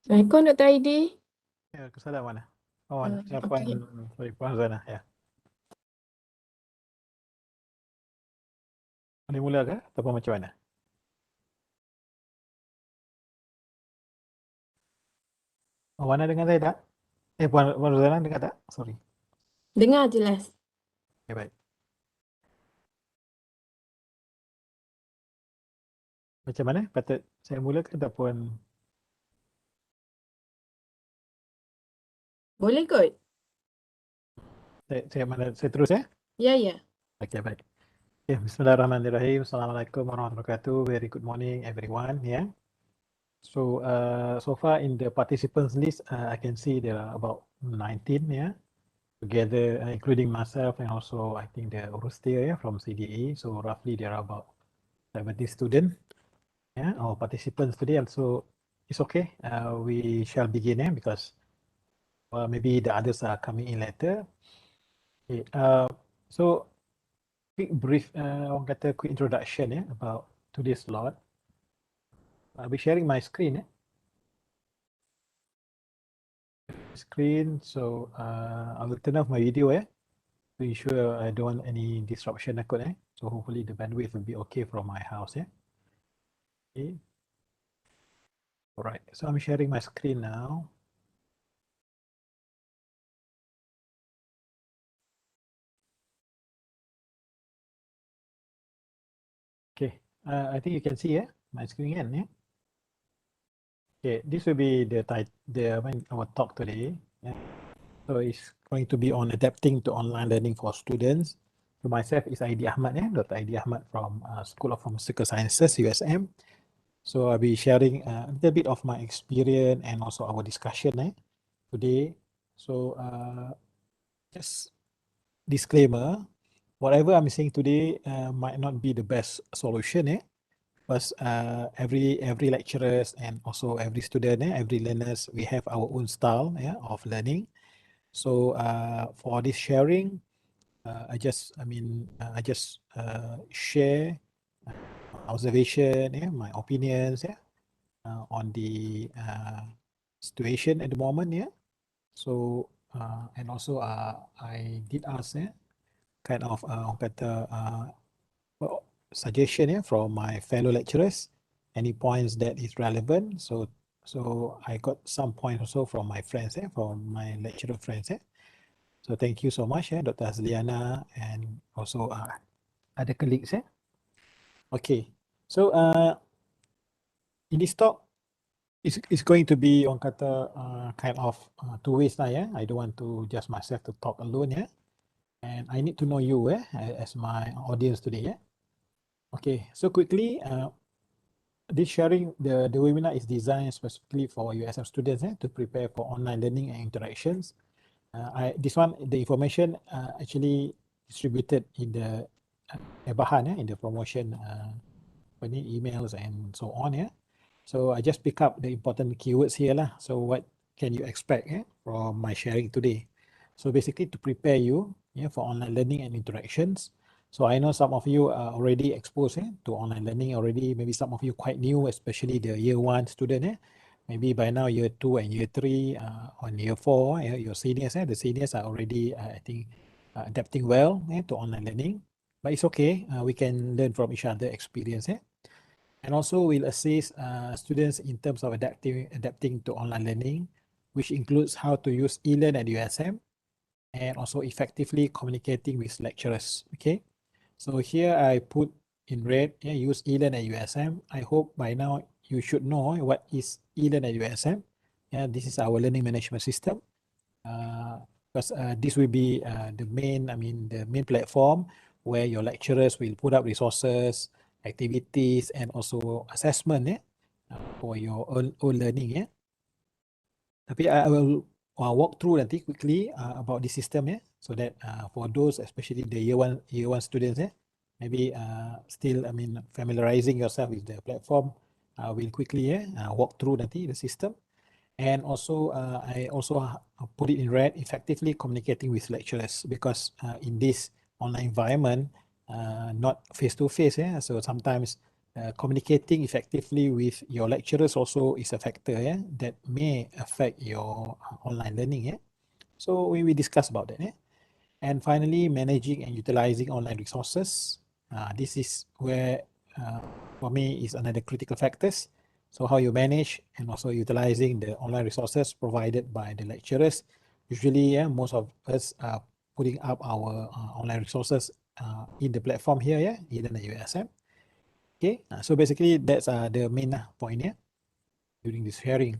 Assalamualaikum Dr. Aidi. Ya, kesalahan mana? Oh, Puan, Okey. sorry, Puan Zana, ya. Boleh mula ke? Ataupun macam mana? Oh, Wana dengar saya tak? Puan Zana dengar tak? Sorry. Dengar jelas. Okay, baik. Macam mana? Patut saya mula ke ataupun Boleh kot? saya terus ya? Ya, ya. Okey, baik. Okay, Bismillahirrahmanirrahim. Assalamualaikum warahmatullahi wabarakatuh. Very good morning everyone, yeah. So far in the participants list, I can see there are about 19, yeah, together, including myself and also I think the Urustia, yeah, from CDE. So roughly there are about 70 students, yeah, or participants today. And so it's okay. We shall begin, yeah, because maybe the others are coming in later. Okay, so brief, orang kata quick introduction, yeah, about today's slot. I'll be sharing my screen, yeah. Screen. So I will turn off my video, to ensure I don't want any disruption, So hopefully the bandwidth will be okay from my house, yeah. Okay. All right. So I'm sharing my screen now. Okay. I think you can see, my screen again, yeah. Okay. This will be our talk today. Yeah. So it's going to be on adapting to online learning for students. So myself is Aidi Ahmad, Dr. Aidi Ahmad from School of Pharmaceutical Sciences, USM. So I'll be sharing a little bit of my experience and also our discussion today. So just disclaimer, whatever I'm saying today might not be the best solution, because every lecturers and also every student, every learners, we have our own style, of learning. So for this sharing, I just share observation, my opinions, on the situation at the moment, So and also I did ask, kind of orang kata suggestion, from my fellow lecturers, any points that is relevant. So I got some points also from my friends, from my lecturer friends, So thank you so much, Dr. Hazliana, and also other colleagues, Okay, so in this talk, it's going to be orang kata kind of two ways lah, I don't want to just myself to talk alone, and I need to know you, as my audience today, Okay, so quickly, this sharing, the webinar is designed specifically for USM students, to prepare for online learning and interactions. The information actually distributed in the bahan, in the promotion emails and so on, So I just pick up the important keywords here lah. So what can you expect, from my sharing today? So basically to prepare you, for online learning and interactions. So I know some of you are already exposed, to online learning already. Maybe some of you quite new, especially the year 1 student, Maybe by now year 2 and year 3 or year 4, your seniors, the seniors are already, I think, adapting well, to online learning. But it's okay. We can learn from each other experience, And also will assist students in terms of adapting to online learning, which includes how to use eLearn at USM and also effectively communicating with lecturers. Okay, so here I put in red, use eLearn at USM. I hope by now you should know what is eLearn at USM. This is our learning management system. Because this will be the main platform where your lecturers will put up resources, activities, and also assessment, for your own learning, Tapi I will walk through nanti quickly about the system, so that for those, especially the year one students, maybe still, familiarizing yourself with the platform, will quickly walk through nanti the system. And also, I also put it in red, effectively communicating with lecturers, because in this online environment, not face to face, so sometimes communicating effectively with your lecturers also is a factor, yeah, that may affect your online learning, yeah. So we discuss about that, yeah. And finally, managing and utilizing online resources. This is where, for me, is another critical factors. So how you manage and also utilizing the online resources provided by the lecturers. Usually, yeah, most of us are putting up our online resources in the platform here, yeah, eLearn and USM. Okay, so basically that's the main point, yeah, during this sharing.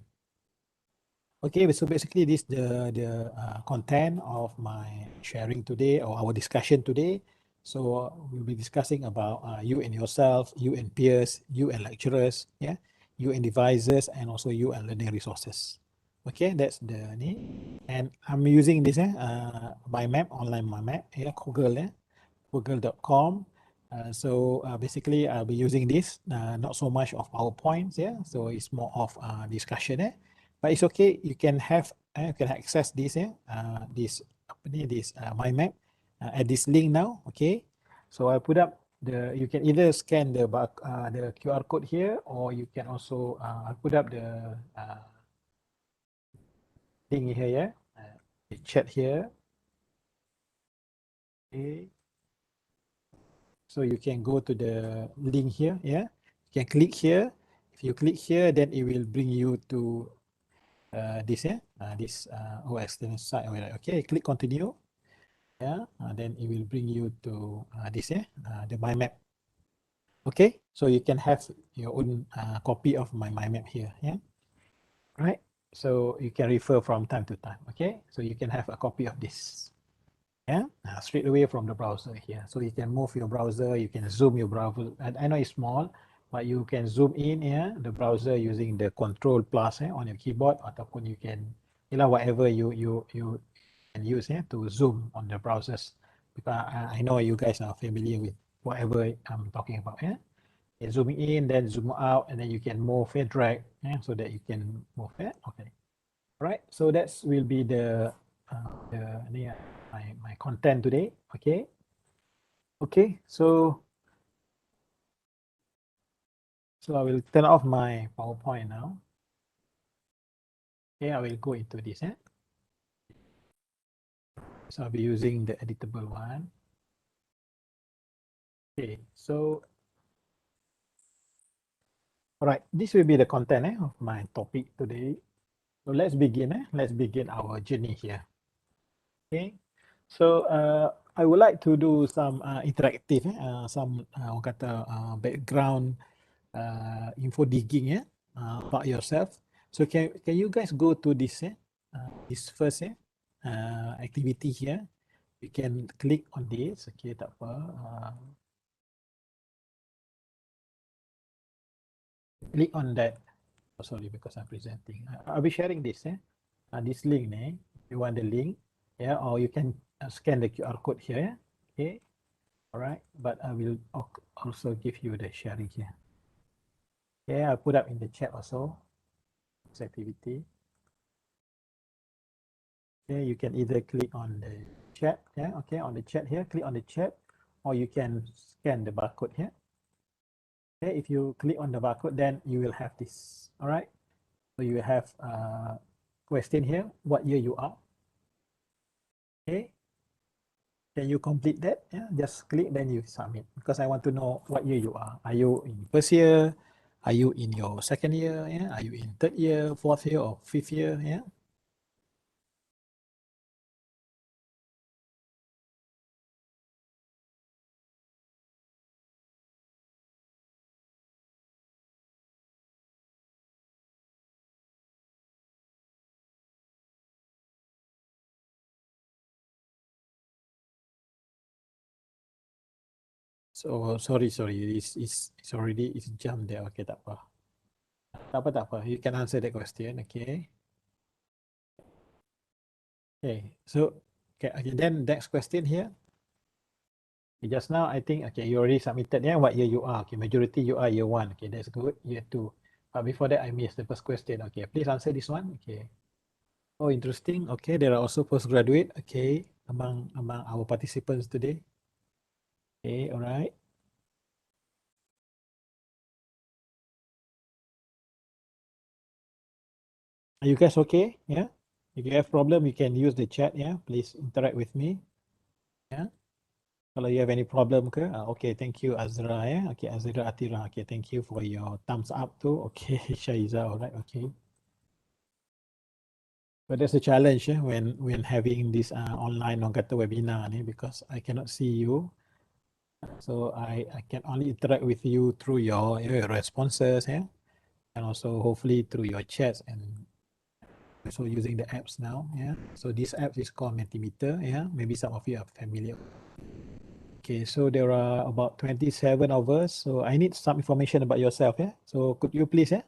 Okay, so basically this the content of my sharing today or our discussion today. So we'll be discussing about you and yourself, you and peers, you and lecturers, yeah, you and devices, and also you and learning resources. Okay, that's the name. And I'm using this my map, online my map, yeah, Google, yeah, google.com. So basically I'll be using this, not so much of PowerPoints, yeah. So it's more of discussion, eh. But it's okay. You can access this, yeah. This apa ni, this my map at this link now. Okay. So I put up you can either scan the QR code here, or you can also I put up the link here, yeah. The chat here. Okay. So you can go to the link here, yeah. You can click here. If you click here, then it will bring you to this, yeah, this external site. Okay, click continue, yeah. Then it will bring you to this, yeah, the my map. Okay, so you can have your own copy of my map here, yeah. Right. So you can refer from time to time. Okay, so you can have a copy of this. Yeah, straight away from the browser here. So you can move your browser, you can zoom your browser. I know it's small, but you can zoom in, yeah, the browser using the Control Plus on your keyboard, ataupun you can, whatever you can use to zoom on the browsers. Because I know you guys are familiar with whatever I'm talking about. Yeah, you zoom in, then zoom out, and then you can move and drag, so that you can move it. Okay. Right, so that's will be my content today. Okay. Okay, so I will turn off my PowerPoint now. Okay, I will go into this. So I'll be using the editable one. Okay, so all right, this will be the content of my topic today. So let's begin. Let's begin our journey here. Okay, so I would like to do some interactive, some orang kata background info digging, about yourself. So can you guys go to this first activity here? You can click on this. Okay, tak apa. Click on that. Oh, sorry, because I'm presenting. I'll be sharing this. This link. If you want the link, yeah, or you can scan the QR code here. Okay. All right. But I will also give you the sharing here. Okay, I'll put up in the chat also this activity. Okay, you can either click on the chat, okay, on the chat here, click on the chat, or you can scan the barcode here. Okay, if you click on the barcode, then you will have this. All right, so you have a question here, what year you are. Okay, can you complete that? Yeah, just click, then you submit, because I want to know what year you are. Are you in first year? Are you in your second year? Yeah, are you in third year, fourth year, or fifth year? Yeah. So sorry, it's already it's jump there. Okay, tak apa. Tak apa. You can answer that question. Okay. Okay. So okay. Then next question here. Okay, just now I think okay you already submitted. Yeah, what year you are? Okay, majority you are year one. Okay, that's good. Year two. But before that, I missed the first question. Okay, please answer this one. Okay. Oh, interesting. Okay, there are also postgraduate. Okay, among our participants today. Okay, all right. Are you guys okay? Yeah. If you have problem, you can use the chat. Yeah. Please interact with me. Yeah. Kalau you have any problem ke? Okay, thank you Azra. Yeah. Okay, Azra Atira. Okay, thank you for your thumbs up too. Okay, Shaiza. All right. Okay. But that's a challenge when having this online orang kata webinar ni, because I cannot see you. So I can only interact with you through your responses, yeah, and also hopefully through your chats and also using the apps now, yeah. So this app is called Mentimeter, yeah. Maybe some of you are familiar. Okay, so there are about 27 of us. So I need some information about yourself, yeah. So could you please, yeah,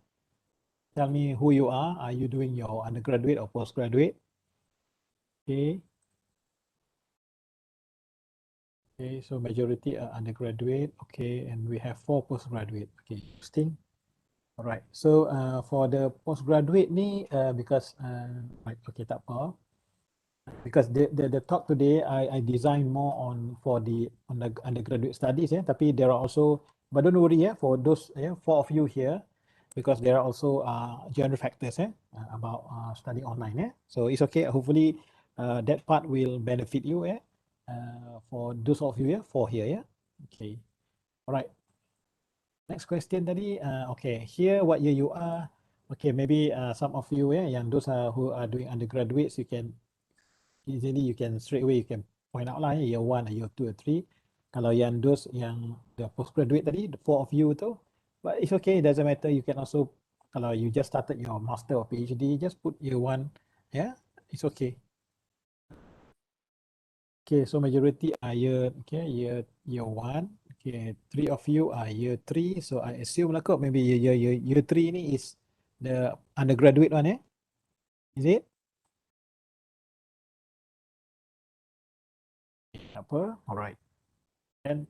tell me who you are? Are you doing your undergraduate or postgraduate? Okay. Okay, so majority are undergraduate. Okay, and we have 4 postgraduate. Okay, interesting. All right. So for the postgraduate ni, because right, okay, tak apa. Because the talk today I designed more on for the undergraduate studies, yeah. Tapi there are also, but don't worry, yeah, for those, yeah, 4 of you here, because there are also general factors, yeah, about studying online, yeah. So it's okay. Hopefully, that part will benefit you, yeah. For those of you, yeah, 4 here, yeah. Okay. All right. Next question tadi, okay, here what year you are. Okay, maybe some of you, yeah, yang those who are doing undergraduates, you can easily, you can straight away you can point out lah, year 1, year 2, or 3. Kalau yang those yang the postgraduate tadi, the 4 of you tu, but it's okay, it doesn't matter. You can also, kalau you just started your master or PhD, just put year 1, yeah, it's okay. Okay, so majority are year 1. Okay, 3 of you are year 3. So I assume lah kot maybe year 3 ni is the undergraduate one, eh? Is it? Apa? Alright. Then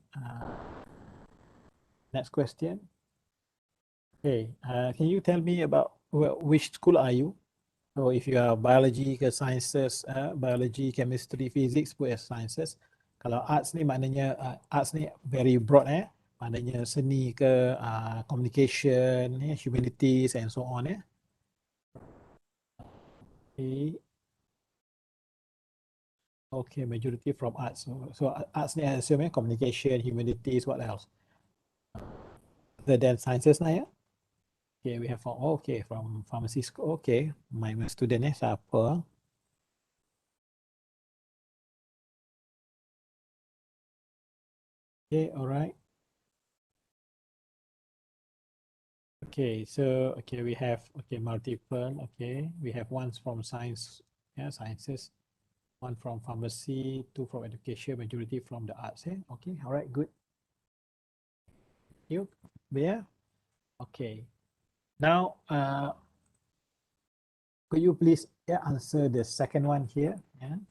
next question. Okay, can you tell me about which school are you? So if you are biology ke sciences, biology, chemistry, physics, put as sciences. Kalau arts ni maknanya arts ni very broad, maknanya seni ke, communication, humanities and so on, Okay. Okay, majority from arts. So arts ni I assume, communication, humanities, what else? Other than sciences na, yeah? Okay, we have from, okay, from pharmacy school. Okay, my student siapa? Okay, all right. Okay, so okay, we have multiple. Okay, we have ones from science, yeah, sciences, one from pharmacy, 2 from education, majority from the arts. Yeah, okay, all right, good. You, yeah, okay. Now, could you please, yeah, answer the second one here? Yeah,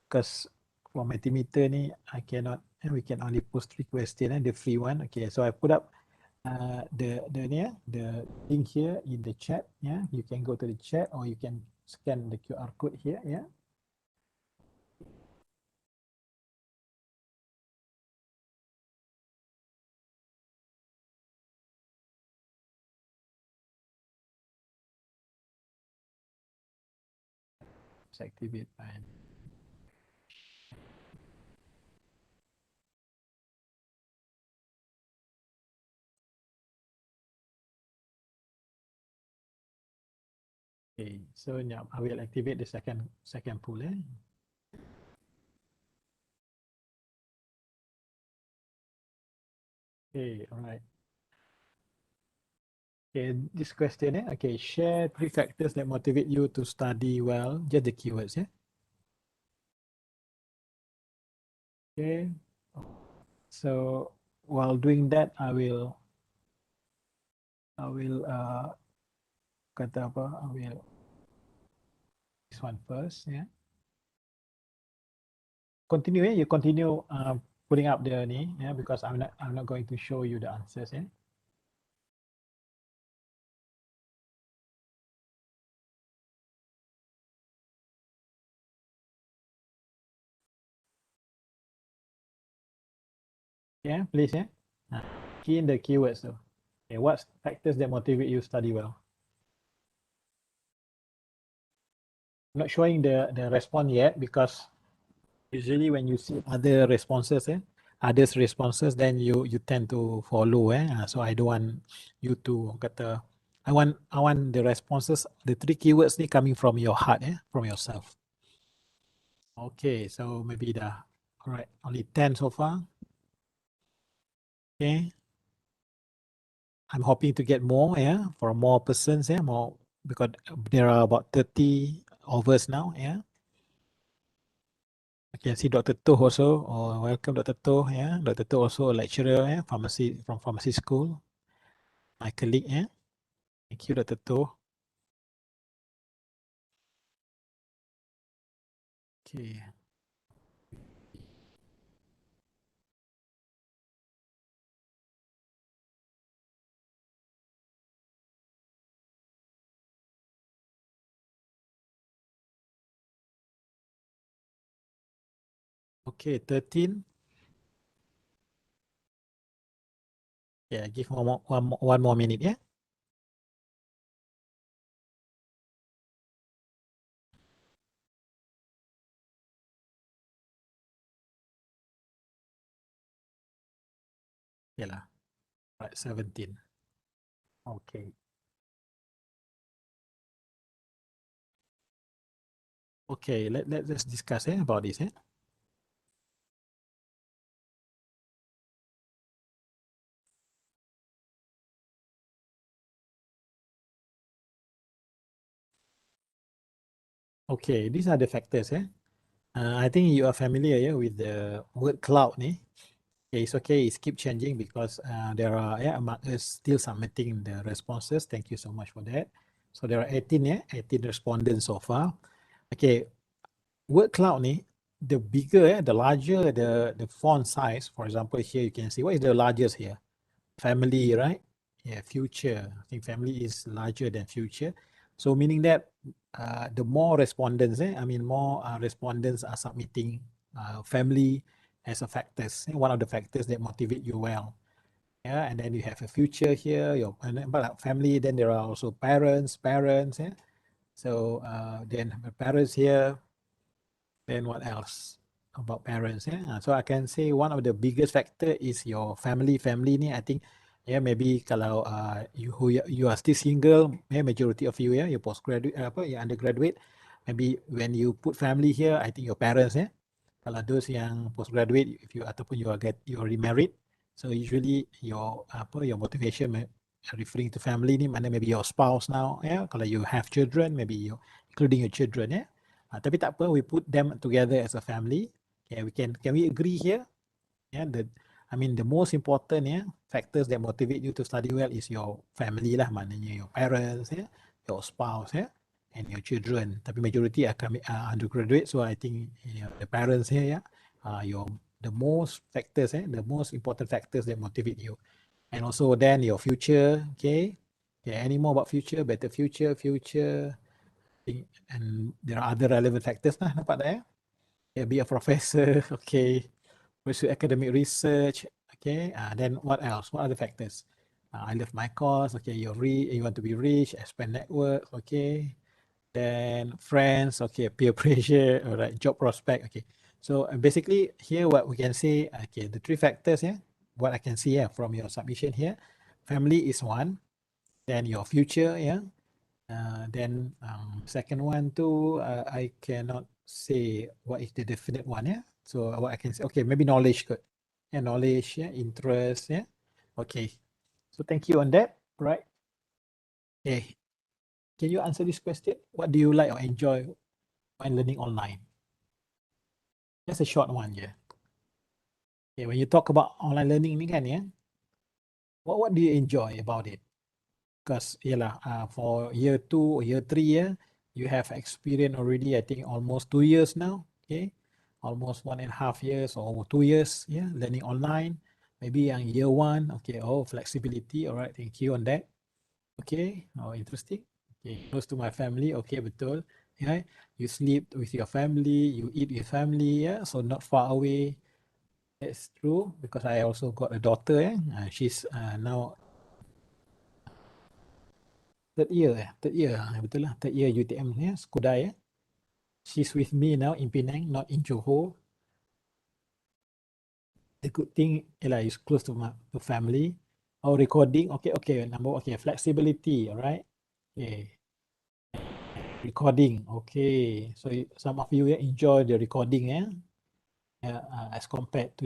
because for Mentimeter ni, I cannot, and we can only post 3 questions and the free one. Okay, so I put up the link here in the chat. Yeah, you can go to the chat or you can scan the QR code here. Yeah. Let's activate and okay. So now I will activate the second pool. Okay, all right. Okay, this question, okay, share 3 factors that motivate you to study well. Just the keywords, yeah. Okay. So while doing that, I will kata apa? I will this one first, yeah. Continue, yeah. You continue putting up the ni, yeah, because I'm not going to show you the answers, yeah. Yeah, please, yeah. Key in the keywords though. Okay, what factors that motivate you to study well? I'm not showing the response yet because usually when you see other responses, others responses, then you tend to follow. So I don't want you to kata, I want the responses, the three keywords ni coming from your heart, from yourself. Okay, so maybe all right, only 10 so far. Okay, I'm hoping to get more, for more persons, more, because there are about 30 of us now, I can see Dr. Toh also. Oh, welcome Dr. Toh, Dr. Toh also a lecturer, pharmacy from pharmacy school. My colleague, Thank you, Dr. Toh. Okay. Okay, 13. Yeah, give one more minute, Yeah lah. Right, 17. Okay. Okay, let's discuss about this. Okay, these are the factors. I think you are familiar, with the word cloud. Okay, it's okay. It's keep changing because there are, among us still submitting the responses. Thank you so much for that. So there are 18, 18 respondents so far. Okay, word cloud the bigger, the larger the font size. For example, here you can see what is the largest here? Family, right? Yeah, future. I think family is larger than future. So meaning that the more respondents, more respondents are submitting family as a factors. One of the factors that motivate you well. Yeah, and then you have a future here, but family. Then there are also parents. Yeah. So then the parents here. Then what else about parents? So I can say one of the biggest factor is your family. Family ni I think maybe kalau you are still single, majority of you you postgraduate you undergraduate, maybe when you put family here, I think your parents kalau those yang postgraduate, if you ataupun you are remarried, so usually your motivation referring to family ni mana maybe your spouse now, kalau you have children, maybe you including your children, tapi tak apa, we put them together as a family. Okay, can we agree here? Yeah, the most important factors that motivate you to study well is your family lah, maknanya your parents, your spouse, and your children. Tapi majority are undergraduate, so I think the parents here, your the most factors, the most important factors that motivate you, and also then your future. Okay, any more about future? Better future. And there are other relevant factors lah, nampak tak be a professor, okay, pursue academic research, okay, then what else? What other factors? I love my course, okay, you want to be rich, expand network, okay, then friends, okay, peer pressure, all right, job prospect, okay. So basically here what we can say, okay, the three factors, what I can see from your submission here, family is one, then your future, then second one too, I cannot say what is the definite one, So what I can say, okay, maybe knowledge good. Yeah, knowledge, interest, Okay. So thank you on that, right? Okay. Can you answer this question? What do you like or enjoy when learning online? Just a short one, yeah. Okay, when you talk about online learning ni kan, what do you enjoy about it? Because for year 2 or year 3, you have experience already, I think almost 2 years now, okay, almost 1.5 years or 2 years, learning online. Maybe yang year 1, okay, flexibility, all right, thank you on that. Okay, interesting. Okay, close to my family, okay, betul. You sleep with your family, you eat with family, so not far away. That's true because I also got a daughter, she's now third year, betul lah, third year UTM, Skudai, She's with me now in Penang, not in Johor. The good thing is close to my to family. Oh, recording. Okay. Number okay. Flexibility. All right. Okay. Recording. Okay. So some of you enjoy the recording, as compared to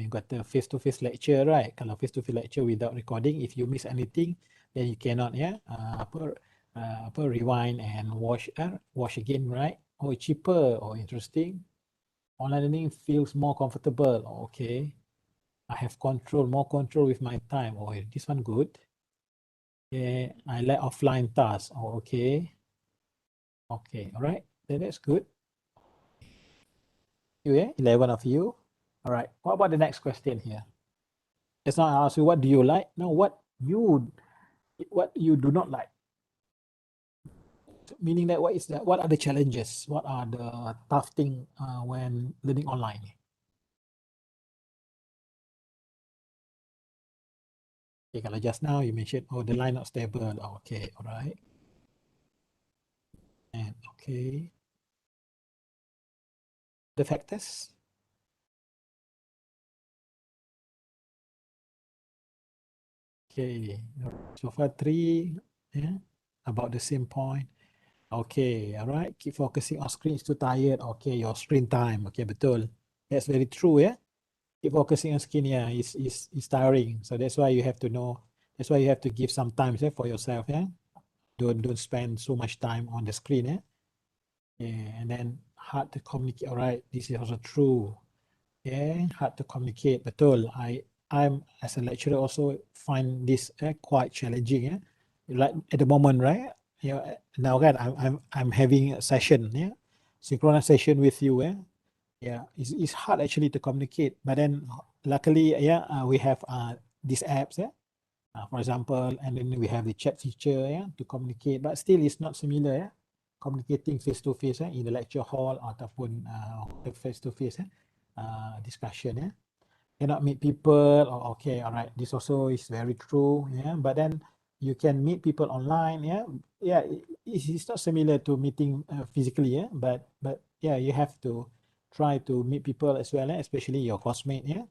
got the face-to-face lecture, right? Kalau face-to-face lecture without recording, if you miss anything, then you cannot, rewind and watch again, right? Oh, cheaper or interesting. Online learning feels more comfortable. Okay. I have more control with my time. Oh, this one good. Yeah, I like offline tasks. Oh, okay. Okay, all right. Then that's good. You, 11 of you. All right. What about the next question here? Just now I ask you, what do you like? Now, what you do not like? Meaning that what is that? What are the challenges? What are the tough thing when learning online? Okay, kalau just now you mentioned, oh, the line not stable. Oh, okay, all right. And okay, the factors. Okay, so far three, yeah, about the same point. Okay, all right. Keep focusing on screen is too tired. Okay, your screen time. Okay, betul. That's very true, yeah. Keep focusing on screen, yeah, is tiring. So that's why you have to know. That's why you have to give some time, for yourself, yeah. Don't spend so much time on the screen, yeah. Yeah, and then hard to communicate. All right, this is also true. Yeah, hard to communicate. Betul. I'm as a lecturer also find this quite challenging. Yeah, like at the moment, right? Yeah, now kan I'm having a session. Yeah, synchronous session with you. Yeah. It's hard actually to communicate. But then luckily, we have these apps. Yeah, for example, and then we have the chat feature, to communicate. But still, it's not similar. Yeah, communicating face to face, in the lecture hall ataupun face to face, discussion. Yeah, cannot meet people. Oh, okay, all right. This also is very true. Yeah, but then you can meet people online. It's not similar to meeting physically. Yeah, but yeah, you have to try to meet people as well, especially your classmate. Yeah,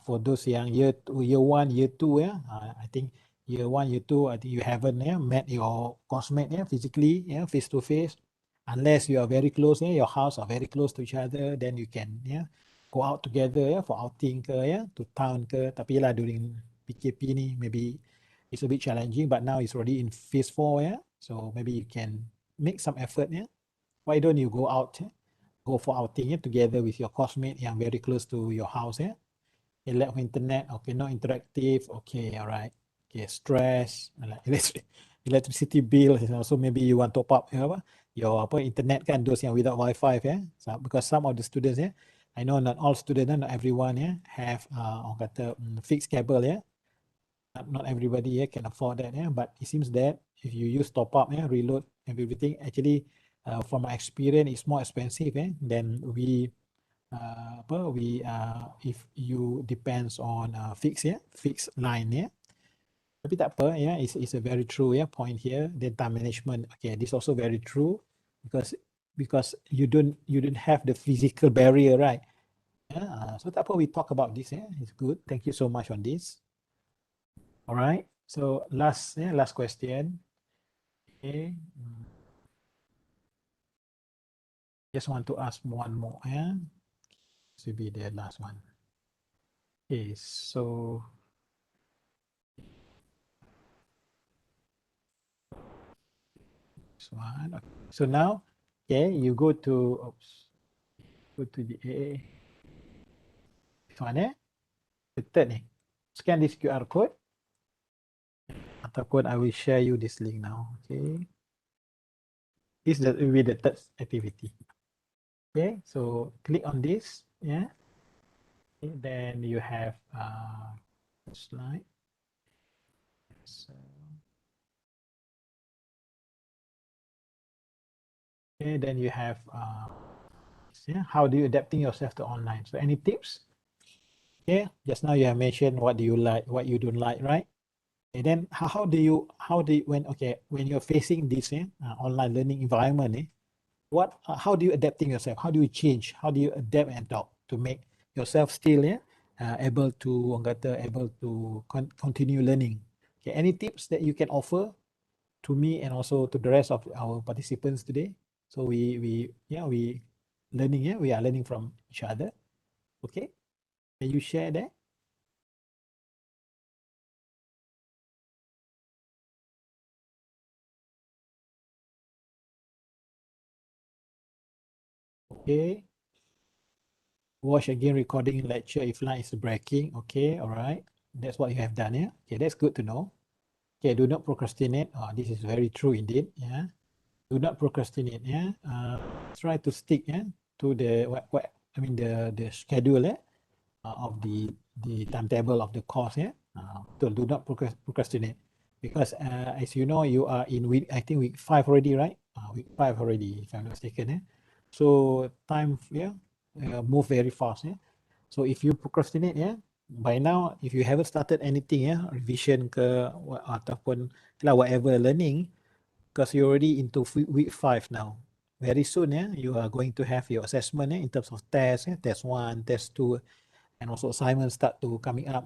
for those yang year one, year two, I think year one, year two, I think you haven't met your classmate, physically, face to face, unless you are very close, your house are very close to each other, then you can, go out together, for outing ke, to town ke. Tapi lah during PKP ni, maybe it's a bit challenging, but now it's already in phase 4, so maybe you can make some effort, why don't you go out, go for outing, together with your classmate yang very close to your house, lack of internet, okay, not interactive, okay, all right. Okay, stress, like electricity bill, also maybe you want top up, your internet kan, those yang without Wi-Fi, so, because some of the students, I know not all students, not everyone, have orang kata fixed cable, not everybody can afford that, but it seems that if you use top up, reload and everything, actually, from my experience, it's more expensive, than if you depends on fixed, fixed line, tapi tak apa, it's a very true, point here. Then time management, okay, this also very true, because you don't have the physical barrier, right? So tak apa, we talk about this, it's good. Thank you so much on this. All right, so last question. Okay, just want to ask one more, this will be the last one. Okay, so this one. Okay. So now, you go to the this one, the third ni. Scan this QR code. Ataupun I will share you this link now. Okay. This will be the third activity. Okay, so click on this. Yeah. Okay, then you have slide. So, okay, then you have how do you adapting yourself to online? So any tips? Okay, just now you have mentioned what do you like, what you don't like, right? And then how do you when you're facing this online learning environment, how do you adapting yourself? How do you change? How do you adapt and adopt to make yourself still able to orang kata able to continue learning? Okay, any tips that you can offer to me and also to the rest of our participants today? So we learning, we are learning from each other. Okay, can you share that? Okay, watch again recording lecture if line is breaking. Okay, all right, that's what you have done. Yeah, okay, that's good to know. Okay, do not procrastinate. This is very true indeed. Yeah, do not procrastinate. Yeah, try to stick, to the what I mean the schedule, of the timetable of the course. Yeah, so do not procrastinate, because as you know, you are in week, I think week 5 already, right? Week 5 already, if I'm not mistaken. Yeah, so time, move very fast. Yeah, so if you procrastinate, by now, if you haven't started anything, revision ke ataupun whatever learning, because you're already into week 5 now. Very soon, you are going to have your assessment, in terms of test, test 1, test 2, and also assignments start to coming up.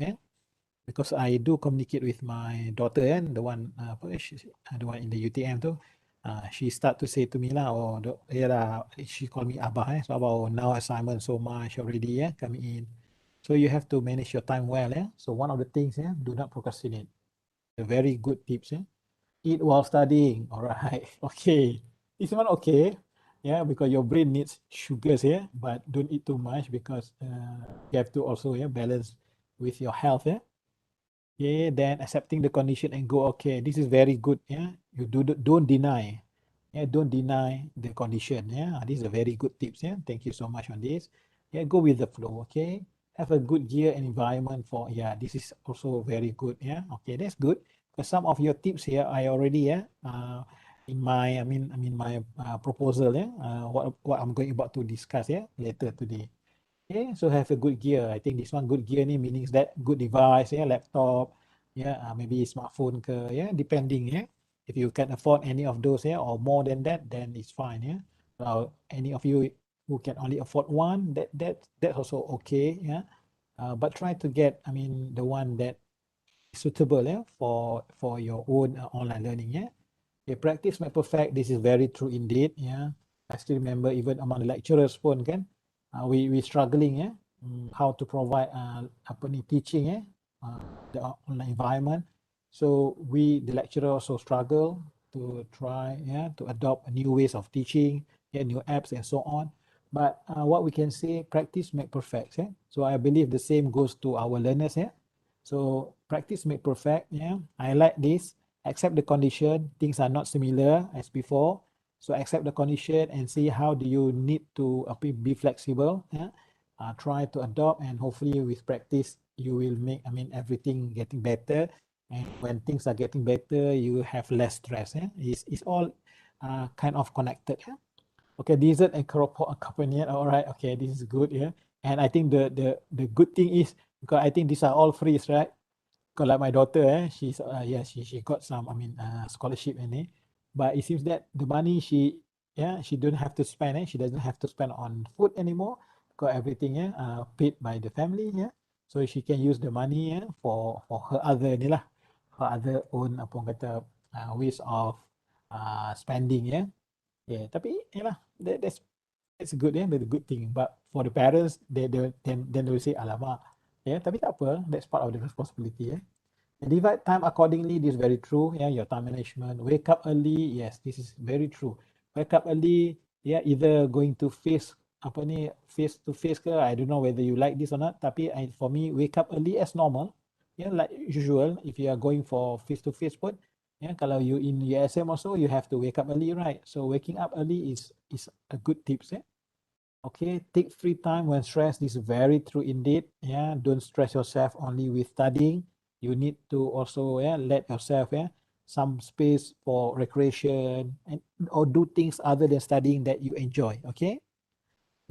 Because I do communicate with my daughter, and the one the one in the UTM tu, she start to say to me lah, oh, she call me abah, so about, oh, now assignment so much already, coming in. So you have to manage your time well. So one of the things, do not procrastinate. A very good tips. Eat while studying. All right. Okay. This one okay. Yeah, because your brain needs sugars, but don't eat too much, because you have to also, balance with your health. Yeah, then accepting the condition and go, okay, this is very good. Yeah, you don't deny. Yeah, don't deny the condition. Yeah, this is a very good tips. Yeah, thank you so much on this. Yeah, go with the flow. Okay, have a good gear and environment for. Yeah, this is also very good. Yeah, okay, that's good. Because some of your tips here, I already, in my, I mean my proposal. Yeah, what I'm going about to discuss. Yeah, later today. Okay, so have a good gear. I think this one good gear ni means that good device, laptop, maybe smartphone ke, depending, If you can afford any of those, or more than that, then it's fine, any of you who can only afford one, that's also okay, but try to get, I mean, the one that is suitable, for your own online learning, Okay, practice make perfect. This is very true indeed. Yeah, I still remember even among the lecturers pun kan, we struggling, how to provide apa ni teaching, the online environment. So we, the lecturer, also struggle to try, to adopt new ways of teaching, new apps and so on. But what we can say, practice make perfect. So I believe the same goes to our learners. So practice make perfect. I like this. Accept the condition. Things are not similar as before. So accept the condition and see how do you need to be flexible. Try to adopt, and hopefully with practice you will make, I mean, everything getting better. And when things are getting better, you have less stress. It's all kind of connected. Okay, dessert and keropok accompaniment. All right. Okay, this is good. And I think the good thing is, because I think these are all free, right? Because like my daughter, she's she got some, I mean, scholarship in it, but it seems that the money she don't have to spend. She doesn't have to spend on food anymore, because everything paid by the family. So she can use the money, for her other ni lah, her other own apa orang kata, ways of spending. Tapi yalah, that's good, that's a good thing. But for the parents, then they will say alamak, tapi tak apa, that's part of the responsibility. And divide time accordingly. This is very true. Your time management. Wake up early. Yes, this is very true. Wake up early. Either going to face apa ni, face to face ke. I don't know whether you like this or not. Tapi for me, wake up early as normal. Like usual. If you are going for face to face pun, kalau you in USM also, you have to wake up early, right? So waking up early is a good tips. Okay, take free time when stressed. This is very true indeed. Don't stress yourself only with studying. You need to also let yourself some space for recreation, and or do things other than studying that you enjoy. Okay,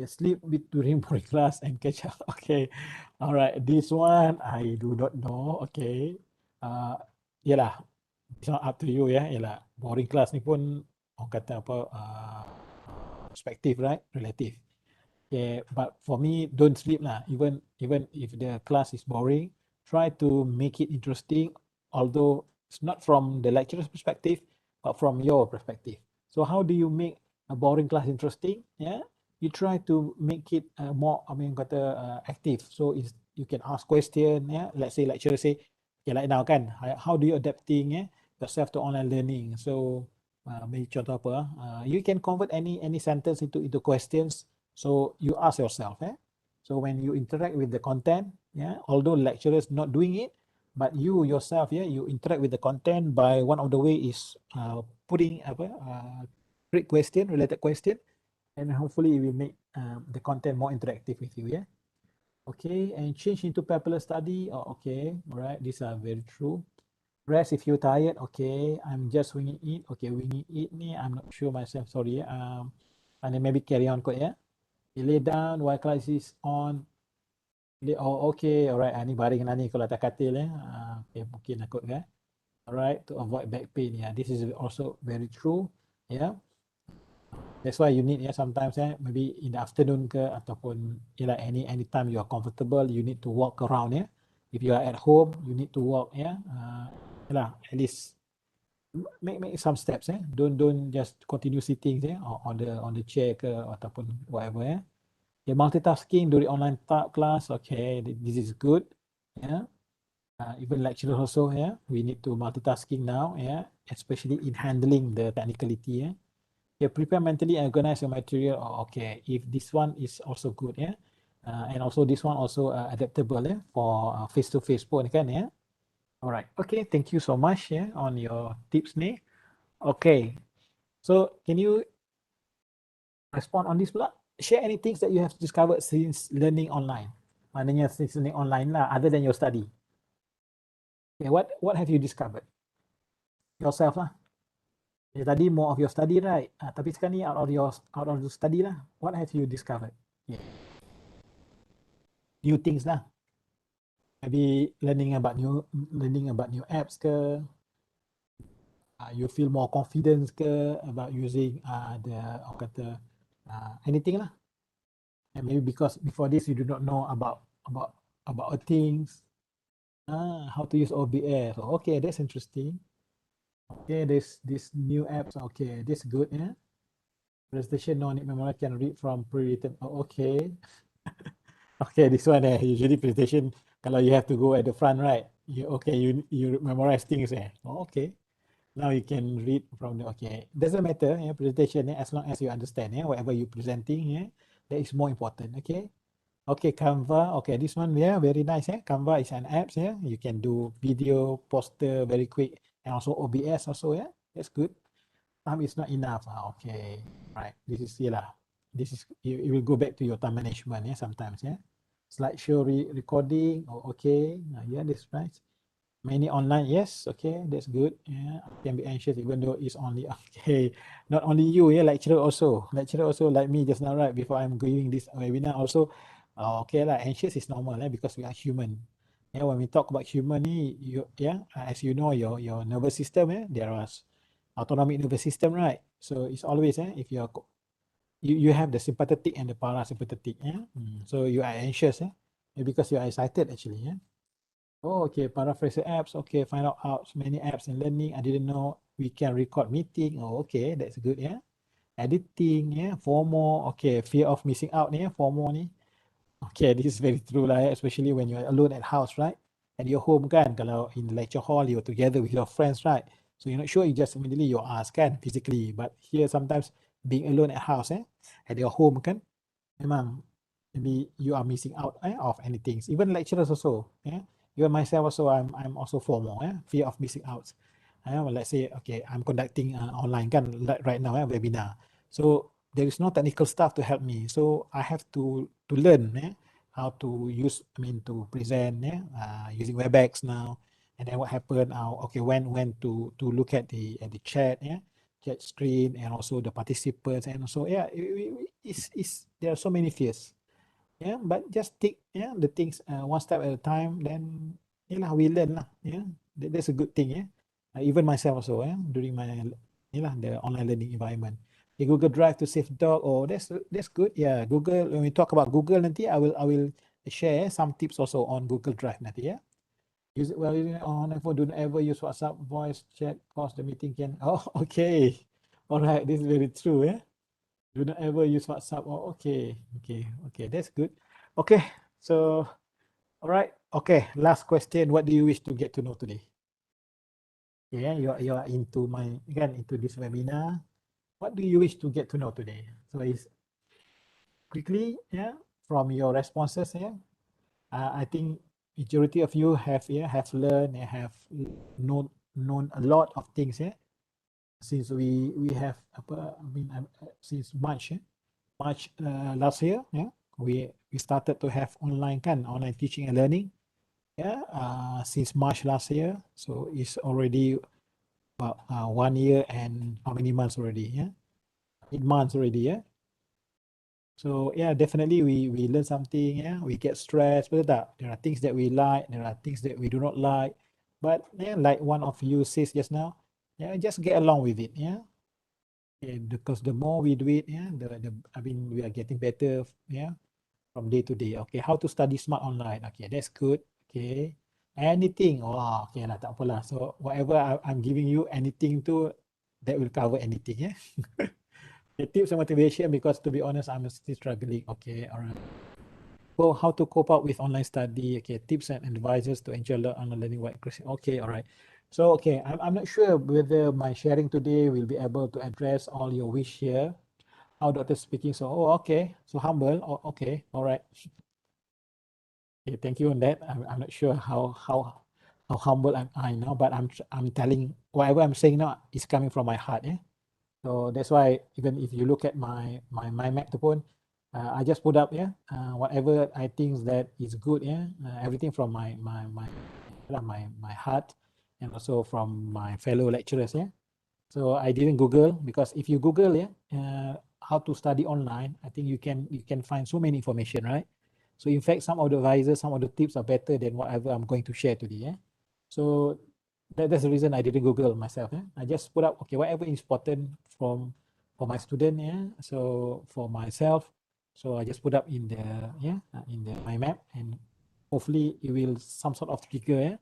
sleep during boring class and catch up. Okay, all right. This one I do not know. Okay, yalah, it's not up to you. Yalah, boring class ni pun orang kata apa. perspective, right? Relative. Yeah, but for me, don't sleep lah. Even if the class is boring, try to make it interesting. Although it's not from the lecturer's perspective, but from your perspective. So how do you make a boring class interesting? Yeah, you try to make it more. I mean, kata active. So is you can ask question. Yeah, let's say lecturer say, okay, like now kan, how do you adapting yourself to online learning? So maybe contoh apa? You can convert any sentence into questions. So you ask yourself, so when you interact with the content, yeah, although lecturers not doing it, but you yourself, yeah, you interact with the content by one of the way is putting great question, related question, and hopefully it will make the content more interactive with you, yeah. Okay, and change into paperless study. Oh, okay, all right, these are very true. Rest if you're tired. Okay, I'm just winging it. Okay, winging it ni, I'm not sure myself. Sorry. And then maybe carry on, yeah. You lay down while class is on. Oh, okay, alright. Ni baring lah ni kalau atas katil okay, mungkin lah kot kan. Alright, to avoid back pain. Yeah, this is also very true. Yeah, that's why you need sometimes maybe in the afternoon ke ataupun anytime you are comfortable, you need to walk around. If you are at home, you need to walk. At least make some steps. Don't just continue sitting on the chair ke ataupun whatever. Yeah, multitasking during online class. Okay, this is good. Yeah. Even lecturers also. Yeah, we need to multitasking now. Yeah, especially in handling the technicality. Yeah. Yeah, prepare mentally and organize your material. Oh, okay, if this one is also good. Yeah. And also this one also adaptable. Yeah, for face-to-face pun kan. Yeah. All right. Okay. Thank you so much. Yeah, on your tips ni. Okay. So can you respond on this pula? Share any things that you have discovered since learning online. Maknanya since learning online lah, other than your study. Okay, what have you discovered? Yourself lah. Ya, tadi more of your study, right? Tapi sekarang ni out of your study lah. What have you discovered? Yeah. New things lah. Maybe learning about new apps ke. You feel more confidence ke about using anything lah. And maybe because before this you do not know about things. How to use OBS. Okay, that's interesting. Okay, this new apps. Okay, this good. Yeah. Presentation no need memory can read from pre-written. Oh, okay. Okay, this one. Usually presentation kalau you have to go at the front, right? You memorize things. Oh, okay. Now you can read from the. Okay, doesn't matter. Yeah, presentation. As long as you understand. Yeah, whatever you presenting. Yeah, that is more important. Okay. Okay, Canva. Okay, this one, yeah, very nice. Canva is an app. Yeah, you can do video, poster very quick, and also OBS also. Yeah, that's good. Time is not enough. Okay, right. This is This is you will go back to your time management. Yeah, sometimes. Yeah, slideshow recording. Oh, okay. Yeah, that's right. Many online, yes, okay, that's good. Yeah, I can be anxious even though it's only okay. Not only you, yeah, lecturer also like me just now, right? Before I'm going this webinar also, okay lah, anxious is normal, because we are human. Yeah, when we talk about human, as you know, your nervous system, there is autonomic nervous system, right? So it's always, if you have the sympathetic and the parasympathetic, So you are anxious, because you are excited actually, Oh, okay. Paraphrase apps. Okay, find out many apps in learning. I didn't know we can record meeting. Oh, okay, that's good. Yeah. Editing. Yeah. FOMO. Okay, fear of missing out. Yeah. FOMO ni. Okay, this is very true lah. Especially when you're alone at house, right? At your home kan. Kalau in the lecture hall, you're together with your friends, right? So you're not sure. You just immediately you ask kan physically. But here sometimes being alone at house, at your home kan. Memang maybe you are missing out of anything. Even lecturers also. Yeah. Even myself also, I'm also FOMO, fear of missing out. Let's say, okay, I'm conducting online kan right now, webinar. So there is no technical staff to help me. So I have to learn how to use, to present using WebEx now. And then what happened? Okay, when to look at the chat, chat screen, and also the participants, and also there are so many fears. But just take the things one step at a time, then we learn lah. That's a good thing. Even myself also during my the online learning environment. Google Drive to save doc. Oh, that's good. Yeah, Google. When we talk about Google nanti, I will share some tips also on Google Drive nanti. Yeah. Use it well on iPhone. Don't ever use WhatsApp voice chat cause the meeting can. Oh, okay. All right. This is very true. Yeah. Do not ever use WhatsApp. Oh, okay. Okay. That's good. Okay. So, all right. Okay. Last question. What do you wish to get to know today? Yeah, you're into into this webinar. What do you wish to get to know today? So it's quickly, yeah, from your responses, yeah. I think majority of you have learned and have known a lot of things, yeah. Since we have since March, March last year, yeah, we started to have online teaching and learning, yeah, since March last year. So it's already about 1 year and how many months already, yeah, 8 months already, yeah. So yeah, definitely we learn something, yeah, we get stressed, betul tak? There are things that we like, there are things that we do not like. But yeah, like one of you says just now, yeah, just get along with it, yeah. Because the more we do it, yeah, we are getting better, yeah, from day to day. Okay, how to study smart online? Okay, that's good. Okay, anything. Oh, okay lah, tak apalah. So whatever I'm giving you, anything to that will cover anything, yeah. The tips and motivation, because to be honest, I'm still struggling. Okay, all right. Well, how to cope up with online study? Okay, tips and advices to enjoy online learning. What? Okay, all right. So, okay, I'm not sure whether my sharing today will be able to address all your wish here. How Dr. speaking? So, oh, okay. So humble. Oh, okay, all right. Okay, thank you on that. I'm not sure how humble I now, but I'm telling whatever I'm saying now is coming from my heart. Yeah. So that's why even if you look at my map tu pun, I just put up whatever I think that is good, everything from my heart, and also from my fellow lecturers, yeah. So I didn't Google, because if you Google how to study online, I think you can find so many information, right? So in fact, some of the advisors, some of the tips are better than whatever I'm going to share today. Yeah. So that's the reason I didn't Google myself. Yeah. I just put up, okay, whatever is important for my student. Yeah. So for myself, so I just put up in the my map, and hopefully it will some sort of trigger. Yeah,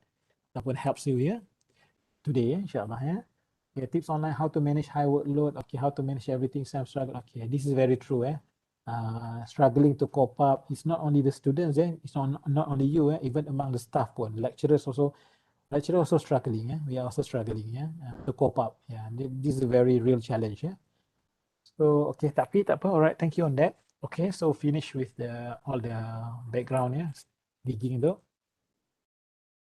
that will helps you. Yeah, today. Inshallah. Yeah. Okay, tips online how to manage high workload. Okay, how to manage everything. Some struggle. Okay, this is very true. Struggling to cope up. It's not only the students. It's not only you. Even among the staff pun, lecturers also struggling. We are also struggling. To cope up. This is a very real challenge. So okay, tapi tak apa. Alright, thank you on that. Okay, so finish with all the background. Digging though.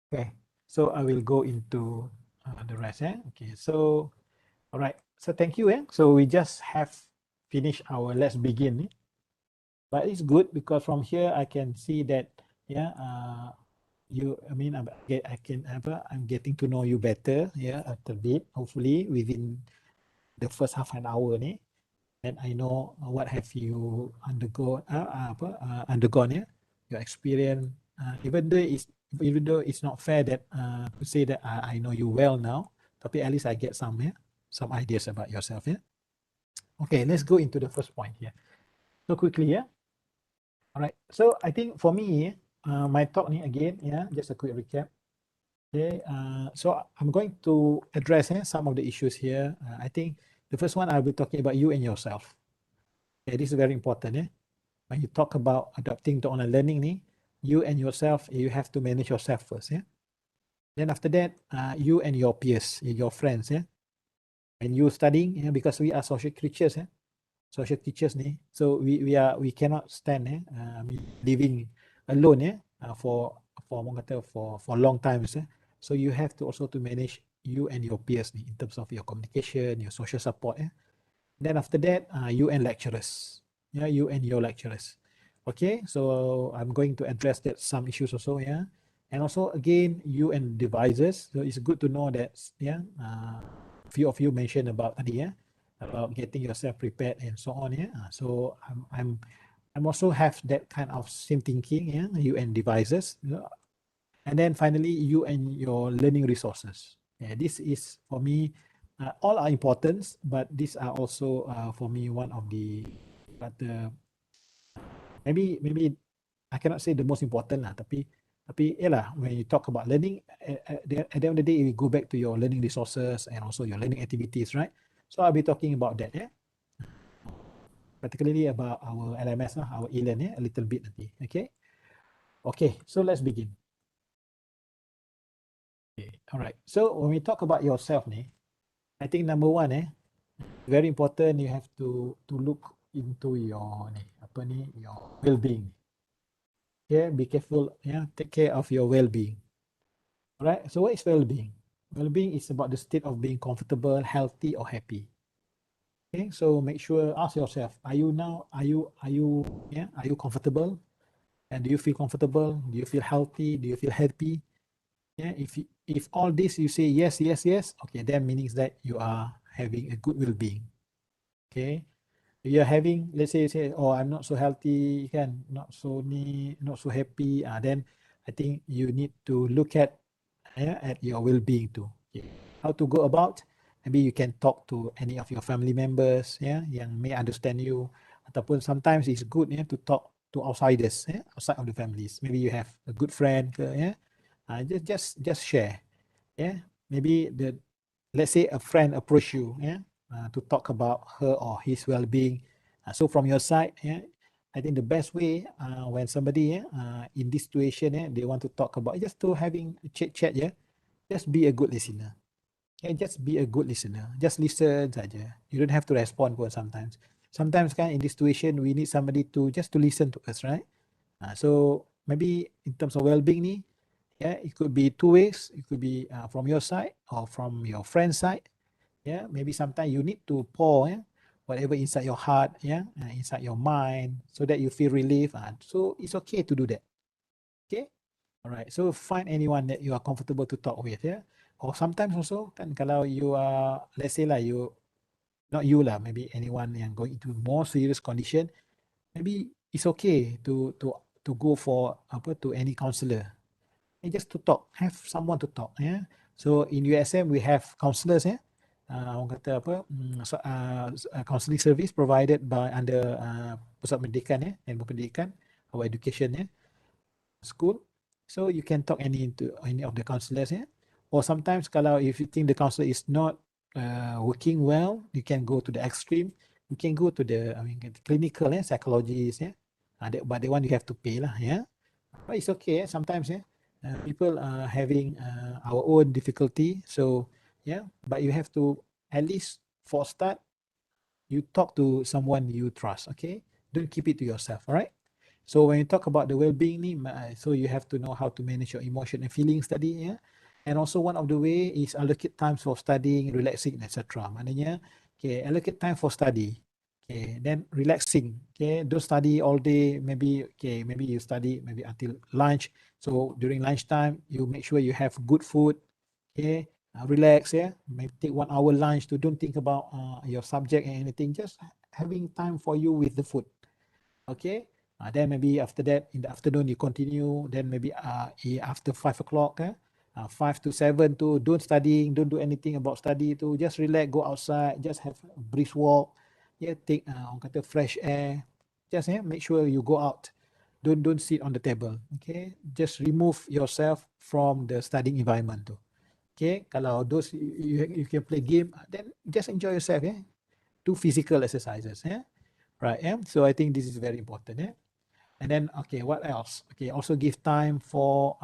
Okay, so I will go into the rest. Okay, so all right. So thank you. So we just have finished our let's begin. But it's good because from here I can see that I'm getting to know you better, a little bit, hopefully within the first half an hour ni. And I know what have you undergone, your experience. Even though it's not fair that to say that I know you well now, but at least I get some ideas about yourself. Okay, let's go into the first point here. So quickly, all right. So I think for me, my talk ni again, just a quick recap. Okay. So I'm going to address some of the issues here. I think the first one I'll be talking about you and yourself. Okay, this is very important. When you talk about adapting to online learning, you and yourself, you have to manage yourself first. Then after that, you and your peers, your friends. When you studying, because we are social creatures. Social teachers ni, so we cannot stand living alone for long times. So you have to also to manage you and your peers in terms of your communication, your social support. Then after that, you and lecturers. You and your lecturers. Okay, so I'm going to address that some issues also. And also again, you and devices. So it's good to know that few of you mentioned about tadi about getting yourself prepared and so on. So I'm also have that kind of same thinking. You and devices. And then finally, you and your learning resources. This is for me all are important, but these are also for me one of the, but maybe I cannot say the most important lah, tapi yalah, when you talk about learning, at the end of the day, we go back to your learning resources and also your learning activities, right? So I'll be talking about that, yeah, particularly about our LMS lah, our eLearn, yeah, a little bit nanti, okay? Okay, so let's begin. Okay, all right. So when we talk about yourself, I think number one, very important, you have to look into your your well-being. Okay, be careful, yeah, take care of your well-being. All right. So what is well-being? Well-being is about the state of being comfortable, healthy, or happy. Okay, so make sure, ask yourself, are you now, are you comfortable? And do you feel comfortable? Do you feel healthy? Do you feel happy? Yeah, if all this you say yes, yes, yes, okay, then means that you are having a good well-being. Okay. You're having, let's say you say, oh, I'm not so healthy, can not so happy, then I think you need to look at your well-being too. Okay. How to go about? Maybe you can talk to any of your family members, yang may understand you. Ataupun sometimes it's good, to talk to outsiders, outside of the families. Maybe you have a good friend, just share, Maybe let's say a friend approach you, to talk about her or his well-being. So from your side, I think the best way, when somebody, in this situation, they want to talk about, just to having a chat, just be a good listener. Just be a good listener. Just listen saja. You don't have to respond pun sometimes. Sometimes kan in this situation we need somebody to just to listen to us, right? So maybe in terms of well-being ni, it could be two ways. It could be from your side or from your friend's side. Maybe sometimes you need to pour, whatever inside your heart, inside your mind, so that you feel relief. So it's okay to do that. Okay. All right. So find anyone that you are comfortable to talk with, Or sometimes also kan kalau you are, let's say lah, you, not you lah, maybe anyone yang going into more serious condition, maybe it's okay to go for to any counselor, and just to talk, have someone to talk, So in USM we have counselors, orang kata apa, counseling service provided by under Pusat Pendidikan, Ilmu Pendidikan, our education, school. So you can talk to any of the counselors, or sometimes kalau if you think the counselor is not working well, you can go to the extreme. You can go to the clinical, psychologist, but the one you have to pay lah, But it's okay, sometimes, people are having our own difficulty. So but you have to, at least for start, you talk to someone you trust, okay? Don't keep it to yourself, all right? So when you talk about the well-being ni, so you have to know how to manage your emotion and feelings tadi, And also one of the way is allocate times for studying, relaxing, etc. Maknanya, okay, allocate time for study. Okay, then relaxing. Okay, don't study all day. Maybe you study maybe until lunch. So during lunchtime, you make sure you have good food. Okay, relax. Maybe take 1 hour lunch to don't think about your subject and anything. Just having time for you with the food. Okay. Then maybe after that, in the afternoon, you continue. Then maybe after 5 o'clock, 5 to 7 to don't studying, don't do anything about study to just relax, go outside, just have a brisk walk, take orang kata fresh air. Just make sure you go out. Don't sit on the table. Okay, just remove yourself from the studying environment tu. Okay, kalau those you can play game, then just enjoy yourself. Do physical exercises. Right. So I think this is very important. And then, okay, what else? Okay, also give time for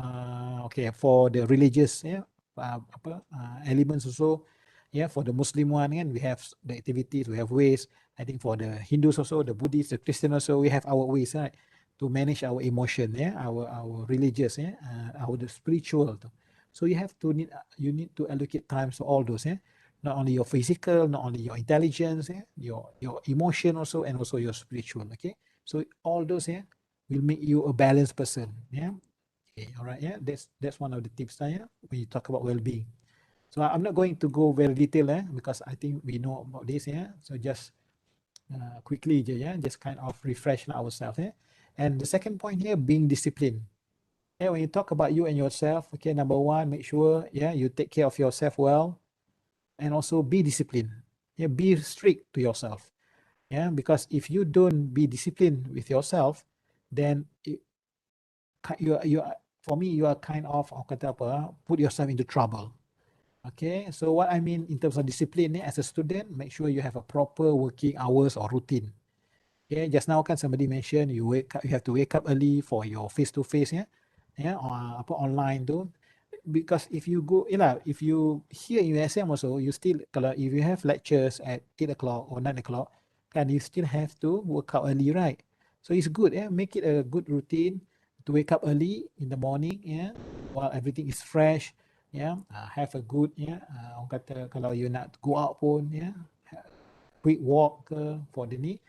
for the religious, elements also. For the Muslim one, and we have the activities, we have ways. I think for the Hindus also, the Buddhists, the Christian also, we have our ways, right, to manage our emotion, our religious, our the spiritual. So you need to allocate time to all those, not only your physical, not only your intelligence, your emotion also, and also your spiritual. Okay, so all those, will make you a balanced person. Okay, all right. That's one of the tips when you talk about well-being. So I'm not going to go very detailed, because I think we know about this. So just quickly, just kind of refresh ourselves. And the second point here, being disciplined. When you talk about you and yourself, okay, number one, make sure you take care of yourself well. and also be disciplined. Yeah, be strict to yourself. Yeah, because if you don't be disciplined with yourself, then you are, for me, you are kind of orang kata apa, put yourself into trouble. Okay, so what I mean in terms of discipline, as a student, make sure you have a proper working hours or routine. Okay, just now kan somebody mentioned you have to wake up early for your face to face, or apa online tu. Because if you go, if you here in USM also, you still, kalau if you have lectures at 8 o'clock or 9 o'clock, kan you still have to work out early, right? So it's good, make it a good routine to wake up early in the morning, while everything is fresh, have a good, orang kata kalau you nak go out pun, quick walk for the ni,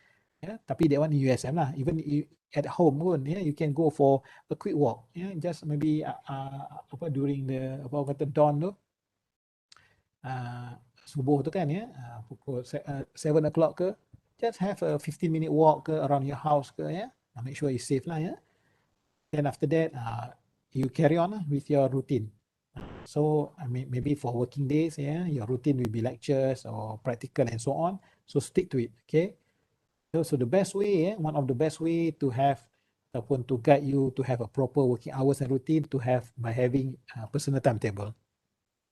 tapi that one in USM lah. Even at home pun, you can go for a quick walk, just maybe apa during the apa orang kata dawn tu, subuh tu kan, pukul 7 o'clock ke, just have a 15-minute walk ke around your house ke, make sure it's safe lah, then after that you carry on with your routine. So I mean, maybe for working days, your routine will be lectures or practical and so on. So stick to it, okay? So the best way, one of the best way to have ataupun to guide you to have a proper working hours and routine to have by having a personal timetable.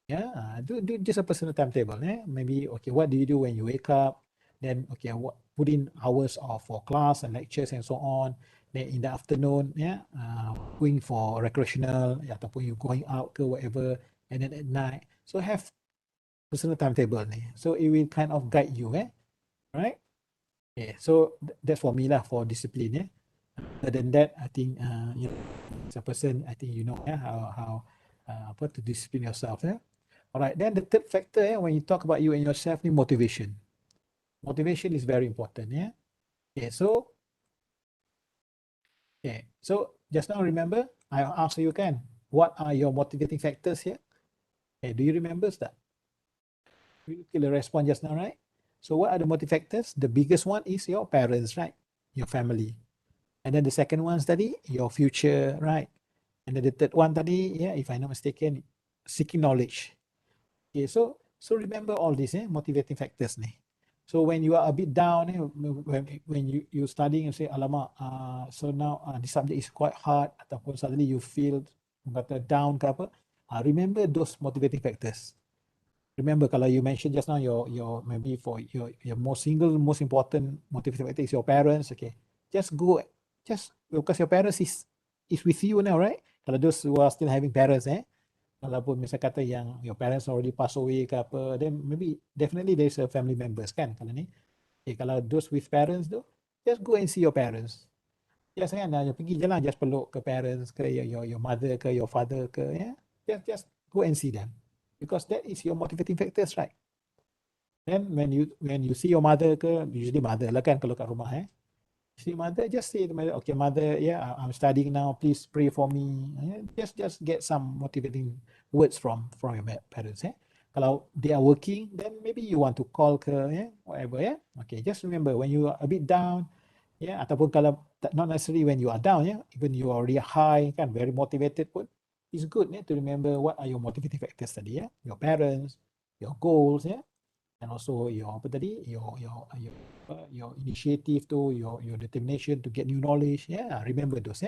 Do just a personal timetable. Maybe okay, what do you do when you wake up? Then okay, put in hours of for class and lectures and so on. Then in the afternoon, going for recreational, ataupun you going out ke whatever, and then at night. So have personal timetable ni. So it will kind of guide you, right? Okay, so that's for me lah for discipline. Other than that, I think as a person, I think you know how to discipline yourself. All right. Then the third factor, when you talk about you and yourself, is motivation. Motivation is very important. Okay. So just now remember I asked you, what are your motivating factors here? Okay, do you remember that? You can respond just now, right? So what are the motivating factors? The biggest one is your parents, right? Your family. And then the second one study, your future, right? And then the third one tadi, if I'm not mistaken, seeking knowledge. Okay, so remember all these motivating factors ni. So when you are a bit down, when you studying, you say, alamak, so now the subject is quite hard, ataupun suddenly you feel down ke apa, remember those motivating factors. Remember, kalau you mentioned just now, your maybe for your most important motivating factor is your parents. Okay, just because your parents is with you now, right? Kalau those who are still having parents, walaupun misal kata yang your parents already pass away ke apa, then maybe definitely there's a family members kan kalau ni. Kalau those with parents tu, just go and see your parents. Just pergi je lah, just peluk ke parents ke your mother ke your father ke, just go and see them, because that is your motivating factors, right? Then when you see your mother ke, usually mother lah kan kalau kat rumah, see mother, just say to mother, okay mother, I'm studying now, please pray for me. Just get some motivating words from your parents. Kalau they are working, then maybe you want to call ke, whatever. Okay, just remember when you are a bit down, ataupun kalau not necessarily when you are down, even you are already high, kan very motivated pun, it's good to remember what are your motivating factors tadi, your parents, your goals, and also your apa tadi, your initiative to your determination to get new knowledge. Remember those.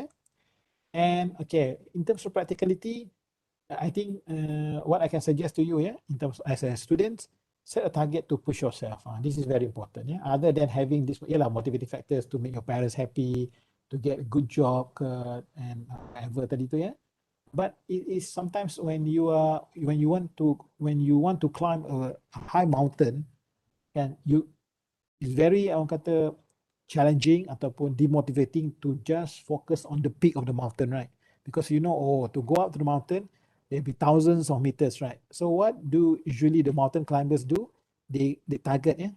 And okay, in terms of practicality, I think what I can suggest to you, in terms as a student, set a target to push yourself. This is very important. Other than having this motivating factors to make your parents happy, to get a good job, and whatever tadi tu, but it is sometimes when you want to climb a high mountain, and it's very orang kata challenging ataupun demotivating to just focus on the peak of the mountain, right? Because to go up to the mountain, there'll be thousands of meters, right? So what do usually the mountain climbers do? They target a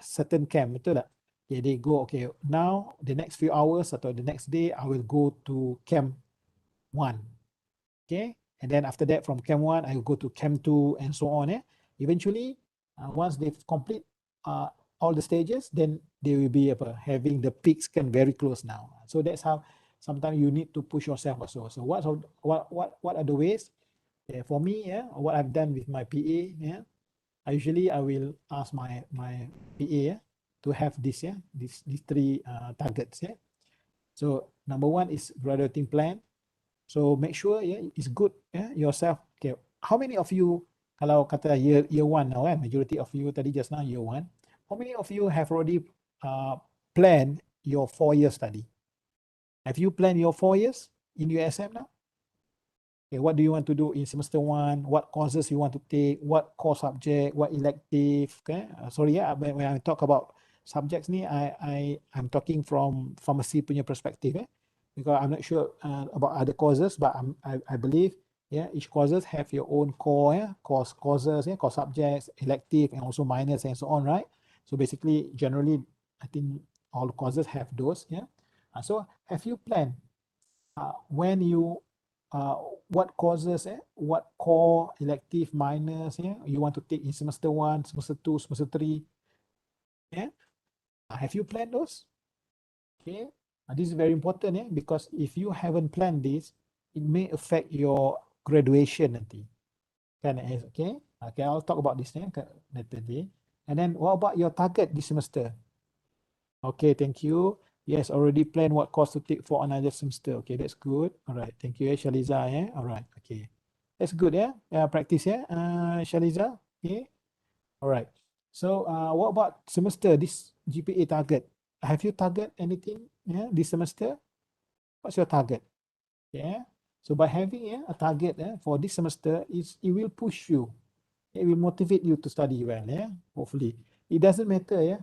certain camp, betul tak? They go, okay, now the next few hours atau the next day I will go to camp 1. Okay, and then after that from camp 1 I will go to camp 2 and so on. Eventually, once they've complete all the stages, then they will be having the peaks very close now. So that's how sometimes you need to push yourself also. So what are the ways? For me, what I've done with my PA, Usually I will ask my PA to have this, these three targets. So number one is graduating plan. So make sure it's good yourself. Okay, how many of you, kalau kata year one now majority of you tadi just now year one, how many of you have already planned your 4 year study? Have you planned your 4 years in USM now? Okay, what do you want to do in semester one? What courses you want to take? What core subject? What elective? Okay, sorry when I talk about subjects ni, I'm talking from pharmacy punya perspective because I'm not sure about other courses, but I believe each courses have your own core courses core subjects, elective, and also minors and so on, right? So basically, generally, I think all courses have those. So have you planned when you uh, what courses what core elective minors you want to take in semester 1, semester 2, semester 3? Have you planned those? Okay, this is very important because if you haven't planned this, it may affect your graduation nanti. Okay, I'll talk about this later. And then what about your target this semester? Okay, thank you. Yes, already planned what course to take for another semester. Okay, that's good. All right, thank you, Shaliza. All right, okay, that's good. Practice. Shaliza. Okay, all right. So, what about semester? This GPA target. Have you target anything? This semester. What's your target? Yeah. So by having a target for this semester, it will push you. It will motivate you to study well. Hopefully, it doesn't matter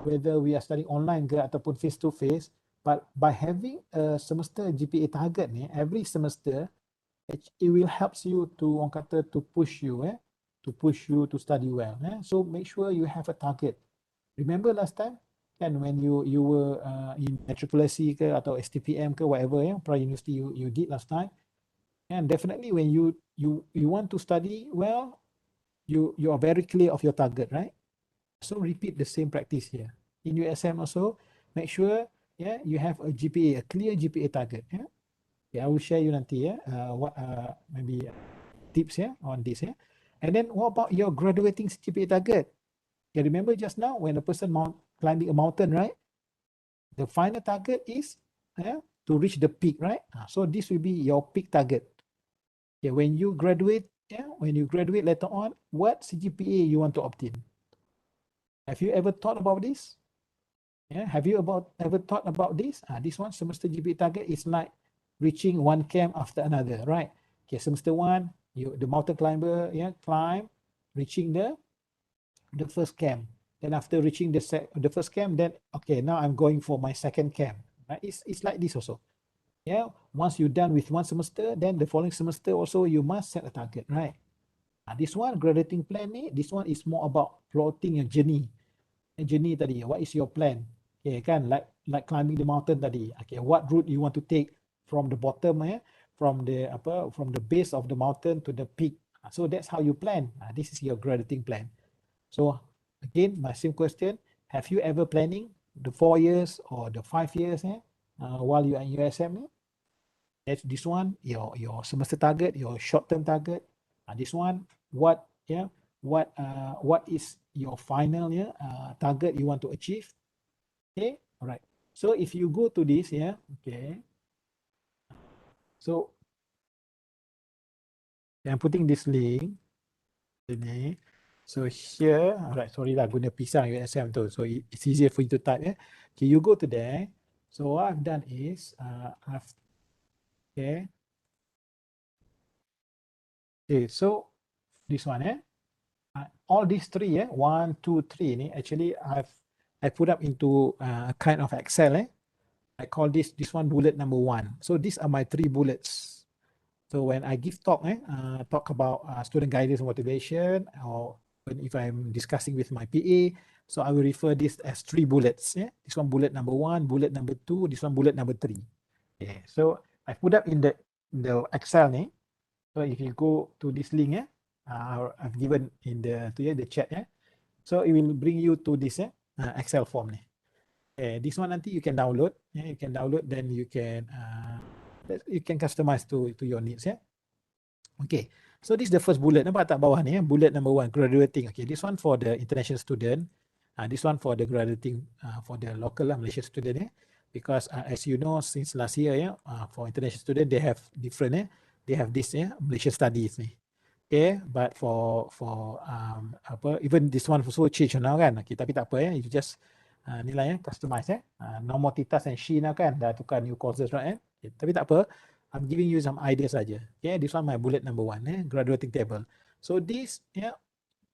whether we are studying online ke ataupun face to face, but by having a semester GPA target every semester, it will helps you to orang kata to push you to study well. So make sure you have a target. Remember last time kan when you were in matriculasi ke atau STPM ke whatever pra university you did last time, and definitely when you want to study well, you are very clear of your target, right? So repeat the same practice here. In USM also, make sure you have a GPA, a clear GPA target. I will share you nanti what maybe tips on this. And then what about your graduating GPA target? Remember just now when a person climbing a mountain, right? The final target is to reach the peak, right? So this will be your peak target. When you graduate, later on, what CGPA you want to obtain? Have you ever thought about this? Have you ever thought about this? This one semester GPA target is like reaching one camp after another, right? Okay, semester one, the mountain climber, climb, reaching the first camp. Then after reaching the first camp, then okay, now I'm going for my second camp. Right? It's like this also. Once you're done with one semester, then the following semester also you must set a target, right? This one graduating plan this one is more about plotting a journey. Journey tadi, what is your plan? Okay, kan, like climbing the mountain tadi. Okay, what route you want to take from the bottom, from the base of the mountain to the peak. So that's how you plan. This is your graduating plan. So again, my same question: have you ever planning the 4 years or the 5 years while you are in USM? That's this one, your semester target, your short-term target. This one, what is your final target you want to achieve? Okay, all right. So if you go to this, okay. So I'm putting this link. So here, all right, sorry lah, guna pisang USM tu. So it's easier for you to type. Okay, you go to there. So what I've done is, okay. Okay, so this one, all these three, 1, 2, 3, actually I put up into a kind of Excel. I call this one bullet number 1. So these are my 3 bullets. So when I give talk about student guidance and motivation, or if I'm discussing with my PA, so I will refer this as 3 bullets. This one bullet number 1, bullet number 2, this one bullet number 3. Okay, so I put up in the Excel. So if you go to this link, I've given in the chat. So it will bring you to this Excel form. This one nanti you can download. You can download, then you can customize to your needs. Okay. So this is the first bullet. Nampak tak bawah ni? Bullet number 1, graduating. Okay, this one for the international student. This one for the graduating for the local Malaysian student. Because as you know, since last year, for international student, they have different. They have this Malaysian studies ni. Okay, but for even this one also change now kan. Okay, tapi tak apa you just nilai customize no more Titas and She now kan, dah tukar new courses right okay, tapi tak apa, I'm giving you some ideas saja. Okay, this one my bullet number 1 graduating table. So this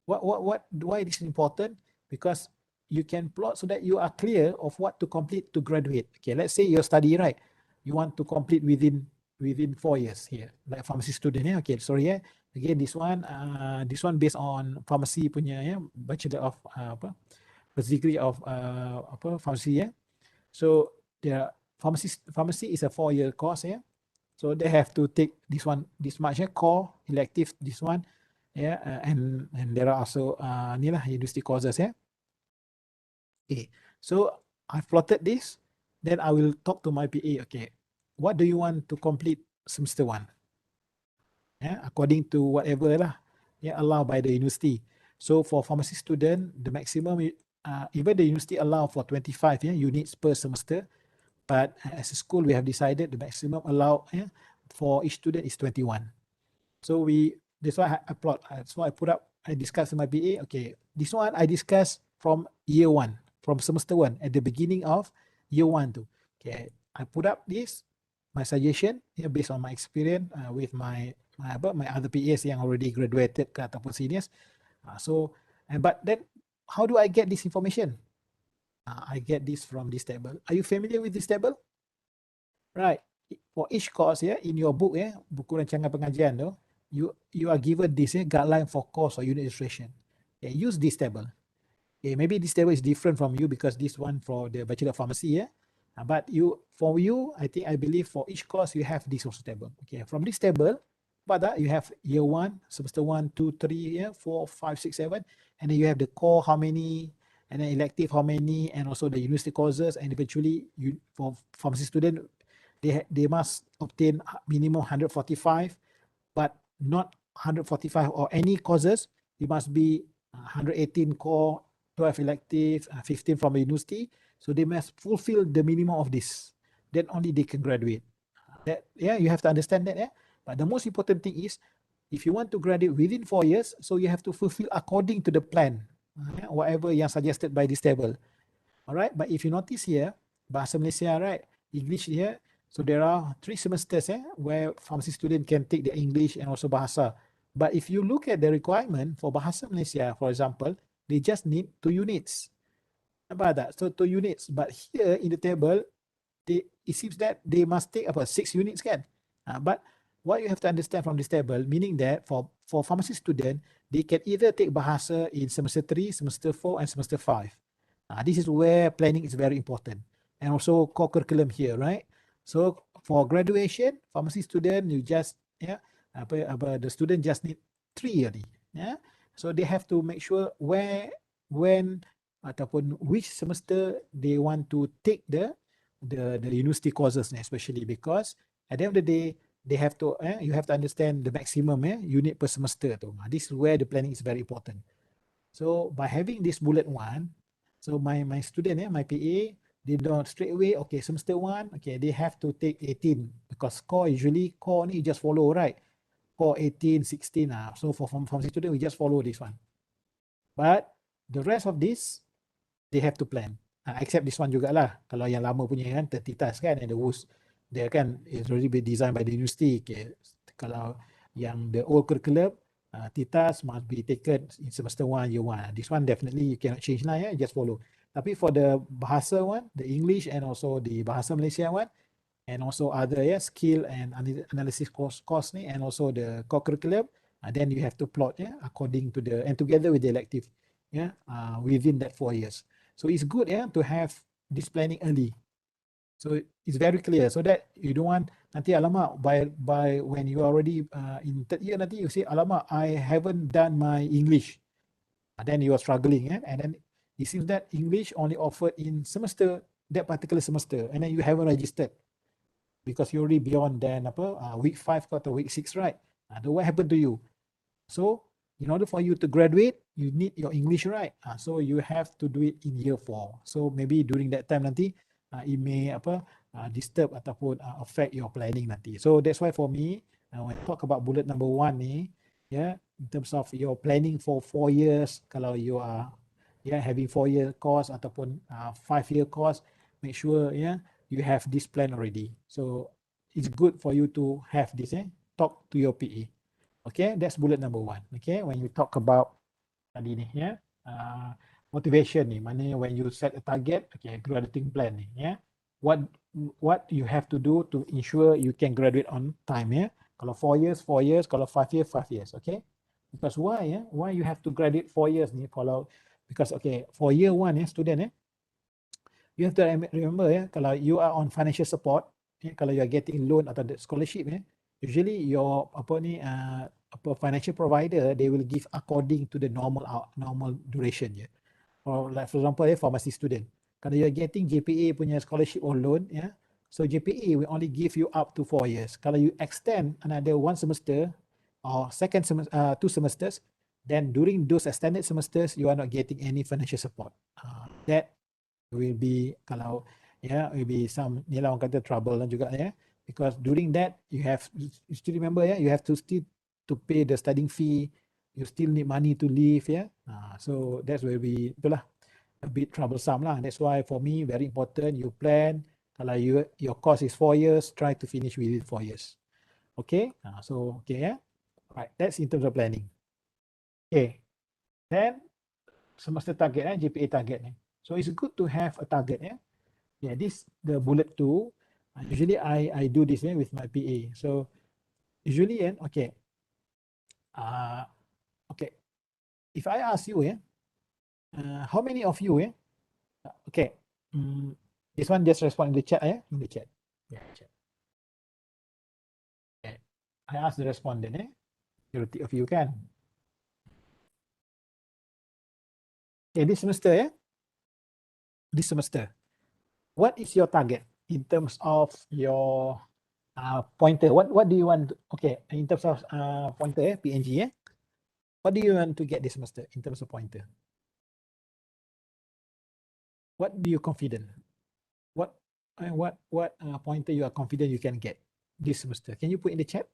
why this is important, because you can plot so that you are clear of what to complete to graduate. Okay, let's say your study right, you want to complete within 4 years here, like pharmacy student okay, sorry again this one based on pharmacy punya bachelor of first degree of pharmacy so the pharmacy is a 4-year course so they have to take this much core elective, this one and there are also ni lah university courses okay, so I've plotted this, then I will talk to my PA. Okay, what do you want to complete semester 1 according to whatever lah allowed by the university. So for pharmacy student, the maximum even the university allow for 25 units per semester, but as a school we have decided the maximum allowed for each student is 21. So that's why I plot. So I discussed with my PA. Okay, this one I discussed from year 1, from semester 1 at the beginning of year 1 too. Okay, I put up this my suggestion based on my experience with my other PAs yang already graduated ke ataupun seniors. But then how do I get this information? I get this from this table. Are you familiar with this table? Right. For each course in your book buku rancangan pengajian tu, you are given this guideline for course or unit illustration. Use this table. Maybe this table is different from you because this one for the Bachelor of Pharmacy but I believe for each course you have this also table. Okay, from this table, but you have year 1, semester 1, 2, 3, 4, 5, 6, 7, and then you have the core how many, and then elective how many, and also the university courses, and eventually for pharmacy student, they must obtain minimum 145, but not 145 or any courses. It must be 118 core, 12 elective, 15 from a university. So they must fulfill the minimum of this. Then only they can graduate. You have to understand that. But the most important thing is, if you want to graduate within 4 years, so you have to fulfill according to the plan, whatever yang suggested by this table. Alright, but if you notice here, Bahasa Malaysia, right, English here, so there are 3 semesters where pharmacy student can take the English and also Bahasa. But if you look at the requirement for Bahasa Malaysia, for example, they just need 2 units. Nampak tak? So 2 units. But here in the table, it seems that they must take 6 units kan? But what you have to understand from this table, meaning that for pharmacy student, they can either take Bahasa in semester 3, semester 4, and semester 5. This is where planning is very important. And also core curriculum here, right? So for graduation, pharmacy student, you just, the student just need 3 only. So they have to make sure when, ataupun which semester they want to take the university courses, especially because at the end of the day, they have to you have to understand the maximum unit per semester tu. This is where the planning is very important. So by having this bullet 1, so my student my PA, they know straight away, okay, semester 1, okay, they have to take 18 because core ni you just follow, right? Core 18, 16 so for pharmacy student we just follow this one. But the rest of this they have to plan. Except this one jugalah. Kalau yang lama punya kan 30 task kan, and the WUS dia kan is already been designed by the university. Okay. Kalau yang the old curriculum, TITAS must be taken in semester 1, year 1. This one definitely you cannot change lah, just follow. Tapi for the Bahasa one, the English and also the Bahasa Malaysia one, and also other skill and analysis course ni, and also the core curriculum, then you have to plot according to and together with the elective within that 4 years. So it's good to have this planning early. So it's very clear, so that you don't want nanti alamak by when you are already in 3rd year nanti you say alamak I haven't done my English, then you are struggling and then it seems that English only offered in semester, that particular semester, and then you haven't registered because you're already beyond then week 5 atau week 6, right? Then what happened to you? So in order for you to graduate, you need your English right. So you have to do it in year 4. So maybe during that time nanti, it may disturb ataupun affect your planning nanti. So that's why for me, when I talk about bullet number 1 ni, yeah, in terms of your planning for 4 years, kalau you are having 4-year course ataupun 5-year course, make sure you have this plan already. So it's good for you to have this, talk to your PE. Okay, that's bullet number 1. Okay, when you talk about tadi ni, motivation ni, mana when you set a target, okay, graduating plan ni, what you have to do to ensure you can graduate on time, Kalau 4 years, 4 years, kalau 5 years, 5 years, okay? Because why, why you have to graduate 4 years ni? Because okay, for year 1, student, you have to remember, kalau you are on financial support, kalau you are getting loan atau scholarship, usually your financial provider, they will give according to the normal duration, or like for example, pharmacy student, kalau you are getting JPA punya scholarship or loan, so JPA will only give you up to 4 years. Kalau you extend another 1 semester or 2 semesters, then during those extended semesters, you are not getting any financial support. That will be, kalau will be some orang kata trouble juga, because during that you still remember, you have to still to pay the studying fee, you still need money to live, so that's will be itulah a bit troublesome lah. That's why for me very important you plan. Kalau your course is 4 years, try to finish within 4 years. Okay, so okay, right, that's in terms of planning. Okay, then semester target, GPA target. So it's good to have a target, this the bullet 2. Usually I do this with my PA. So usually, okay, okay, if I ask you, how many of you, okay, this one just respond in the chat, in the chat. Yeah, chat. Okay. I ask the respondent, majority of you can. Okay, this semester, this semester, what is your target in terms of your pointer? What do you want? Okay, in terms of pointer, PNG, what do you want to get this semester in terms of pointer? What do you confident? What pointer you are confident you can get this semester? Can you put in the chat?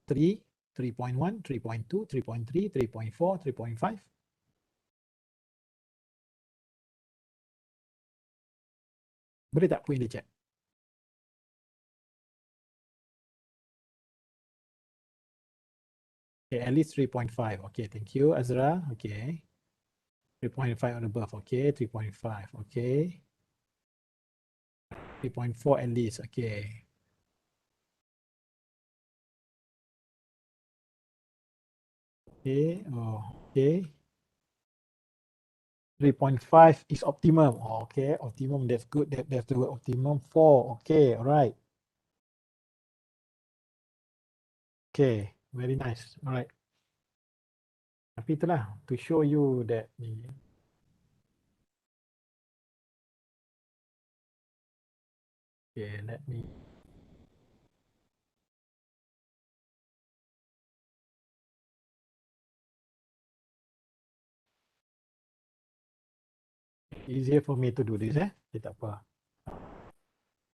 3, 3.1, 3.2, 3.3, 3.4, 3.5. Boleh tak put in the chat? Okay, at least 3.5. Okay, thank you, Azra. Okay. 3.5 and above. Okay, 3.5. Okay. 3.4 at least. Okay. Okay. Oh, okay. 3.5 is optimum. Okay, optimum. That's good. That's the word optimum. 4. Okay, all right. Okay, very nice. All right. Tapi itulah to show you that okay, let me easier for me to do this, okay, tak apa.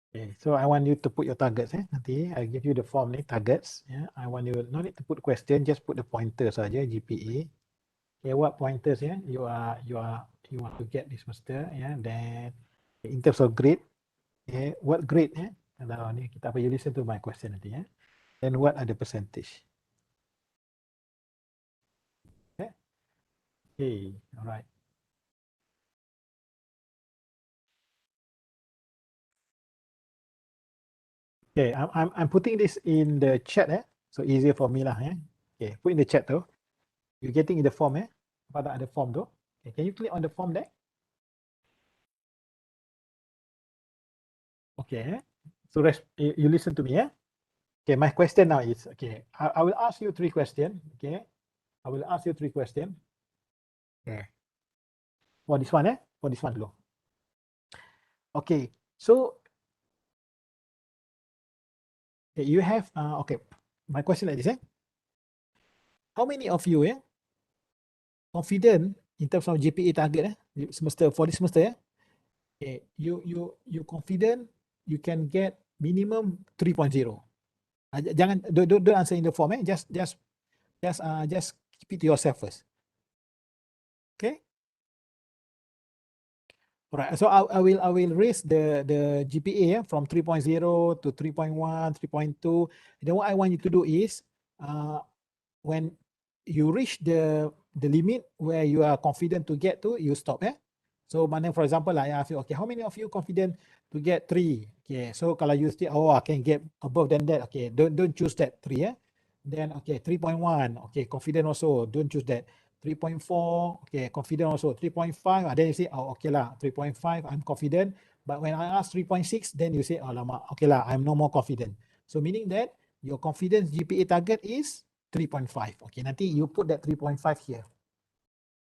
Okay, so I want you to put your targets, nanti I give you the form ni, targets, I want you, no need to put question, just put the pointer saja, GPA. Okay, what pointers, you want to get this semester, then in terms of grade, what grade, kalau ni kita apa, you listen to my question nanti, then what are the percentage? Okay, all right. Okay, I'm putting this in the chat, so easier for me lah, Okay, put in the chat tu. You're getting in the form, apa tak ada form tu? Okay, can you click on the form there? Okay, so you listen to me, Okay, my question now is, okay, I will ask you 3 questions, okay? I will ask you 3 questions. Okay. For this one, For this one dulu. Okay, so okay, you have, okay, my question like this, how many of you confident in terms of GPA target semester for this semester okay, you confident you can get minimum 3.0. Jangan don't answer in the form just keep it to yourself first. Okay. Alright, so I will raise the GPA from 3.0 to 3.1, 3.2. Then what I want you to do is when you reach the limit where you are confident to get to, you stop. So mana, for example, I ask you, okay, how many of you confident to get 3? Okay, so kalau you still, oh, I can get above than that. Okay, don't choose that 3. Then okay, 3.1. Okay, confident also. Don't choose that. 3.4. Okay, confident also. 3.5. Then you say, oh, okay lah, 3.5. I'm confident. But when I ask 3.6, then you say, oh lama, okay lah, I'm no more confident. So meaning that your confidence GPA target is 3.5. Okay, nanti you put that 3.5 here.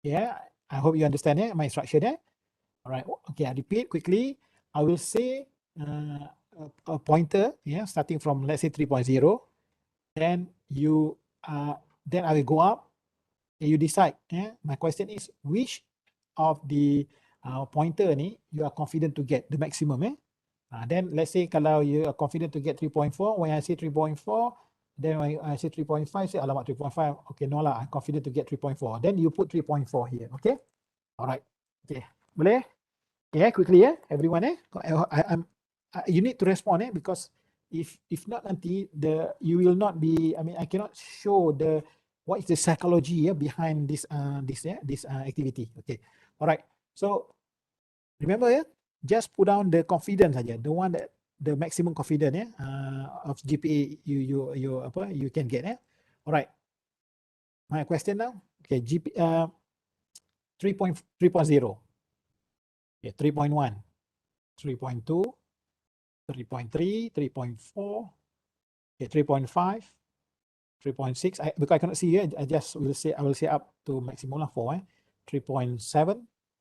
Yeah, I hope you understand my instruction there. All right. Okay, I repeat quickly. I will say a pointer, starting from let's say 3.0. Then then I will go up. And you decide. My question is which of the pointer ni you are confident to get the maximum. Then let's say kalau you are confident to get 3.4, when I say 3.4, then when I say 3.5, say alamak 3.5. Okay, no lah, I'm confident to get 3.4. Then you put 3.4 here. Okay. Alright. Okay. Boleh? Yeah, quickly, everyone, you need to respond, because if not nanti you will not be. I mean, I cannot show what is the psychology behind this activity. Okay, all right. So remember, just put down the confidence saja, the one that the maximum confidence of GPA you can get. All right. My question now. Okay, 3.0. Okay, 3.1. 3.2, 3.3, 3.4, okay, 3.5, 3.6. Because I cannot see here, I will say up to maximum 4. 3.7,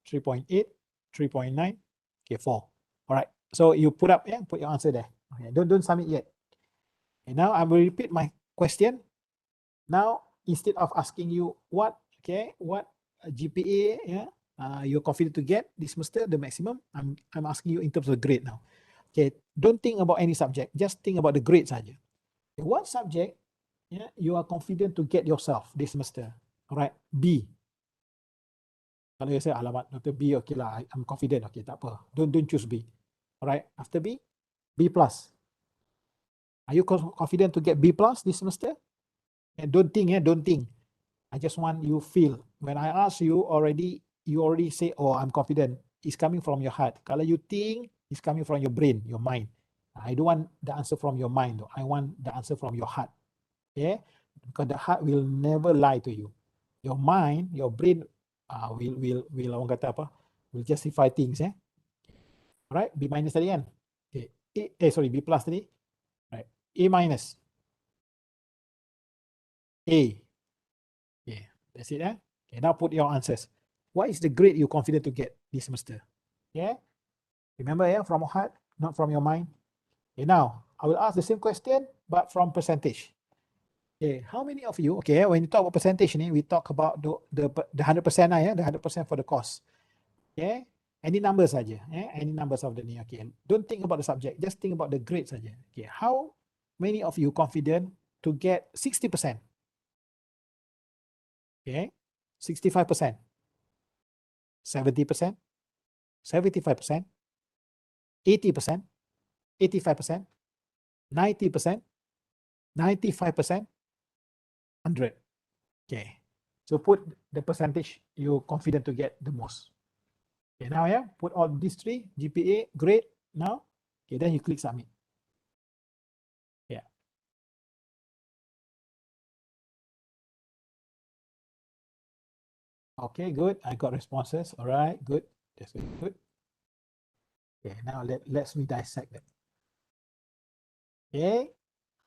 3.8, 3.9, okay, 4. All right. So you put your answer there. Okay, don't submit yet. Okay, now I will repeat my question. Now instead of asking you what GPA you're confident to get this semester, the maximum, I'm asking you in terms of grade now. Okay, don't think about any subject, just think about the grade saja. Okay, what subject you are confident to get yourself this semester? All right, B. Kalau you say alamat Dr. B, okay lah, I'm confident. Okay, tak apa. Don't choose B. All right, after B, B plus. Are you confident to get B plus this semester? And don't think. I just want you feel. When I ask you you already say, oh, I'm confident. It's coming from your heart. Kalau you think, it's coming from your brain, your mind. I don't want the answer from your mind. I want the answer from your heart. Okay? Because the heart will never lie to you. Your mind, your brain will orang kata apa? Will justify things. Alright, B minus tadi kan? Okay. B plus tadi. Right. A minus. A. Okay, that's it. Okay, now put your answers. What is the grade you're confident to get this semester? Yeah, remember, from your heart, not from your mind. Okay, now I will ask the same question, but from percentage. Okay, how many of you? Okay, when you talk about percentage, we talk about the 100%, the 100% for the course. Okay, any numbers saja, any numbers of the ni. Okay, don't think about the subject, just think about the grade saja. Okay, how many of you confident to get 60%? Okay, 65%, 70%, 75%, 80%, 85%, 90%, 95%, 100. Okay. So put the percentage you're confident to get the most. Okay, now put all these three, GPA, grade, now. Okay, then you click submit. Yeah. Okay, good. I got responses. All right, good. That's good. Okay, now let's dissect it. Okay.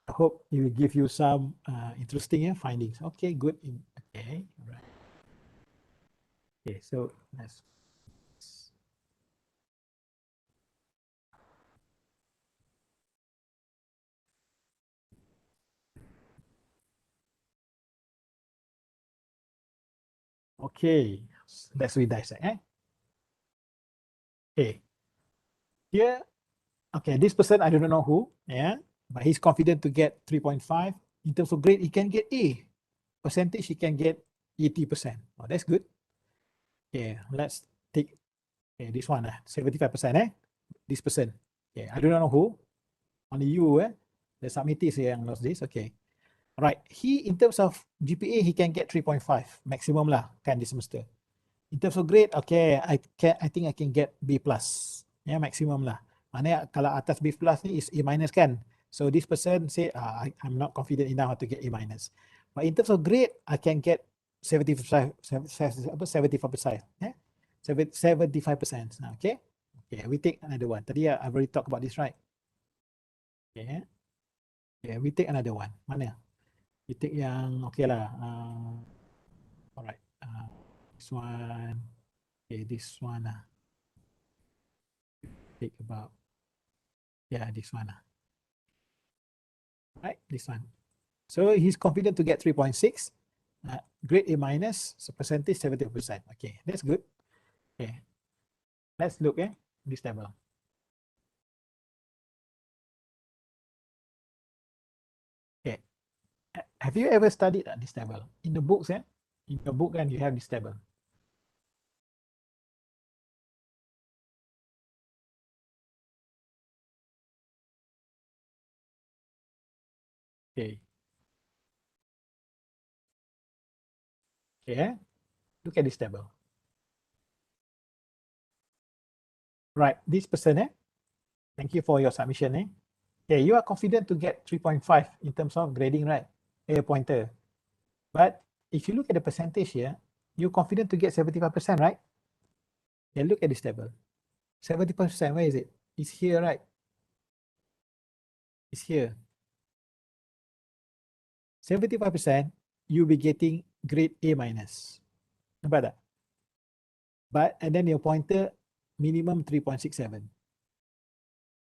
I hope it will give you some interesting findings. Okay, good. Okay, all right. Okay, so let's Okay, let's we dissect. Okay, here, okay, this person I don't know who, yeah, but he's confident to get 3.5. In terms of grade, he can get A. Percentage, he can get 80%. Oh, that's good. Okay, let's take this one, 75%, this person. Okay, I do not know who. Only you, the submittees yang lost this. Okay. Right. He, in terms of GPA, he can get 3.5 maximum lah, kan, this semester. In terms of grade, okay, I think I can get B plus. Yeah, maximum lah. Maknanya kalau atas B plus ni is A minus kan. So this person say, I'm not confident enough to get A minus. But in terms of grade, I can get 75%. Yeah? 75%. Okay. Okay, we take another one. Tadi I've already talked about this, right? Okay. Okay, we take another one. Mana? We take yang, okay lah. Alright. This one. Okay, this one. Take about, yeah, this one. Right, this one. So he's confident to get 3.6. Grade A minus, so percentage 70%. Okay, that's good. Okay, let's look at this table. Okay, have you ever studied this table? In the books, in your book, and you have this table. Okay. Okay, look at this table. Right, this person, thank you for your submission. Okay, you are confident to get 3.5 in terms of grading, right? A pointer. But if you look at the percentage here, you're confident to get 75%, right? Yeah, look at this table. 70%, where is it? It's here, right? It's here. 75%, you'll be getting grade A minus. Nampak tak? But, and then your pointer, minimum 3.67.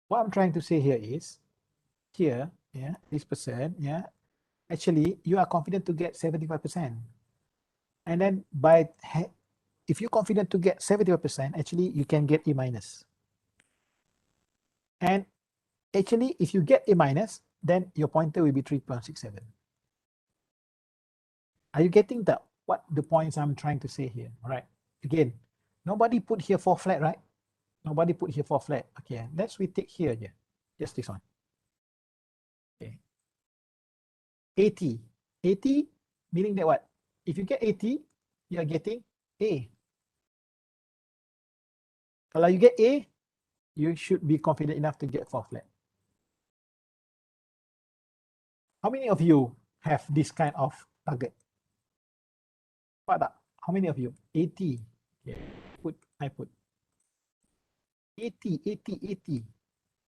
What I'm trying to say here is, here, yeah, this person, yeah, actually, you are confident to get 75%. And then by, if you're confident to get 75%, actually, you can get A minus. And actually, if you get A minus, then your pointer will be 3.67. Are you getting what the points I'm trying to say here? All right. Again, nobody put here 4 flat, right? Nobody put here 4 flat. Okay, let's we take here, yeah. Just this one. Okay. 80. 80 meaning that what? If you get 80, you are getting A. Kalau you get A, you should be confident enough to get 4 flat. How many of you have this kind of target? How many of you? 80. Okay. I put 80, 80, 80.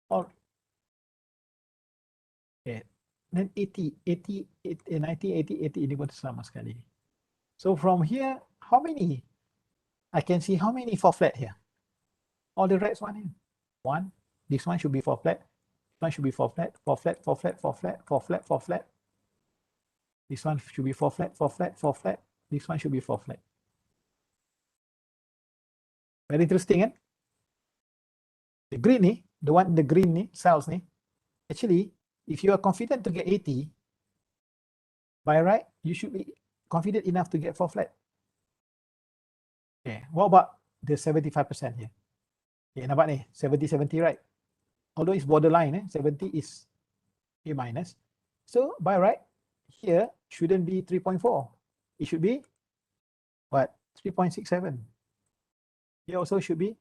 Or okay. Then 80, 80, 80, 90, 80, 80 ini pun sama sekali. So from here, how many? I can see how many 4 flat here. All the reds one here. 1. This one should be 4 flat. This one should be 4 flat, 4 flat, 4 flat, 4 flat, 4 flat, 4 flat. This one should be 4 flat, 4 flat, 4 flat. This one should be 4 flat. Very interesting, kan? The green ni, the green ni, cells ni, actually, if you are confident to get 80, by right, you should be confident enough to get 4 flat. Okay, what about the 75% here? Okay, nampak ni, 70, right? Although it's borderline, 70 is A minus. So, by right, here shouldn't be 3.4. It should be, what, 3.67. Here also should be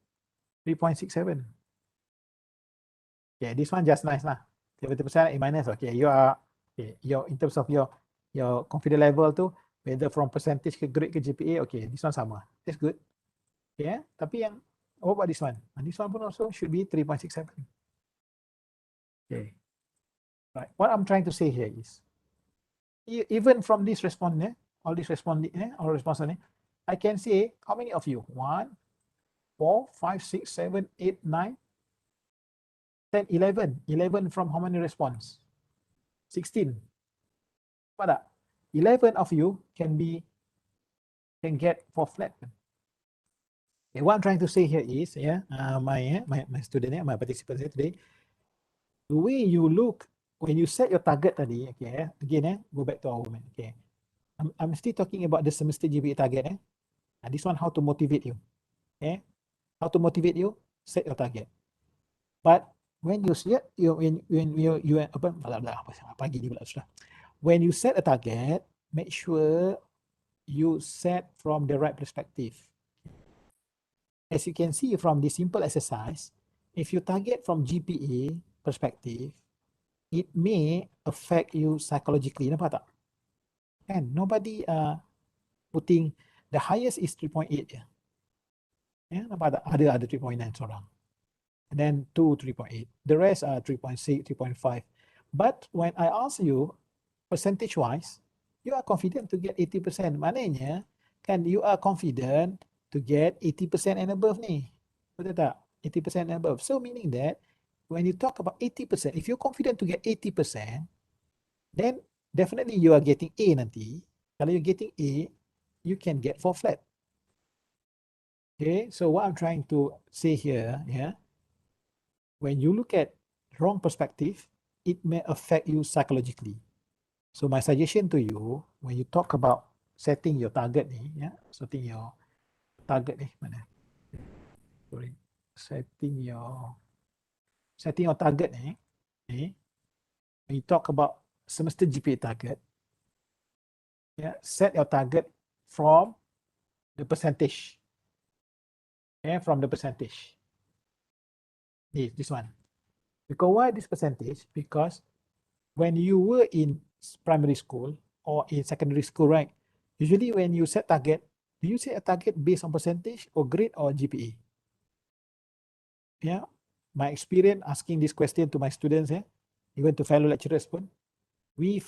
3.67. Okay, this one just nice lah. 70% A minus. Okay, you are, okay, in terms of your confidence level tu, whether from percentage ke grade ke GPA, okay, this one sama. That's good. Okay, tapi yang, what about this one? And this one pun also should be 3.67. Okay. Right. What I'm trying to say here is, even from this respondent, all this respondent, all respondent, I can say how many of you? 1, 4, 5, 6, 7, 8, 9, 10, 11. 11 from how many response? 16. What? 11 of you can can get 4 flat. Okay, what I'm trying to say here is, my student, my participants here today, the way you look when you set your target tadi, okay, again, go back to our woman, okay. I'm still talking about the semester GPA target, and this one how to motivate you, okay. How to motivate you? Set your target. But when you set you apa pagi ni pula sudah. When you set a target, make sure you set from the right perspective. As you can see from this simple exercise, if you target from GPA perspective, it may affect you psychologically. Nampak tak? Kan? Nobody putting the highest is 3.8 je. Ya, nampak tak? Ada 3.9 seorang. And then 3.8. The rest are 3.6, 3.5. But when I ask you percentage-wise, you are confident to get 80%. Maknanya, kan you are confident to get 80% and above ni. Betul tak? 80% and above. So meaning that, when you talk about 80%, if you're confident to get 80%, then definitely you are getting A nanti. Kalau you're getting A, you can get 4 flat. Okay, so what I'm trying to say here, when you look at wrong perspective, it may affect you psychologically. So my suggestion to you, when you talk about setting your target ni, setting your target ni, mana? Sorry, setting your target ni, when you talk about semester GPA target, set your target from the percentage. From the percentage. This one. Because why this percentage? Because when you were in primary school or in secondary school, right? Usually when you set target, do you set a target based on percentage or grade or GPA? Yeah, my experience asking this question to my students, even to fellow lecturers pun, we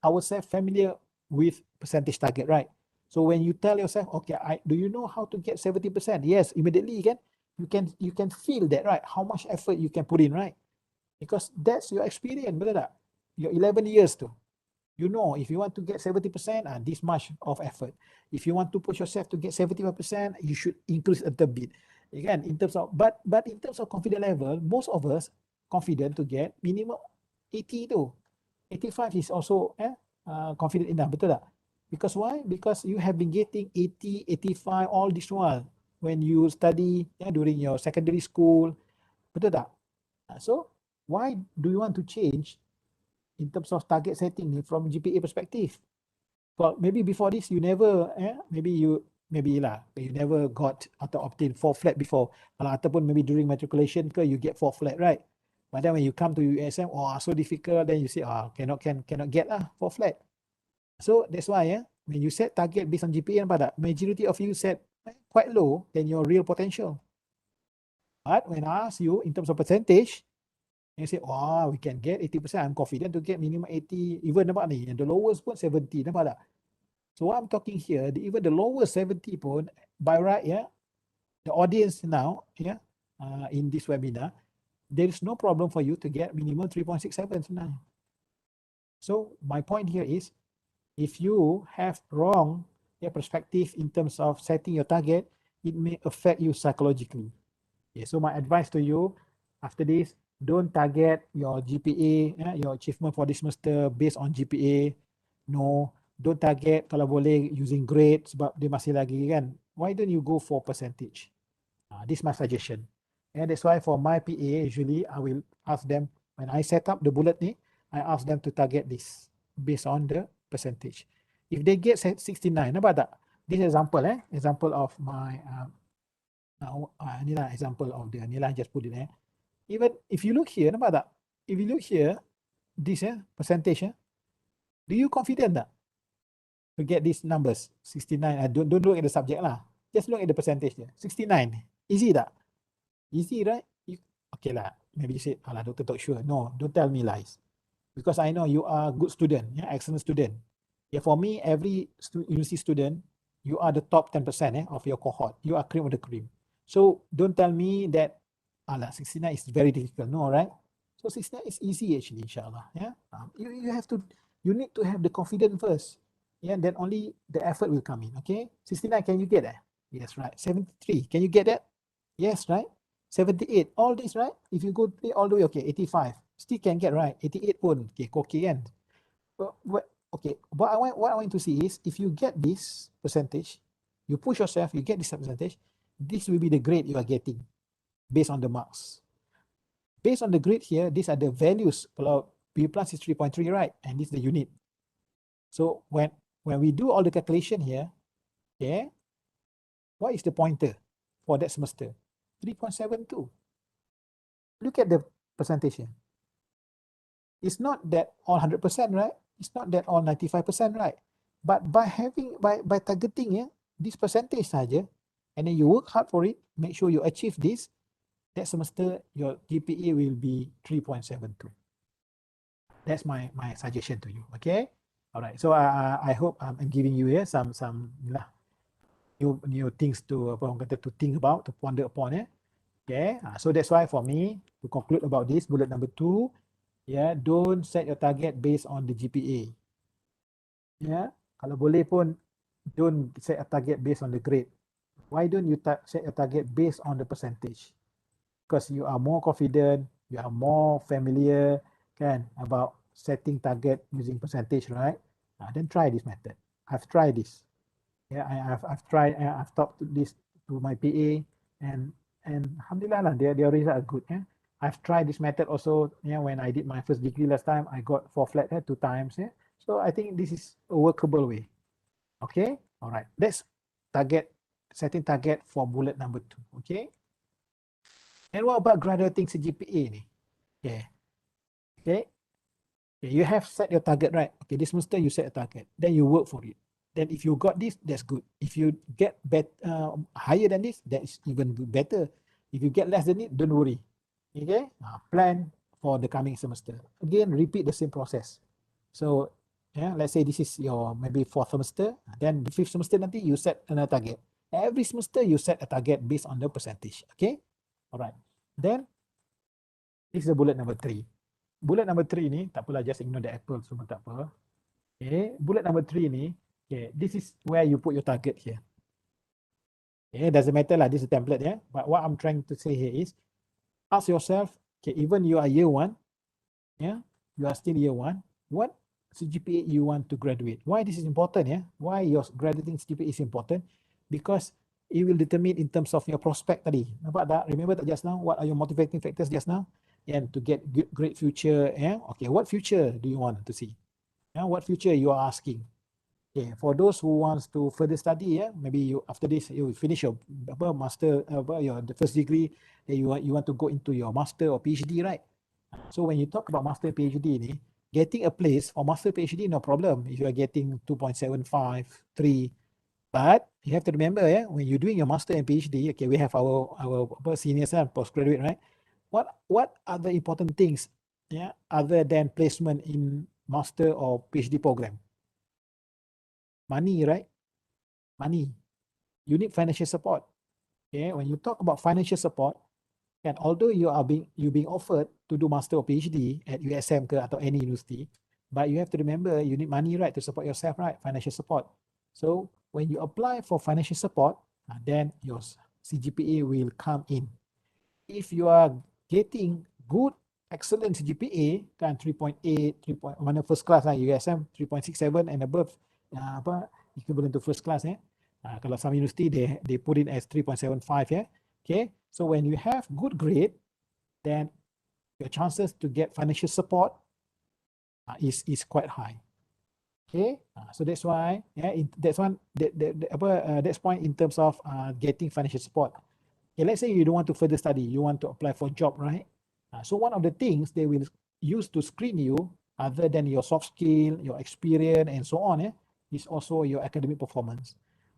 ourselves familiar with percentage target, right? So when you tell yourself, okay, do you know how to get 70%? Yes, immediately you can feel that, right? How much effort you can put in, right? Because that's your experience, betul tak? Your 11 years too. You know, if you want to get 70%, this much of effort. If you want to push yourself to get 75%, you should increase a little bit. Again, in terms of, but in terms of confidence level, most of us confident to get minimum 80 too. 85 is also confident enough, betul tak? Because why? Because you have been getting 80, 85 all this while when you study during your secondary school, betul tak? So why do you want to change in terms of target setting from GPA perspective? Well, maybe before this you never, maybe you never got atau obtained 4 flat before. Ataupun maybe during matriculation you get 4 flat, right? But then when you come to USM, so difficult, then you say, cannot get 4 flat. So that's why, when you set target based on GPA, majority of you set quite low than your real potential. But when I ask you in terms of percentage, you say, we can get 80%. I'm confident to get minimum 80. Even nampak ni, and the lowest pun 70. Nampak tak? So what I'm talking here, even the lowest 70 pun, by right, the audience now, in this webinar, there is no problem for you to get minimum 3.67 now. So my point here is, if you have wrong perspective in terms of setting your target, it may affect you psychologically. Okay, so my advice to you after this, don't target your GPA, your achievement for this semester based on GPA. No, don't target kalau boleh using grade sebab dia masih lagi kan. Why don't you go for percentage? This is my suggestion. And that's why for my PA, usually I will ask them, when I set up the bullet ni, I ask them to target this based on the percentage. If they get 69, nampak tak? This example, example of my, inilah example of the, inilah just put it there. Even if you look here, nampak tak? If you look here, this percentage, do you confident tak to get these numbers? 69, don't look at the subject lah. Just look at the percentage there. 69, easy tak? Easy, right? Okay lah, maybe you say, alah, Dr. Talk sure. No, don't tell me lies. Because I know you are a good student, excellent student. For me, every university student, you are the top 10% of your cohort. You are cream of the cream. So don't tell me that 69 is very difficult. No, right? So 69 is easy actually, inshallah. You have to, you need to have the confidence first. yeah, then only the effort will come in. Okay, 69, can you get that? Yes, right. 73, can you get that? Yes, right. 78, all this, right? If you go all the way, okay, 85, still can get, right? 88 pun, okay, okay kan? Okay, what I want to see is, if you get this percentage, you push yourself, you get this percentage, this will be the grade you are getting based on the marks. Based on the grade here, these are the values. Kalau B plus is 3.3, right? And this is the unit. So when we do all the calculation here, okay, what is the pointer for that semester? 3.72. Look at the percentage here. It's not that all 100%, right? It's not that all 95%, right? But by targeting this percentage saja, and then you work hard for it, make sure you achieve this, that semester your GPA will be 3.72. That's my suggestion to you. Okay. All right. So I hope I'm giving you here some new things to to think about, to ponder upon. Okay. So that's why for me, to conclude about this bullet number 2, don't set your target based on the GPA. Kalau boleh pun, don't set a target based on the grade. Why don't you set a target based on the percentage? Because you are more confident, you are more familiar about setting target using percentage, right? Then try this method. I've tried this. I've tried. I've talked to this to my PA, and alhamdulillah lah, their results are good. I've tried this method also. When I did my first degree last time, I got 4 flat 2 times. So I think this is a workable way. Okay. All right. Let's setting target for bullet number 2. Okay. And what about graduating CGPA ni? Okay. Okay. You have set your target, right? Okay, this semester you set a target. Then you work for it. Then if you got this, that's good. If you get higher than this, that's even better. If you get less than it, don't worry. Okay. Plan for the coming semester. Again, repeat the same process. So let's say this is your maybe 4th semester. Then the 5th semester nanti you set another target. Every semester you set a target based on the percentage. Okay. All right. Then this is the bullet number 3. Bullet number 3 ni, tak apalah, just ignore the apple, semua tak apa. Okay, bullet number 3 ni, okay, this is where you put your target here. Okay, doesn't matter lah, this is a template, but what I'm trying to say here is, ask yourself, okay, even you are year 1, you are still year 1, what CGPA you want to graduate? Why this is important? Why your graduating CGPA is important? Because it will determine in terms of your prospect tadi. Nampak tak? Remember that just now? What are your motivating factors just now? And to get great future. Okay, what future do you want to see? What future you are asking? Okay, for those who wants to further study, maybe you after this you finish your master, the first degree, you want to go into your master or PhD, right? So when you talk about master PhD ni, getting a place for master PhD no problem if you are getting 2.75, 3. But you have to remember, when you're doing your master and PhD, okay, we have our seniors and postgraduate, right? What are the important things, other than placement in master or PhD program? Money, right? Money. You need financial support. Okay, when you talk about financial support, and although you being offered to do master or PhD at USM ke atau any university, but you have to remember you need money, right, to support yourself, right? Financial support. So when you apply for financial support, then your CGPA will come in. If you are getting good, excellent CGPA, kan 3.8, 3. Mana first class lah, USM 3.67 and above, equivalent to first class. Kalau some university they put it as 3.75. Okay, so when you have good grade, then your chances to get financial support is quite high. Okay, so that's why that's point in terms of getting financial support. Okay, let's say you don't want to further study, you want to apply for a job, right? So one of the things they will use to screen you, other than your soft skill, your experience, and so on, is also your academic performance.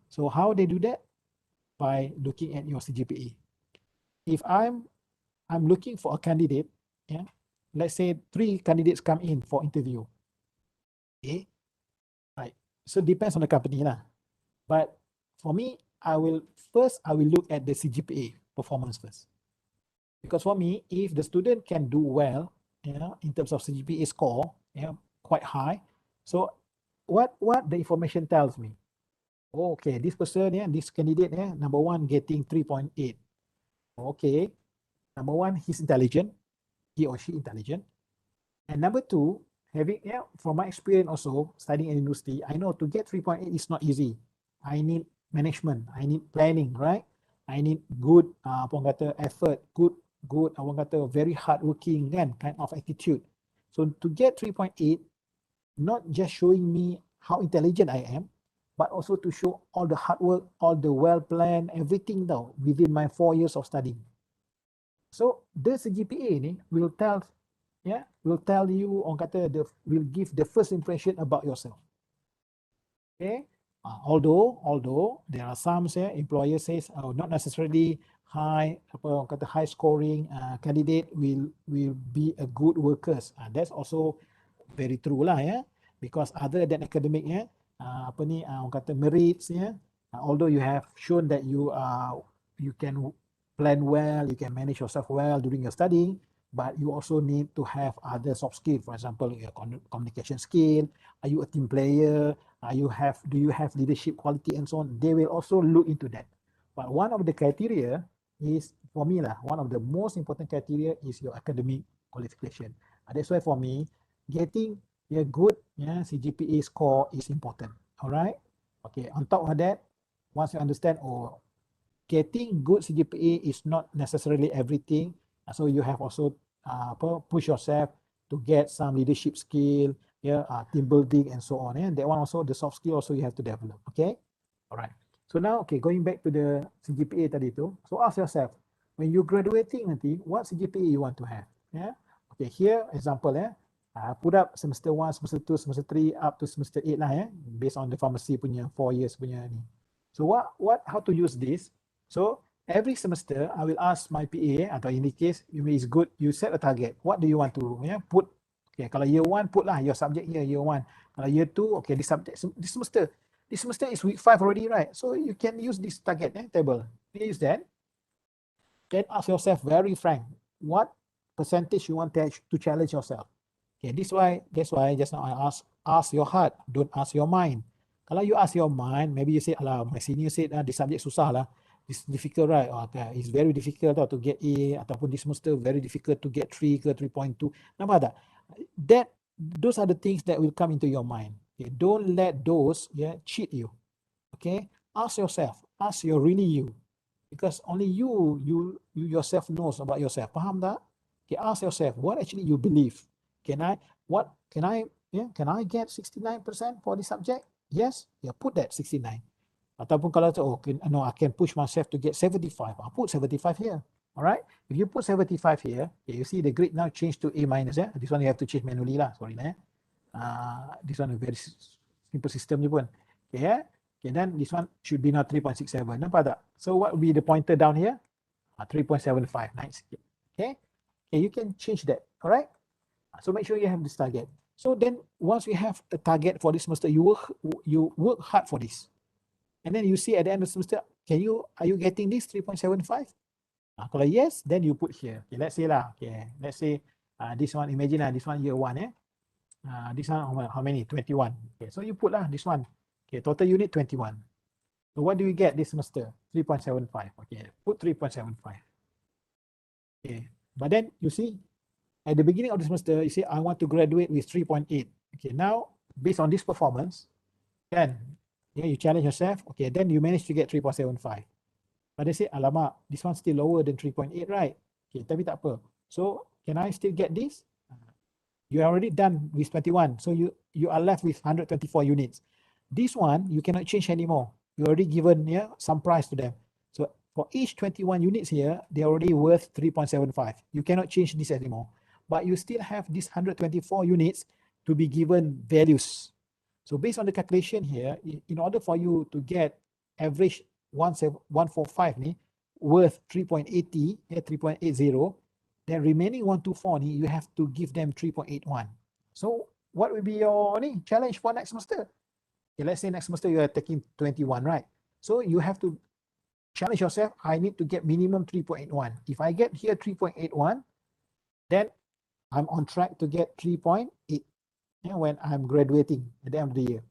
So how they do that? By looking at your CGPA. If I'm looking for a candidate, let's say 3 candidates come in for interview. Okay, right. So depends on the company lah. But for me, I will look at the CGPA performance first. Because for me, if the student can do well, in terms of CGPA score, quite high, so what the information tells me? Oh, okay, this person, yeah, this candidate, yeah, number one getting 3.8. Okay, number one, he's intelligent, he or she intelligent. And number two, having, yeah, from my experience also studying in university, I know to get 3.8 is not easy. I need management, I need planning, right? I need good, apa orang kata, effort, good, apa orang kata, very hardworking kan, kind of attitude. So to get 3.8, not just showing me how intelligent I am, but also to show all the hard work, all the well planned, everything though within my 4 years of studying. So the CGPA ni will tell, yeah, will tell you, orang kata, will give the first impression about yourself. Okay, although there are some, say, employer says, oh, not necessarily high, apa orang kata, high scoring candidate will be a good workers. That's also very true lah, ya, because other than academic, ya, apa ni, orang kata merits, ya, although you have shown that you can plan well, you can manage yourself well during your studying, but you also need to have other soft skill. For example, your communication skill. Are you a team player? Do you have leadership quality and so on? They will also look into that. But one of the criteria is, for me lah, one of the most important criteria is your academic qualification. That's why for me, getting a good, yeah, CGPA score is important. All right. Okay. On top of that, once you understand, oh, getting good CGPA is not necessarily everything. So you have also push yourself to get some leadership skill, yeah, team building and so on. And that one also, the soft skill also you have to develop. Okay. All right. So now, okay, going back to the CGPA tadi tu. So ask yourself, when you graduating nanti, what CGPA you want to have? Yeah. Okay. Here example, yeah. Put up semester 1, semester 2, semester 3 up to semester 8 lah, ya, based on the pharmacy punya 4 years punya ni. So how to use this? So every semester I will ask my PA, atau in this case, it's good you set a target. What do you want to, yeah, put? Okay, kalau year 1 put lah your subject here, year 1. Kalau year 2, okay, this semester is week 5 already, right? So you can use this target, table. You use that. Then ask yourself very frank, what percentage you want to challenge yourself. Okay, that's why just now I ask your heart, don't ask your mind. Kalau you ask your mind, maybe you say, alah, my senior said this subject susah lah, it's difficult, right? Okay, it's very difficult to get A, ataupun this semester very difficult to get 3 ke 3.2. Nampak tak? Those are the things that will come into your mind. Okay, don't let those, yeah, cheat you. Okay, ask yourself, ask your really you, because only you yourself knows about yourself. Faham tak? Okay, ask yourself what actually you believe. Can I get 69% for this subject? Yes, yeah, put that 69. Ataupun kalau no, I can push myself to get 75. I'll put 75 here. All right. If you put 75 here, okay, you see the grade now change to A minus. Yeah, this one you have to change manually lah. Sorry lah. This one a very simple system je pun. Okay, yeah. Okay, then this one should be now 3.67. Nampak tak? So what will be the pointer down here? 3.75. Nice. Okay. Okay, you can change that. All right. So make sure you have this target. So then once we have a target for this semester, you work hard for this. And then you see at the end of the semester, are you getting this 3.75? Kalau yes, then you put here. Okay, let's say lah. Okay, let's say this one, imagine lah, this one year 1, this one how many? 21. Okay, so you put lah this one. Okay, total unit 21. So what do you get this semester? 3.75. Okay, put 3.75. Okay, but then you see, at the beginning of the semester, you say, I want to graduate with 3.8. Okay, now, based on this performance, then you challenge yourself. Okay, then you manage to get 3.75. But they say, alamak, this one's still lower than 3.8, right? Okay, tapi tak apa. So, can I still get this? You are already done with 21. So, you are left with 124 units. This one, you cannot change anymore. You already given some price to them. So, for each 21 units here, they're already worth 3.75. You cannot change this anymore. But you still have these 124 units to be given values. So based on the calculation here, in order for you to get average 145 ni worth 3.80, 3.80, then remaining 124 ni, you have to give them 3.81. So what will be your challenge for next semester? Okay, let's say next semester you are taking 21, right? So you have to challenge yourself, I need to get minimum 3.81. If I get here 3.81, then I'm on track to get 3.8 when I'm graduating at the end of the year.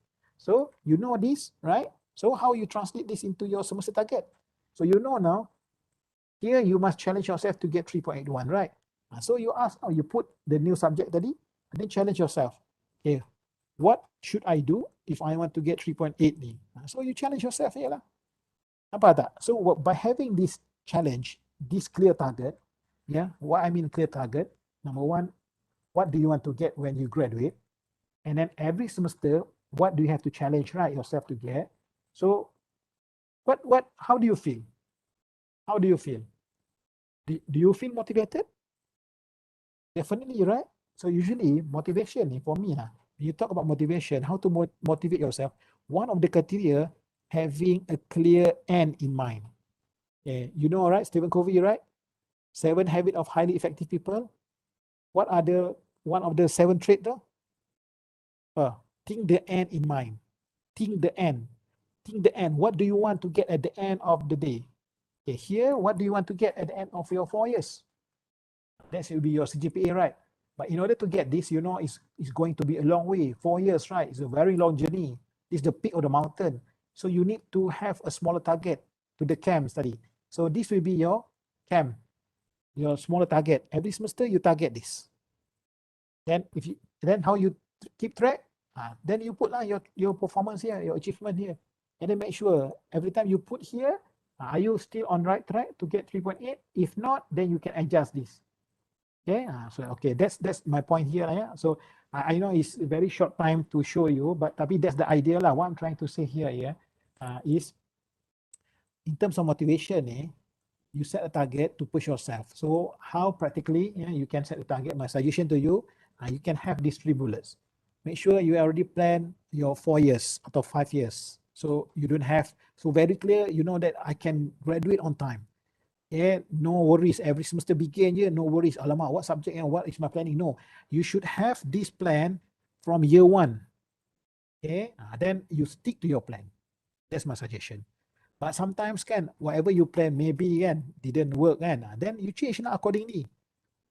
So you know this, right? So how you translate this into your semester target? So you know now, here you must challenge yourself to get 3.81, right? So you ask, you put the new subject tadi, and then challenge yourself. Okay, what should I do if I want to get 3.8 ni? So you challenge yourself here lah. Nampak tak? So by having this challenge, this clear target, yeah, what I mean clear target, number one, what do you want to get when you graduate? And then every semester, what do you have to challenge, right, yourself to get? So how do you feel? How do you feel? Do you feel motivated? Definitely, right? So usually motivation for me, you talk about motivation, how to motivate yourself. One of the criteria, having a clear end in mind. Okay, you know, right? Stephen Covey, right? 7 habits of highly effective people. What are one of the 7 traits though? Think the end in mind. Think the end. Think the end. What do you want to get at the end of the day? Okay, here, what do you want to get at the end of your 4 years? That will be your CGPA, right? But in order to get this, you know, it's going to be a long way. 4 years, right? It's a very long journey. It's the peak of the mountain. So you need to have a smaller target to the CAM study. So this will be your CAM, your smaller target. Every semester you target this. Then how you keep track? Then you put your performance here, your achievement here. And then make sure every time you put here, are you still on right track to get 3.8? If not, then you can adjust this. Okay, so okay, that's my point here. Yeah? So I know it's a very short time to show you, but tapi that's the idea lah. What I'm trying to say here, is in terms of motivation, you set a target to push yourself. So how practically you can set a target? My suggestion to you, you can have these 3 bullets. Make sure you already plan your 4 years out of 5 years. So you don't have, so very clear, you know that I can graduate on time. Yeah, no worries. Every semester begin, no worries. Alamak, what subject and what is my planning? No, you should have this plan from year 1. Okay, then you stick to your plan. That's my suggestion. But sometimes whatever you plan maybe didn't work then you change accordingly.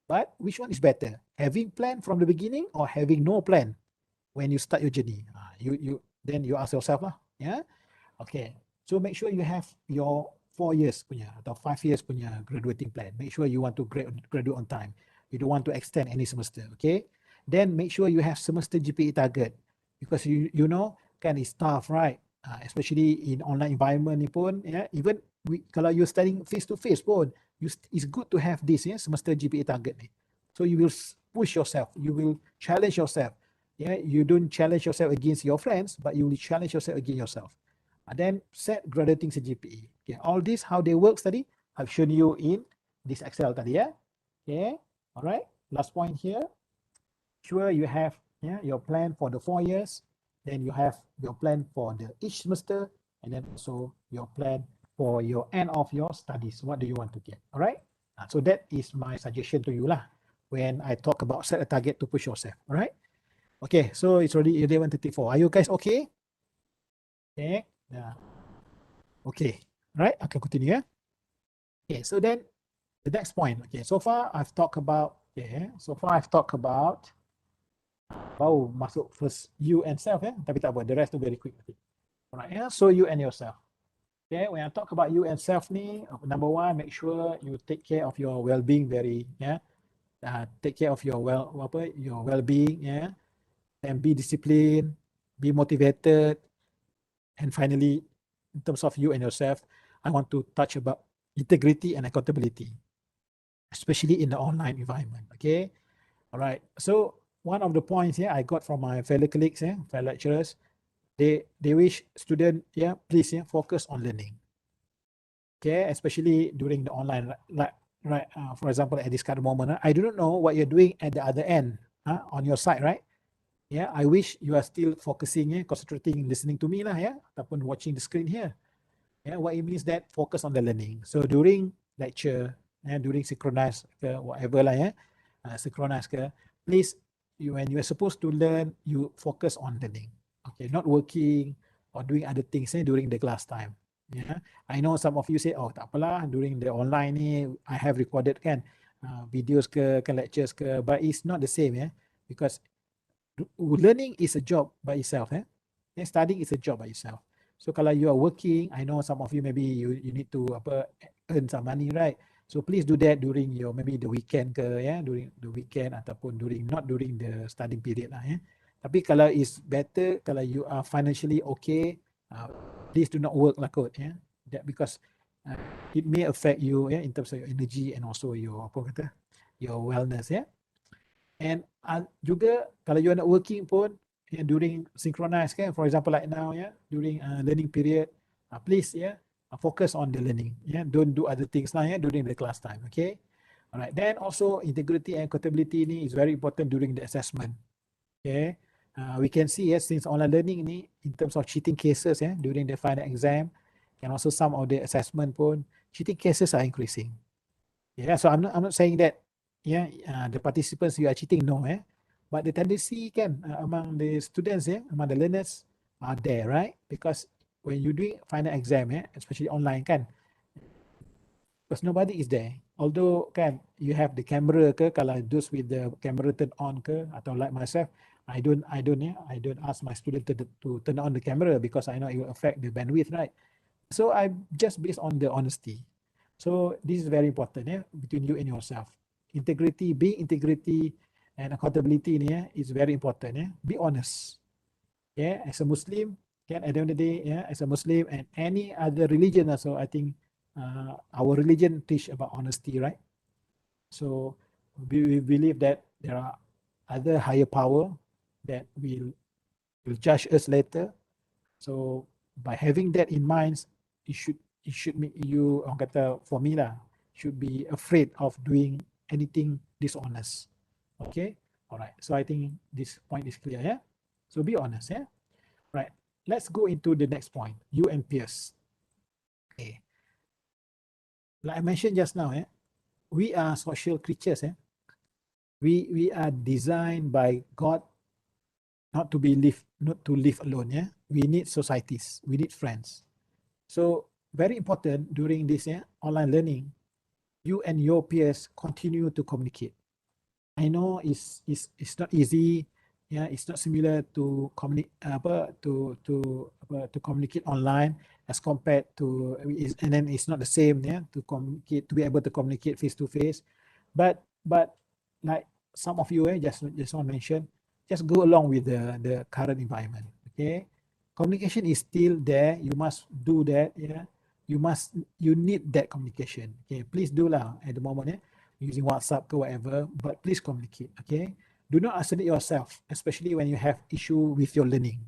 But which one is better? Having plan from the beginning or having no plan when you start your journey? Then you ask yourself lah. Yeah. Okay. So make sure you have your 4 years punya atau 5 years punya graduating plan. Make sure you want to graduate on time. You don't want to extend any semester. Okay. Then make sure you have semester GPA target, because you know it's tough, right? Especially in online environment ni pun, even kalau you're studying face to face pun, it's good to have this semester GPA target ni. So you will push yourself, you will challenge yourself. You don't challenge yourself against your friends, but you will challenge yourself against yourself. Then set graduating CGPA. Okay, all this how they work study, I've shown you in this Excel tadi. Okay, all right. Last point here. Sure, you have your plan for the 4 years. Then you have your plan for each semester, and then also your plan for your end of your studies. What do you want to get? All right. So that is my suggestion to you lah when I talk about set a target to push yourself. All right. Okay. So it's already 11:34. Are you guys okay? Okay. Yeah. Okay. All right. I can continue. Okay. So then the next point. Okay. So far I've talked about. Baru masuk first you and self tapi tak apa, the rest tu very quick. Alright, so you and yourself. Okay, when I talk about you and self ni, number 1, make sure you take care of your well-being take care of your well-being, and be disciplined, be motivated. And finally, in terms of you and yourself, I want to touch about integrity and accountability, especially in the online environment. Okay, all right. So one of the points I got from my fellow colleagues, fellow lecturers, they wish students, please focus on learning. Okay, especially during the online, right? For example, at this current moment, I do not know what you're doing at the other end, on your side, right? Yeah, I wish you are still focusing, concentrating, listening to me lah, ataupun watching the screen here. Yeah, what it means that focus on the learning. So during lecture, during synchronized, whatever lah, synchronized, please. When you are supposed to learn, you focus on learning. Okay, not working or doing other things during the class time. Yeah, I know some of you say, oh tak apalah, during the online ni I have recorded videos lectures but it's not the same, because learning is a job by itself. Studying is a job by yourself. So kalau you are working, I know some of you maybe you need to earn some money, right? So please do that during your maybe the weekend ke, during the weekend ataupun not during the studying period lah, Tapi kalau is better kalau you are financially okay, please do not work lah kot, That because it may affect you, in terms of your energy and also your your wellness, And juga kalau you are not working pun, during synchronized, for example like now, during learning period, please, focus on the learning, don't do other things lah, during the class time, okay. Alright, then also integrity and accountability ni is very important during the assessment, okay. We can see, since online learning ni in terms of cheating cases, during the final exam and also some of the assessment pun, cheating cases are increasing. So I'm not saying that the participants you are cheating, no, but the tendency can among the students, among the learners are there, right? Because when you doing final exam, especially online kan, because nobody is there. Although kan you have the camera ke, kalau those with the camera turn on ke, atau like myself, I don't ask my student to turn on the camera because I know it will affect the bandwidth, right? So I just based on the honesty. So this is very important, between you and yourself. Integrity, being integrity and accountability is very important, Be honest. As a Muslim, at the end of the day, as a Muslim and any other religion also, I think our religion teach about honesty, right? So we believe that there are other higher power that will judge us later. So by having that in mind, it should make you, orang kata, for me lah, should be afraid of doing anything dishonest. Okay, all right. So I think this point is clear, So be honest, Right. Let's go into the next point. You and peers. Okay. Like I mentioned just now, we are social creatures, We are designed by God not to live alone, We need societies. We need friends. So very important during this online learning, you and your peers continue to communicate. I know it's not easy, it's not similar to communicate online as compared to, and then it's not the same, to be able to communicate face to face. But like some of you, just want to mention, just go along with the current environment. Okay, communication is still there. You must do that. You need that communication. Okay, please do lah at the moment. Using WhatsApp or whatever, but please communicate. Okay, do not isolate yourself, especially when you have issue with your learning.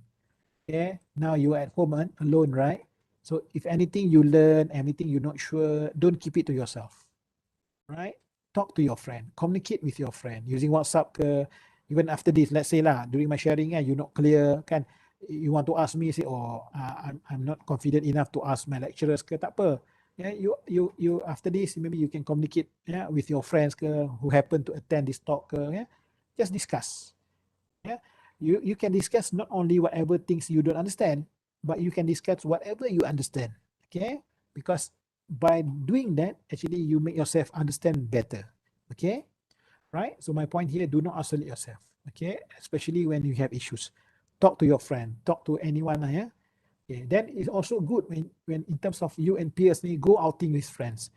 Okay, now you are at home alone, right? So if anything you learn, anything you're not sure, don't keep it to yourself. Right? Talk to your friend, communicate with your friend using WhatsApp. Even after this, let's say lah, during my sharing, you're not clear, kan? You want to ask me, say, I'm not confident enough to ask my lecturers, ke, tak apa. You after this, maybe you can communicate with your friends who happen to attend this talk. Just discuss. You can discuss not only whatever things you don't understand, but you can discuss whatever you understand. Okay, because by doing that, actually you make yourself understand better. Okay, right? So my point here: do not isolate yourself. Okay, especially when you have issues. Talk to your friend. Talk to anyone. Okay, then it's also good when in terms of you and peers, go outing with friends.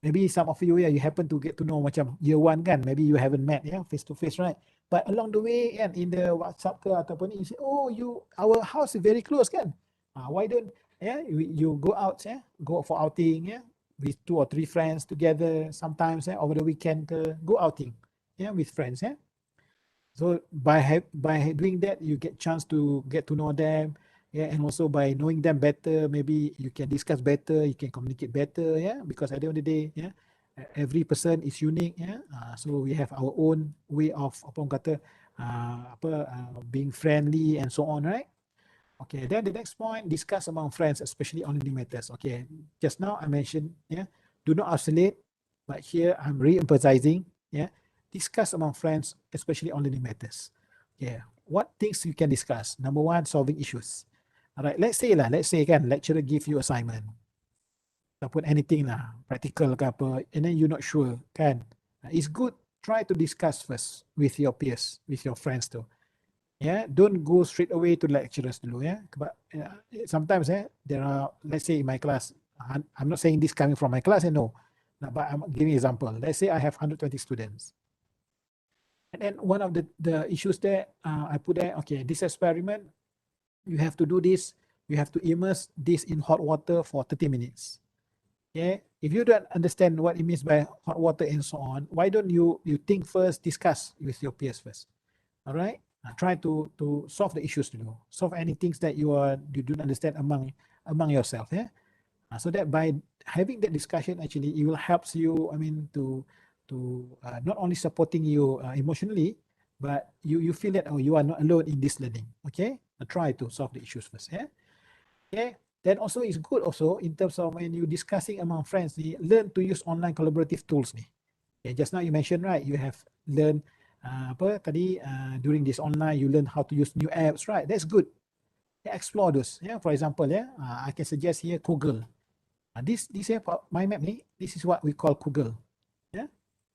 Maybe some of you, you happen to get to know macam year one kan, maybe you haven't met face to face, right? But along the way, in the WhatsApp ke ataupun you say, our house is very close kan. Why don't you go out, go for outing, with 2 or 3 friends together. Sometimes over the weekend, go outing, with friends, So by doing that, you get chance to get to know them, and also by knowing them better, maybe you can discuss better, you can communicate better, because at the end of the day, every person is unique, so we have our own way of being friendly and so on, right? Okay, then the next point, discuss among friends, especially on the matters. Okay, just now I mentioned, do not isolate, but here I'm re-emphasizing, discuss among friends, especially on the matters. Yeah, what things you can discuss? Number one, solving issues. All right, let's say kan, lecturer give you assignment, ataupun anything lah, practical ke apa, and then you're not sure kan. It's good, try to discuss first with your peers, with your friends too. Yeah, don't go straight away to lecturers dulu, yeah. But sometimes there are, let's say in my class, I'm not saying this coming from my class, no. But I'm giving example. Let's say I have 120 students. And then one of the issues there, I put there, okay, this experiment, you have to do this, you have to immerse this in hot water for 30 minutes. Yeah, if you don't understand what it means by hot water and so on, why don't you think first, discuss with your peers first. All right, try to solve the issues, solve any things that you don't understand among yourself. Yeah, so that by having that discussion, actually it will helps you, I mean, to not only supporting you emotionally, but you feel that, oh, you are not alone in this learning. Okay, try to solve the issues first. Yeah. Okay, then also it's good also in terms of when you discussing among friends, learn to use online collaborative tools ni. Okay, just now you mentioned, right, you have learned during this online you learn how to use new apps, right? That's good. Yeah, explore those. Yeah, for example, I can suggest here Google. This here for mind map ni, this is what we call Google. Yeah,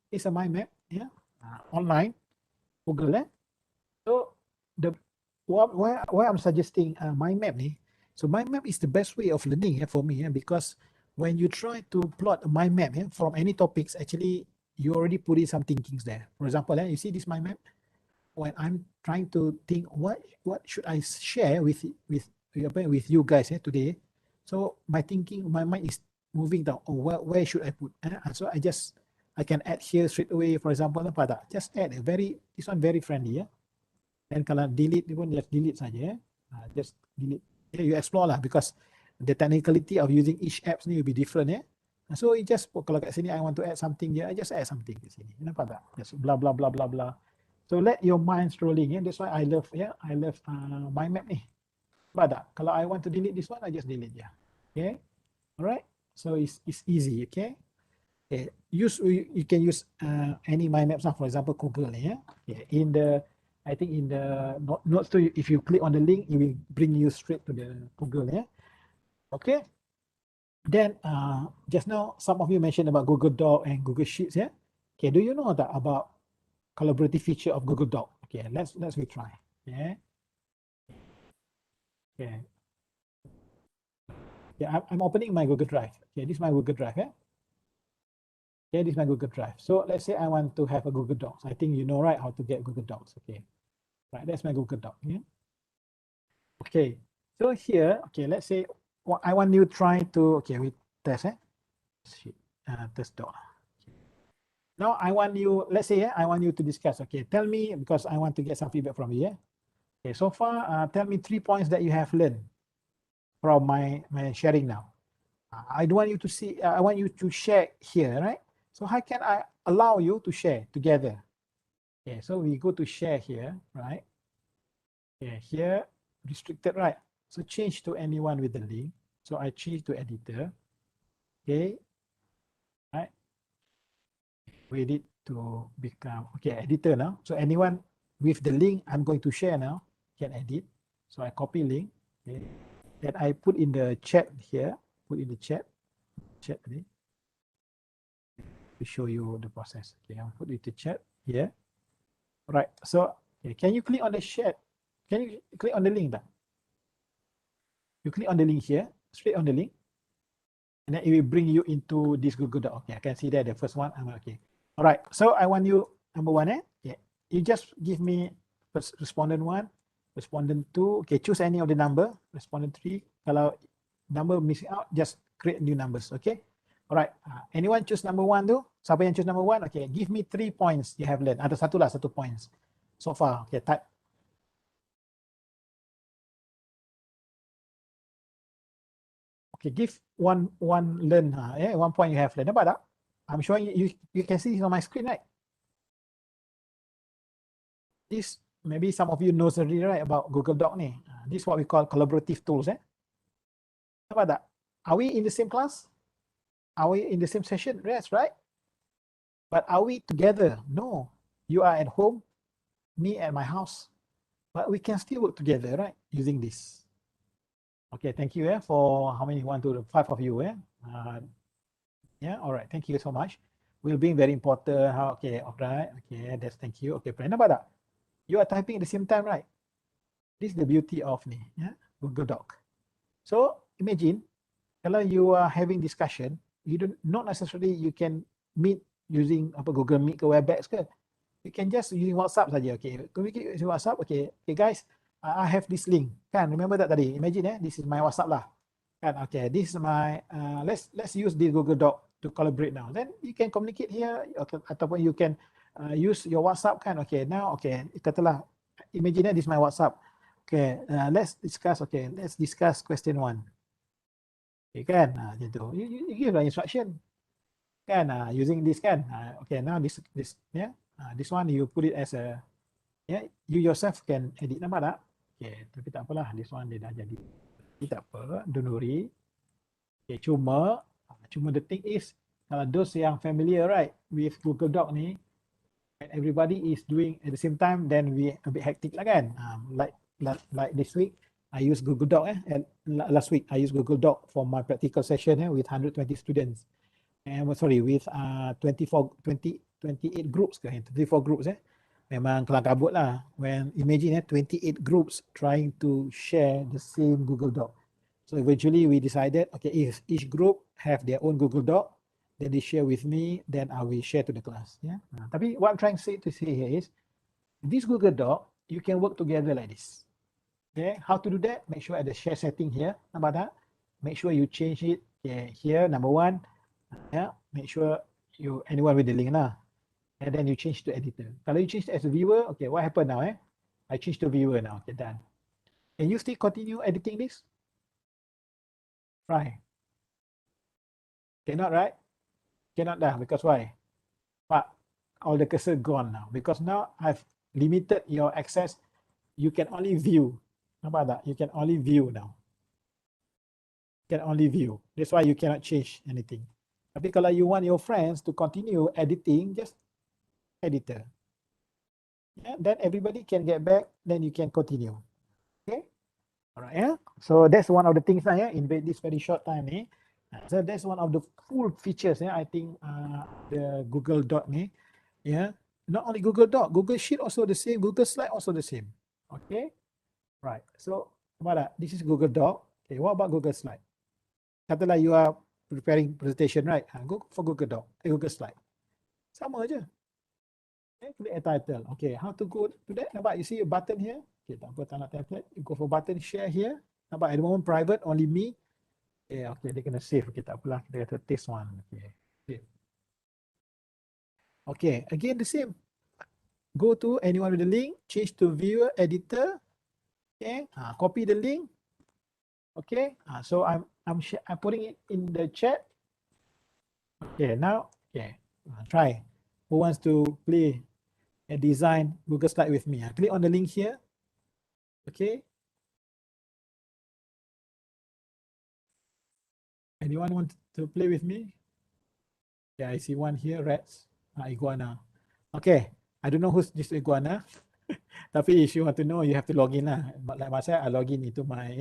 it's a mind map. Yeah, online Google. So the why I'm suggesting mind map ni. So mind map is the best way of learning for me, because when you try to plot a mind map from any topics, actually you already put in some thinkings there. For example, you see this mind map. When I'm trying to think what should I share with you guys today, so my mind is moving down. Oh, where should I put? So I can add here straight away. For example, just add this one very friendly. Dan kalau delete pun just delete saja. Just delete. You explore lah, because the technicality of using each apps ni will be different. So it just, kalau kat sini I want to add something, I just add something kat sini. Nampak tak? Just blah blah blah blah blah. So let your mind strolling. That's why I love mind map ni. Nampak tak? Kalau I want to delete this one, I just delete. Okay. Alright. So it's easy. Okay. Okay. You can use any mind maps now. For example, Google. I think in the notes too, if you click on the link, it will bring you straight to the Google. Okay. Then just now, some of you mentioned about Google Doc and Google Sheets. Okay. Do you know that about collaborative feature of Google Doc? Okay. Let's retry. Yeah. Okay. Yeah. I'm opening my Google Drive. Okay. This is my Google Drive. Okay. This is my Google Drive. So let's say I want to have a Google Docs. I think you know, right, how to get Google Docs. Okay. Right. That's my Google Doc. Yeah. Okay, so here, okay, let's say I want you try to, okay, we test, test dot. Now I want you, let's say, I want you to discuss, okay, tell me, because I want to get some feedback from you, Okay, so far, tell me 3 points that you have learned from my sharing now. I don't want you to see, I want you to share here, right? So how can I allow you to share together? Okay, so we go to share here, right? Okay, here, restricted, right? So change to anyone with the link. So I change to editor. Okay. Right. We need to become, okay, editor now. So anyone with the link I'm going to share now can edit. So I copy link. Okay. Then I put in the chat here. Put in the chat. Chat to show you the process. Okay, I'll put it to chat here. Right. So okay, can you click on the chat? Can you click on the link then? You click on the link here, straight on the link. And then it will bring you into this Google Doc. Okay, I can see that the first one. I'm okay. All right. So I want you, number one, yeah. You just give me respondent 1, respondent 2. Okay, choose any of the number. Respondent 3. Kalau number missing out, just create new numbers. Okay. All right. Anyone choose number 1 tu? Siapa yang choose number 1? Okay, give me 3 points you have learned. Ada satu points so far. Okay, type. Okay, give one learn. 1 point you have learned. Nampak tak? I'm showing you can see this on my screen, right? This, maybe some of you knows already, right, about Google Doc ni. This is what we call collaborative tools. Nampak tak? Are we in the same class? Are we in the same session? Yes, right? But are we together? No. You are at home, me at my house. But we can still work together, right? Using this. Okay, thank you for how many? 1, 2, 5 of you. Yeah, all right. Thank you so much. Will being very important. Okay, all right. Okay, that's thank you. Okay, nampak tak? You are typing at the same time, right? This is the beauty of ni, Google Doc. So imagine kalau you are having discussion, you don't not necessarily you can meet using Google Meet ke Webex ke. You can just using WhatsApp saja. Okay, communicate using WhatsApp. Okay, guys, I have this link. Kan, remember that tadi? Imagine this is my WhatsApp lah. Kan, okay, this is my let's use this Google Doc to collaborate now. Then you can communicate here ataupun you can use your WhatsApp kan. Okay, now okay, katalah imagine this is my WhatsApp. Okay, let's discuss question 1. Okay kan, macam tu. You give lah instruction. Kan, using this kan. Okay, now this this one you put it as a you yourself can edit, nampak tak? Okay, tapi tak apalah, this one dia dah jadi. Tak apa, don't worry. Okay, cuma the thing is, kalau those yang familiar right with Google Doc ni, and everybody is doing at the same time, then we a bit hectic lah kan. Like this week, I use Google Doc and last week I used Google Doc for my practical session with 120 students. And sorry, with 28 groups ke, 34 groups memang kelam kabut lah. When imagine 28 groups trying to share the same Google Doc. So eventually we decided, okay, if each group have their own Google Doc, then they share with me, then I will share to the class. Tapi what I'm trying to say here is, this Google Doc, you can work together like this. Okay, how to do that? Make sure at the share setting here, nampak tak? Make sure you change it here, number 1. Make sure you anyone with the link lah. And then you change to editor. Kalau you change as a viewer, okay, what happened now? I change to viewer now. Okay, done. Can you still continue editing this? Try. Cannot, right? Cannot dah, because why? But all the cursor gone now. Because now I've limited your access. You can only view. Nampak tak? You can only view now. You can only view. That's why you cannot change anything. Tapi kalau you want your friends to continue editing, just editor. Then everybody can get back, then you can continue. Okay? Alright, so that's one of the things in this very short time. So that's one of the full features, I think, the Google Doc ni. Not only Google Doc, Google Sheet also the same, Google Slide also the same. Okay? Right. So, this is Google Doc. Okay, what about Google Slide? Katalah you are preparing presentation, right? Go for Google Doc, Google Slide. Sama aja. Okay, click a title. Okay, how to go to that? Nampak, you see a button here? Okay, tak apa, tak nak template. You go for button share here. Nampak, at the moment private, only me. Okay, dia kena save. Okay, tak apalah. Kita kata test 1. Okay, again the same. Go to anyone with the link, change to viewer, editor. Okay, copy the link. Okay, so I'm putting it in the chat. Okay, now, try. Who wants to play and design Google Slide with me? Click on the link here. Okay. Anyone want to play with me? Yeah, I see one here, rats. Iguana. Okay, I don't know who's this iguana. Tapi if you want to know, you have to log in lah. Like myself, I log in into my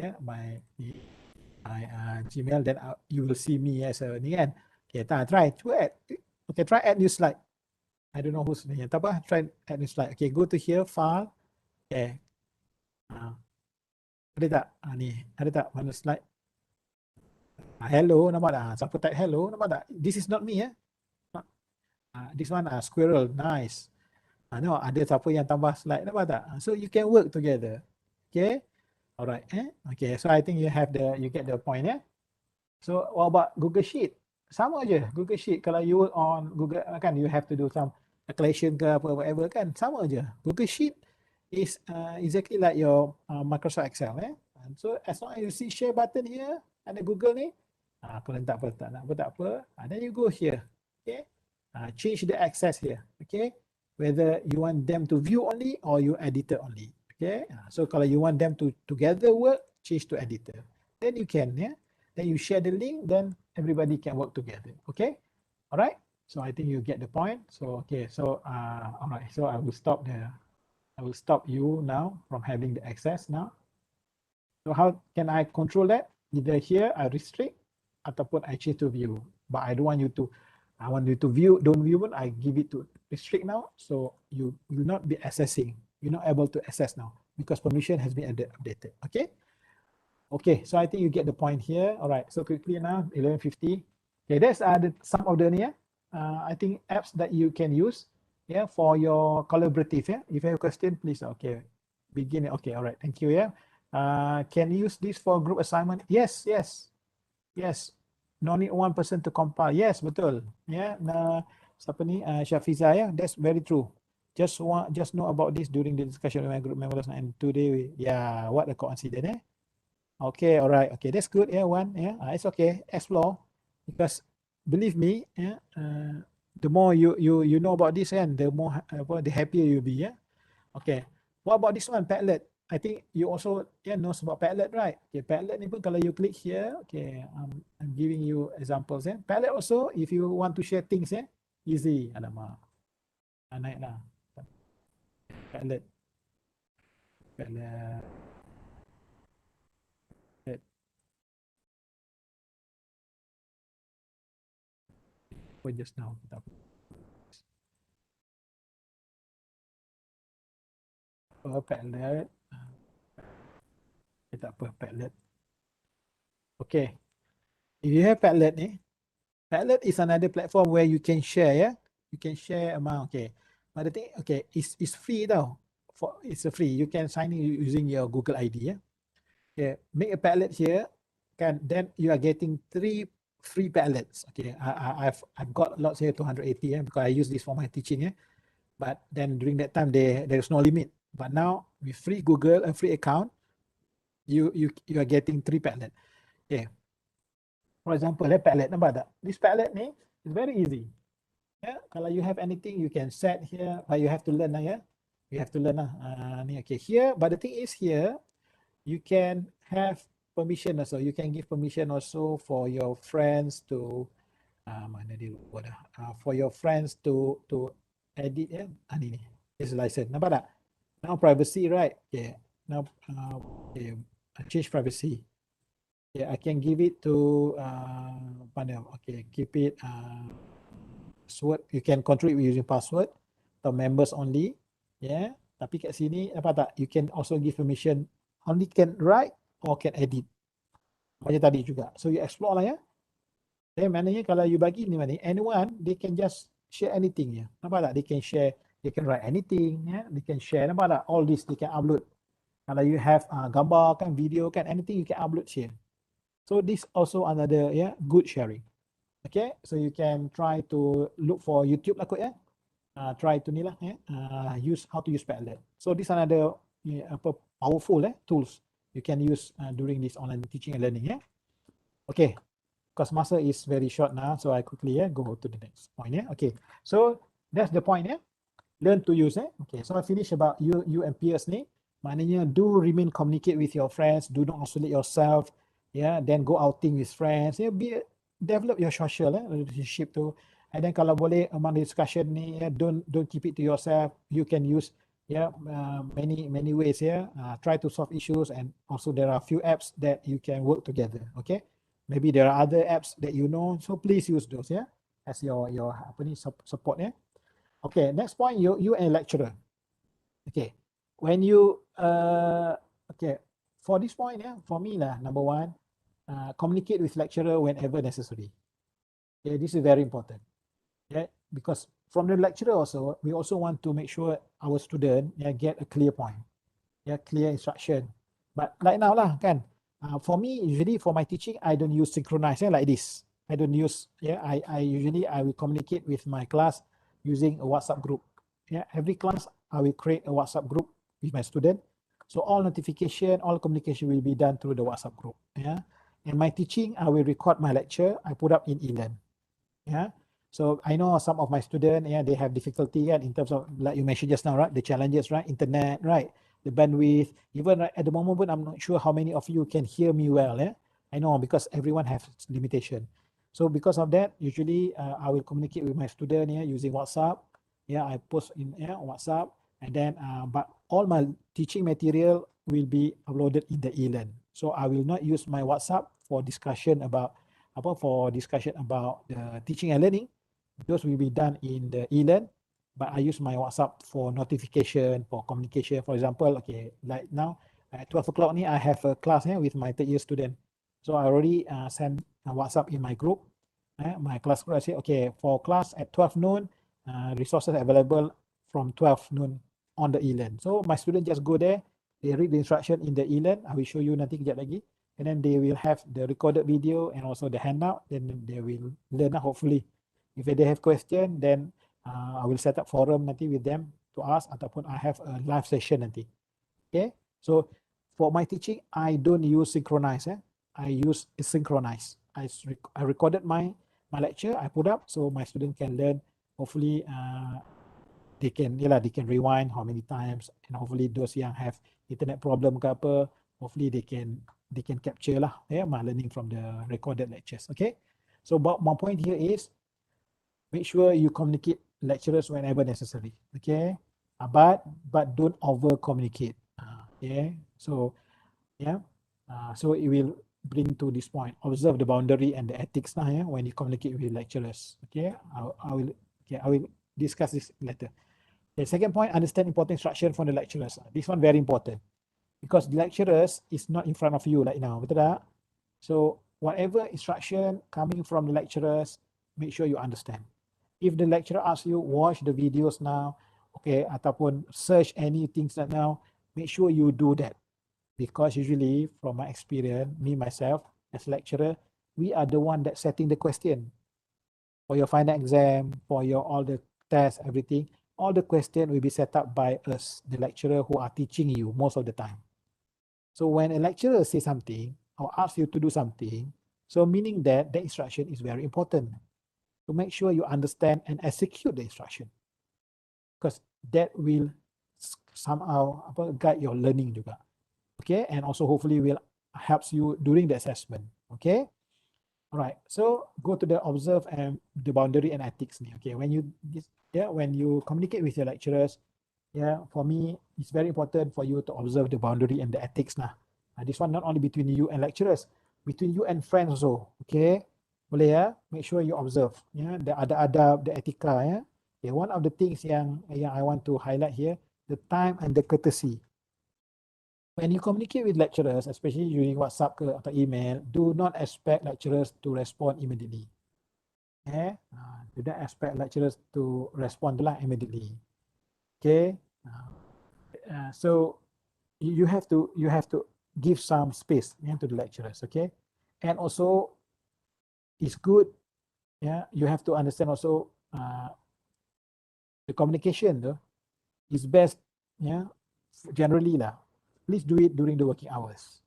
Gmail, then you will see me as a ni kan. Okay, try to add. Okay, try add new slide. I don't know who's ni. Tak apa, try add new slide. Okay, go to here, file. Okay. Ada tak? Ni, ada tak mana slide? Hello, nampak tak? Siapa type hello, nampak tak? This is not me this one squirrel, nice. No, ada siapa yang tambah slide, nampak tak? So you can work together. Okay? Alright, Okay, so I think you get the point, So what about Google Sheet? Sama aja, Google Sheet. Kalau you work on Google, kan, you have to do some calculation ke apa, whatever kan, sama aja. Google Sheet is exactly like your Microsoft Excel, And so as long as you see share button here, ada Google ni, kalau tak apa, then you go here, okay? Change the access here, okay? Whether you want them to view only or you editor only, okay? So kalau you want them to together work, change to editor. Then you can, Then you share the link, then everybody can work together, okay? All right. So I think you get the point. So okay. So all right. So I will stop you now from having the access now. So how can I control that? Either here I restrict ataupun I change to view. But I don't want you to. I want you to view. Don't view one. I give it to restrict now. So you will not be accessing. You're not able to access now. because permission has been updated. Okay. Okay, so I think you get the point here. All right, so quickly now, 11:50. Okay, that's some of the I think apps that you can use, yeah, for your collaborative. Yeah, if you have a question, please. Okay, begin. Okay, all right, thank you. Yeah, can you use this for group assignment? Yes, yes, yes. No need one person to compile. Yes, betul. Yeah, siapa ni? Syafiza. Yeah, that's very true. Just know about this during the discussion with my group members, and today, yeah, what a coincidence. Okay, all right. Okay, that's good. Yeah, one. Yeah, it's okay. Explore, because believe me, yeah, the more you know about this, and the more the happier you'll be. Yeah. Okay. What about this one, Padlet? I think you also knows about Padlet, right? Okay, Padlet ni pun kalau you click here, okay, I'm giving you examples. Yeah, Padlet also, if you want to share things, yeah, easy. Alamak, naik lah. Padlet, Padlet. Oh, just now. Padlet. Tak apa, Padlet. Okay. If you have Padlet ni, Padlet is another platform where you can share, yeah. You can share amount, okay. But the thing, okay, it's free tau. It's a free. You can sign in using your Google ID, yeah. Okay, make a Padlet here, then you are getting 3 free Padlets. Okay, I've got lots here, 280, yeah, because I use this for my teaching, yeah. But then during that time, there's no limit. But now with free Google, a free account, you are getting 3 Padlet. Okay. For example, Padlet, nampak tak? This Padlet ni is very easy. Yeah, kalau you have anything, you can set here, but you have to learn lah, yeah. You have to learn lah. Ni okay here, but the thing is here, you can have permission also. You can give permission also for your friends to mana dia lupa dah. For your friends to edit, yeah. Ni this license. Nampak tak? Now privacy, right? Okay. Now okay, change privacy. Yeah, I can give it to mana? Okay, keep it password. You can control it using password atau members only. Yeah, tapi kat sini apa tak? You can also give permission only can write or can edit. Macam tadi juga. So you explore lah ya. Then maknanya kalau you bagi ni mana? Anyone they can just share anything ya. Nampak tak? They can share. They can write anything. Yeah, they can share. Nampak tak? All this they can upload. Kalau you have gambar kan, video kan, anything you can upload here. So this also another good sharing. Okay, so you can try to look for YouTube lah kot ya. Try to ni lah use how to use Padlet. So this another powerful tools you can use during this online teaching and learning. Okay, because masa is very short now, so I quickly go to the next point. Okay, so that's the point. Learn to use. Okay, so I finish about you and peers ni. Maknanya do remain communicate with your friends. Do not isolate yourself. Then go outing with friends. Develop your social relationship too. And then kalau boleh among the discussion ni, don't keep it to yourself. You can use many ways. Try to solve issues, and also there are a few apps that you can work together. Okay, maybe there are other apps that you know, so please use those as your support. Okay, next point, you and lecturer. Okay, when you okay, for this point for me lah, number one, communicate with lecturer whenever necessary. Okay, this is very important. Because from the lecturer also, we also want to make sure our student get a clear point, clear instruction. But like now lah kan, for me usually for my teaching I don't use synchronize like this. I don't use I usually I will communicate with my class using a WhatsApp group. Every class I will create a WhatsApp group with my student. So all notification, all communication will be done through the WhatsApp group. And my teaching, I will record my lecture. I put up in eLearn. So I know some of my students, they have difficulty in terms of, like you mentioned just now, right? The challenges, right? Internet, right? The bandwidth. Even right, at the moment, I'm not sure how many of you can hear me well. I know because everyone has limitation. So because of that, usually I will communicate with my student using WhatsApp. I post in WhatsApp, and then but all my teaching material will be uploaded in the eLearn. So I will not use my WhatsApp for discussion about the teaching and learning. Those will be done in the eLearn. but I use my WhatsApp for notification, for communication. For example, okay, like now at 12 o'clock I have a class with my third year student. So I already send a WhatsApp in my group. My class group, I say, okay, for class at 12 noon, resources available from 12 noon on the eLearn. So my student just go there, they read the instruction in the eLearn. I will show you nanti kejap lagi. And then they will have the recorded video and also the handout. Then they will learn, hopefully. If they have question, then I will set up forum nanti with them to ask, ataupun I have a live session nanti. Okay, so for my teaching, I don't use synchronize. I use synchronize. I recorded my lecture, I put up so my student can learn. Hopefully, they can rewind how many times, and hopefully those yang have internet problem ke apa, hopefully they can capture lah, my learning from the recorded lectures. Okay, so but my point here is make sure you communicate lecturers whenever necessary. Okay, but don't over communicate. Okay, so yeah, so it will bring to this point. Observe the boundary and the ethics now, when you communicate with lecturers. Okay, I will discuss this later. The second point, understand important instruction from the lecturers. This one very important because the lecturers is not in front of you right now, betul tak? So whatever instruction coming from the lecturers, make sure you understand. If the lecturer asks you watch the videos now, okay, ataupun search anything now, make sure you do that. Because usually from my experience, me myself as lecturer, we are the one that setting the question for your final exam, for your all the tests, everything. All the question will be set up by us, the lecturer who are teaching you most of the time. So when a lecturer says something or asks you to do something, so meaning that the instruction is very important. To make sure you understand and execute the instruction, because that will somehow guide your learning juga. Okay, and also hopefully will helps you during the assessment. Okay, all right. So go to the observe and the boundary and ethics. Okay, when you communicate with your lecturers, for me it's very important for you to observe the boundary and the ethics nah. This one not only between you and lecturers, between you and friends also. Okay, boleh make sure you observe the adab, the etika. One of the things yang I want to highlight here, the time and the courtesy. When you communicate with lecturers, especially using WhatsApp or email, do not expect lecturers to respond immediately. Do not expect lecturers to respond immediately. Okay, so you have to give some space to the lecturers. Okay, and also it's good. You have to understand also the communication is best. Generally lah. Please do it during the working hours.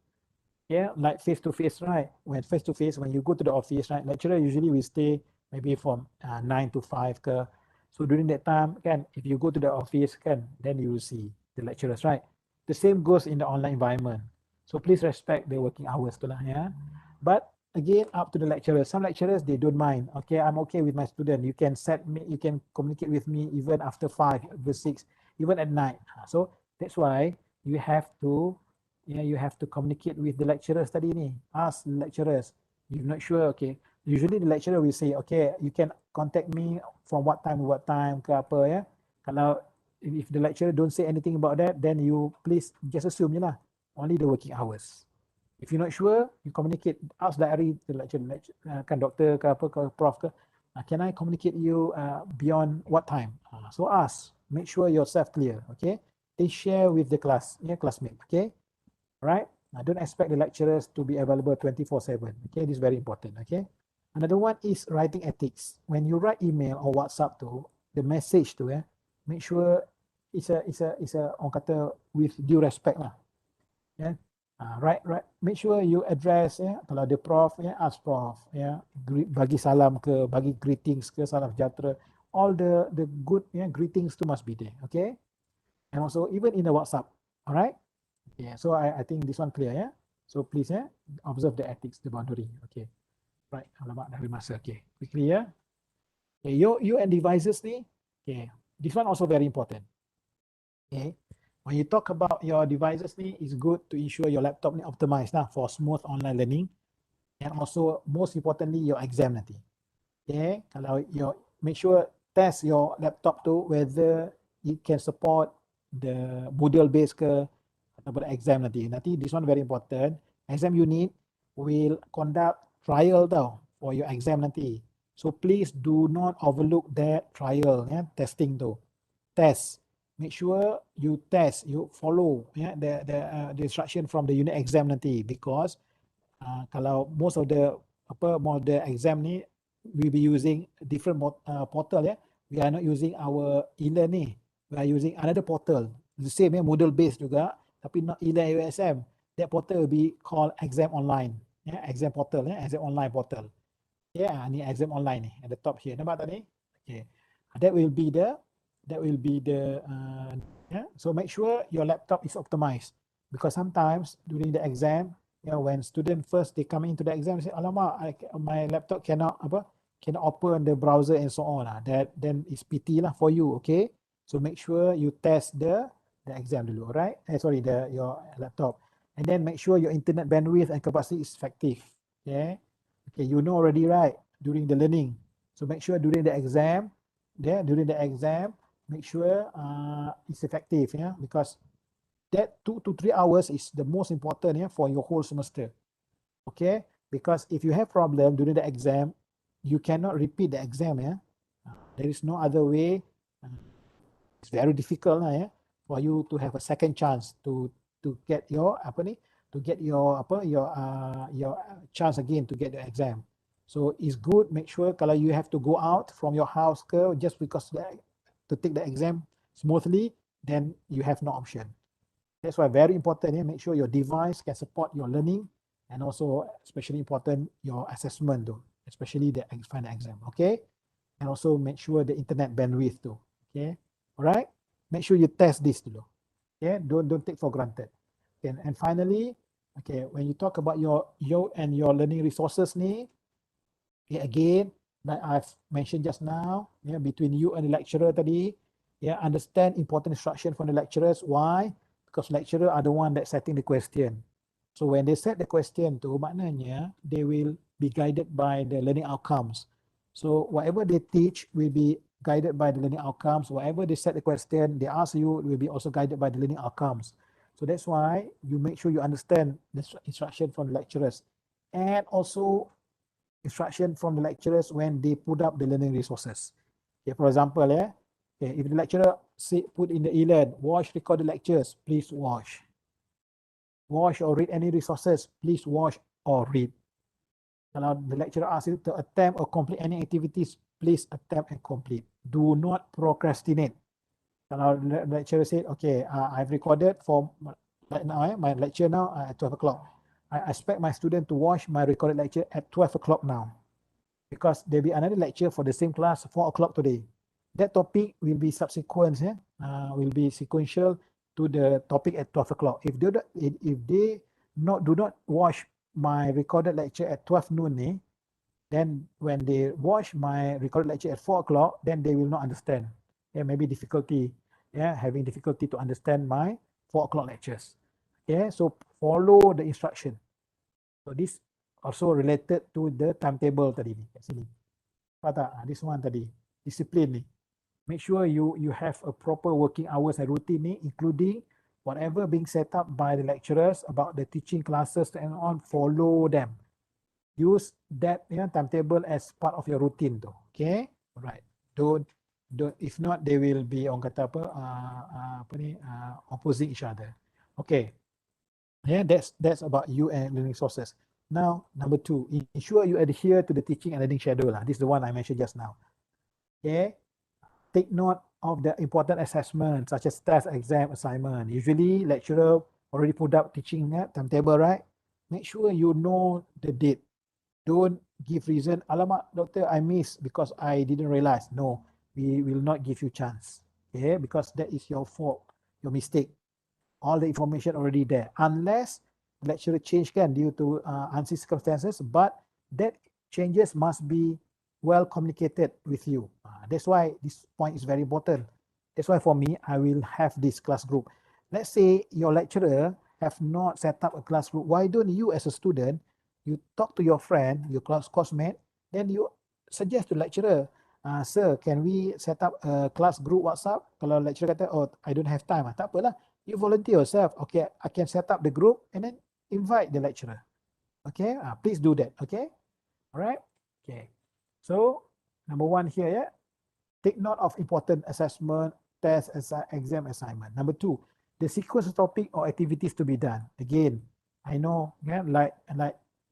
Like face to face, right? When face to face, when you go to the office, right? Lecturer usually will stay maybe from 9 to 5 ke. So during that time, if you go to the office, then you will see the lecturers, right? The same goes in the online environment. So please respect the working hours tu lah, But again, up to the lecturers. Some lecturers, they don't mind. Okay, I'm okay with my student. You can you can communicate with me even after 5, 6, even at night. So that's why you have to communicate with the lecturers tadi ni. Ask the lecturers. You're not sure, okay. Usually the lecturer will say, okay, you can contact me from what time ke apa Kalau if the lecturer don't say anything about that, then you please just assume je lah. Only the working hours. If you're not sure, you communicate. Ask directly the lecturer, kan doktor ke apa ke prof ke. Can I communicate you beyond what time? So ask. Make sure yourself clear, okay. They share with the classmate, okay. Right? Don't expect the lecturers to be available 24/7. Okay, this is very important. Okay. Another one is writing ethics. When you write email or WhatsApp the message make sure it's a orang kata with due respect lah. Right. Make sure you address kalau ada prof ask prof bagi salam ke, bagi greetings ke, salam sejahtera. All the good greetings tu must be there. Okay. And also even in the WhatsApp. All right. So I think this one clear, So please, observe the ethics, the boundary. Okay. Right. Alamak dari masa. Okay. Quickly, Okay. You and devices ni. Okay. This one also very important. Okay. When you talk about your devices ni, it's good to ensure your laptop ni optimized for smooth online learning, and also most importantly your exam nanti. Okay. Kalau make sure test your laptop tu whether it can support the module based ke ataupun exam nanti. Nanti this one very important. Exam unit will conduct trial tau for your exam nanti. So please do not overlook that trial, testing tu. Test. Make sure you test, you follow the instruction from the unit exam nanti, because kalau most of the model exam ni we be using different portal we are not using our eLearn ni, we are using another portal, the same model based juga tapi not eLearn USM. That portal will be called exam online, exam portal, exam online portal. Ni exam online ni at the top here, nampak tak ni? Okay, that will be the so make sure your laptop is optimized, because sometimes during the exam, when student first they come into the exam, say, alamak, my laptop cannot open the browser and so on. That then is pity lah for you. Okay, so make sure you test the exam dulu, right? Your laptop, and then make sure your internet bandwidth and capacity is effective. Okay, you know already, right? During the learning, so make sure during the exam, make sure it's effective, because that 2 to 3 hours is the most important for your whole semester. Okay, because if you have problem during the exam, you cannot repeat the exam. There is no other way. It's very difficult for you to have a second chance to get your chance again to get the exam. So it's good, make sure kalau you have to go out from your house just because to take the exam smoothly, then you have no option. That's why very important, make sure your device can support your learning, and also especially important your assessment though, especially the final exam. Okay, and also make sure the internet bandwidth too. Okay, all right, make sure you test this dulu. Okay, don't take for granted. Okay, and finally, okay, when you talk about your learning resources ni, okay, again, like I've mentioned just now, between you and the lecturer tadi, understand important instruction from the lecturers. Why? Because lecturer are the one that setting the question. So when they set the question tu, maknanya they will be guided by the learning outcomes. So whatever they teach will be guided by the learning outcomes. Whatever they set the question, they ask you, will be also guided by the learning outcomes. So that's why you make sure you understand the instruction from the lecturers, and also instruction from the lecturers when they put up the learning resources. Okay, for example, if the lecturer put in the eLearn, watch recorded lectures, please watch. Watch or read any resources, please watch or read. Kalau the lecturer asks you to attempt or complete any activities, please attempt and complete. Do not procrastinate. Kalau the lecturer said, okay, I've recorded for right now, my lecture now at 12 o'clock. I expect my student to watch my recorded lecture at 12 o'clock now, because there'll be another lecture for the same class 4 o'clock today. That topic will be subsequent, will be sequential to the topic at 12 o'clock. If they do not watch my recorded lecture at 12 noon, then when they watch my recorded lecture at 4 o'clock, then they will not understand. Maybe difficulty, having difficulty to understand my 4 o'clock lectures. So follow the instruction. So this also related to the timetable tadi ni kat sini. This one tadi, discipline ni. Make sure you have a proper working hours and routine ni, including whatever being set up by the lecturers about the teaching classes and on, follow them. Use that timetable as part of your routine tu. Okay, alright. Don't. If not, they will be orang kata opposing each other. Okay. That's about you and learning sources. Now, number 2, ensure you adhere to the teaching and learning schedule. This is the one I mentioned just now. Okay. Take note of the important assessments such as test, exam, assignment. Usually, lecturer already put up teaching timetable, right? Make sure you know the date. Don't give reason, alamak, doctor, I missed because I didn't realize. No, we will not give you chance. Okay, because that is your fault, your mistake. All the information already there, unless the lecturer change due to unseen circumstances, but that changes must be well communicated with you. That's why this point is very important. That's why for me, I will have this class group. Let's say your lecturer have not set up a class group. Why don't you as a student, you talk to your friend, your course mate, then you suggest to lecturer, Sir, can we set up a class group WhatsApp? Kalau lecturer kata, oh, I don't have time, tak apalah. You volunteer yourself. Okay, I can set up the group and then invite the lecturer. Okay, please do that. Okay, all right. Okay, so number one here, yeah, take note of important assessment, test, exam assignment. Number two, the sequence of topic or activities to be done. Again, I know, yeah, like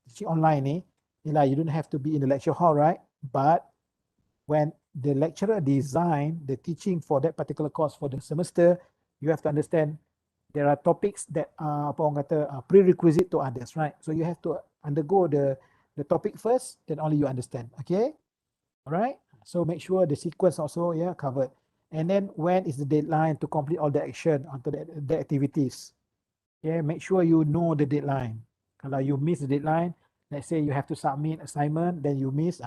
teaching online, you don't have to be in the lecture hall, right? But when the lecturer design the teaching for that particular course for the semester, you have to understand there are topics that are apa orang kata prerequisite to others, right? So you have to undergo the topic first, then only you understand. Okay, all right. So make sure the sequence also covered. And then when is the deadline to complete all the action onto the activities? Okay, make sure you know the deadline. Kalau you miss the deadline, let's say you have to submit assignment, then you miss,